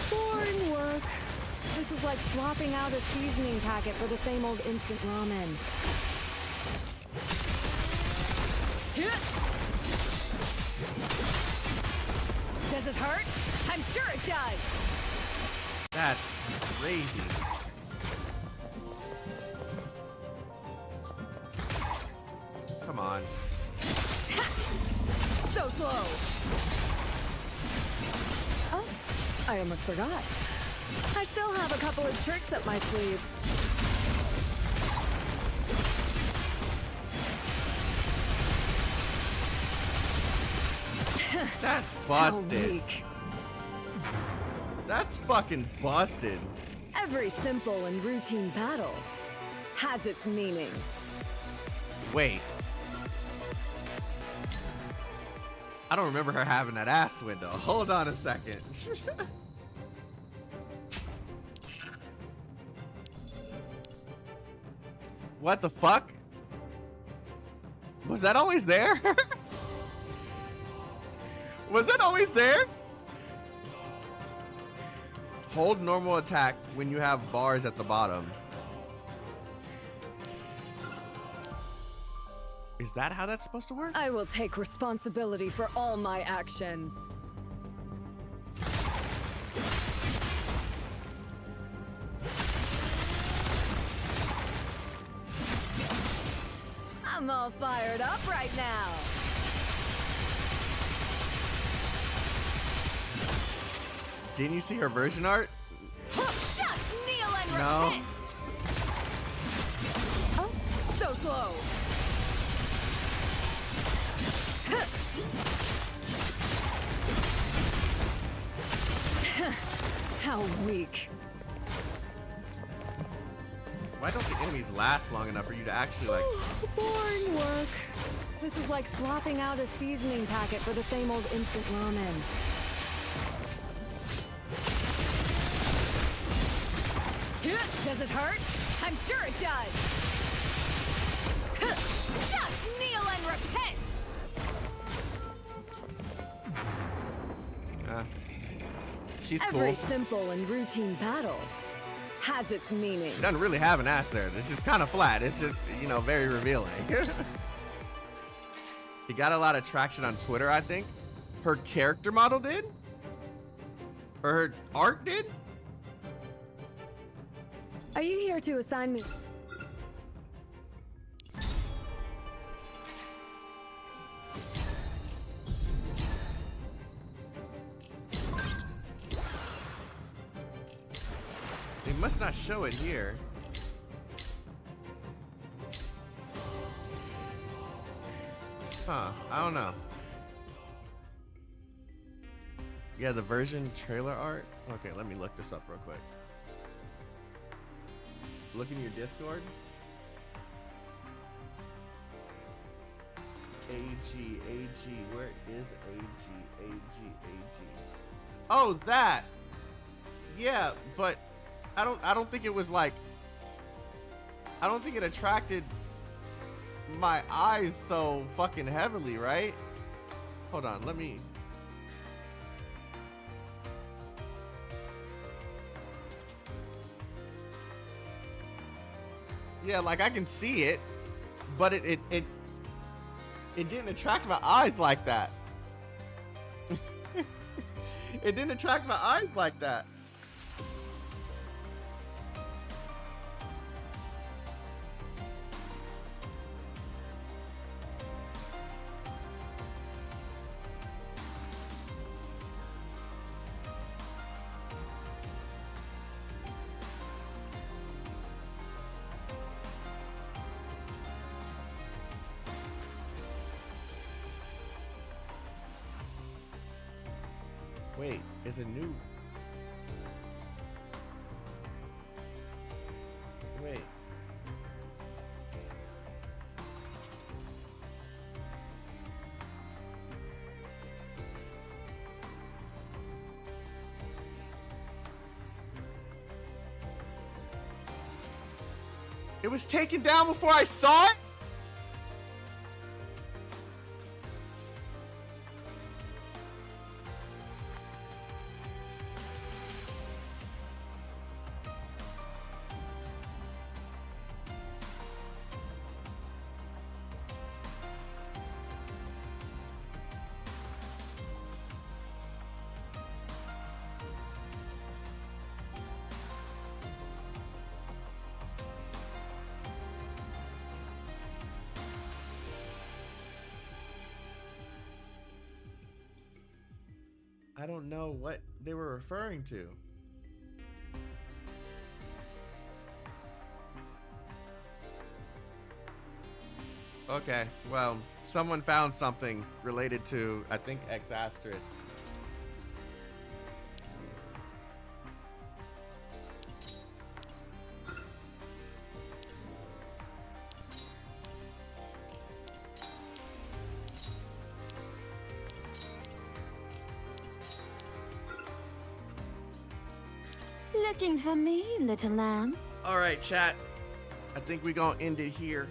Boring work. This is like swapping out a seasoning packet for the same old instant ramen. Does it hurt? I'm sure it does. That's crazy. Come on. So slow. Oh, I almost forgot. I still have a couple of tricks up my sleeve. That's busted. How weak. That's fucking busted. Every simple and routine battle has its meaning. Wait. I don't remember her having that ass window. Hold on a second. What the fuck? Was that always there? Was that always there? Hold normal attack when you have bars at the bottom. Is that how that's supposed to work? I will take responsibility for all my actions. I'm all fired up right now. Didn't you see her version art? Just kneel and No. repent. Oh, so slow. How weak. Why don't the enemies last long enough for you to actually like... Boring work. This is like swapping out a seasoning packet for the same old instant ramen. Does it hurt? I'm sure it does. Just kneel and repent. She's cool. Every simple and routine battle has its meaning. She doesn't really have an ass there. It's just kind of flat. It's just, you know, very revealing. He got a lot of traction on Twitter, I think. Her character model did? Or her art did? Are you here to assign me? They must not show it here. Huh, I don't know. Yeah, the version trailer art. Okay, let me look this up real quick. Look in your Discord. AG, where is AG? Oh, that. Yeah, but I don't think it was like, I don't think it attracted my eyes so fucking heavily, right? Hold on, let me. Yeah, like I can see it, but it didn't attract my eyes like that. It didn't attract my eyes like that. Wait, is it new? Wait. It was taken down before I saw it? I don't know what they were referring to. Okay, well, someone found something related to, I think, X Asterisk. Looking for me, little lamb? All right, chat. I think we're gonna end it here.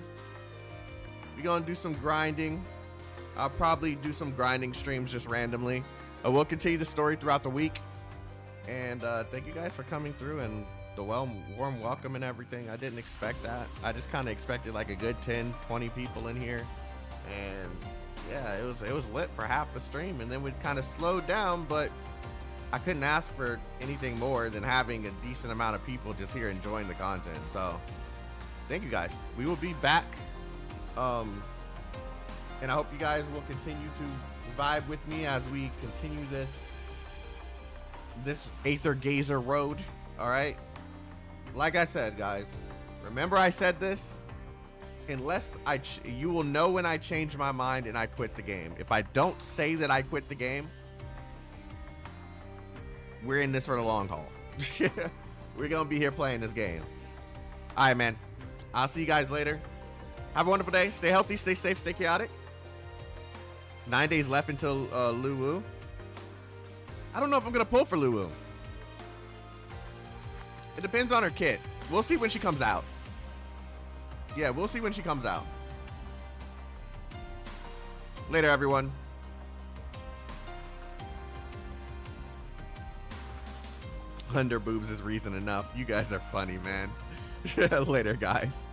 We're gonna do some grinding. I'll probably do some grinding streams just randomly. We'll continue the story throughout the week. And thank you guys for coming through and the warm welcome and everything. I didn't expect that. I just kind of expected like a good 10, 20 people in here. And yeah, it was lit for half the stream, and then we kind of slowed down, but I couldn't ask for anything more than having a decent amount of people just here enjoying the content. So thank you guys. We will be back. And I hope you guys will continue to vibe with me as we continue this Aether Gazer road. All right. Like I said, guys, remember I said this, unless you will know when I change my mind and I quit the game. If I don't say that I quit the game, we're in this for the long haul. We're gonna be here playing this game. All right, man. I'll see you guys later. Have a wonderful day. Stay healthy, stay safe, stay chaotic. 9 days left until Luwu. I don't know if I'm gonna pull for Luwu. It depends on her kit. We'll see when she comes out. Yeah, we'll see when she comes out. Later, everyone. Under boobs is reason enough. You guys are funny, man. Later, guys.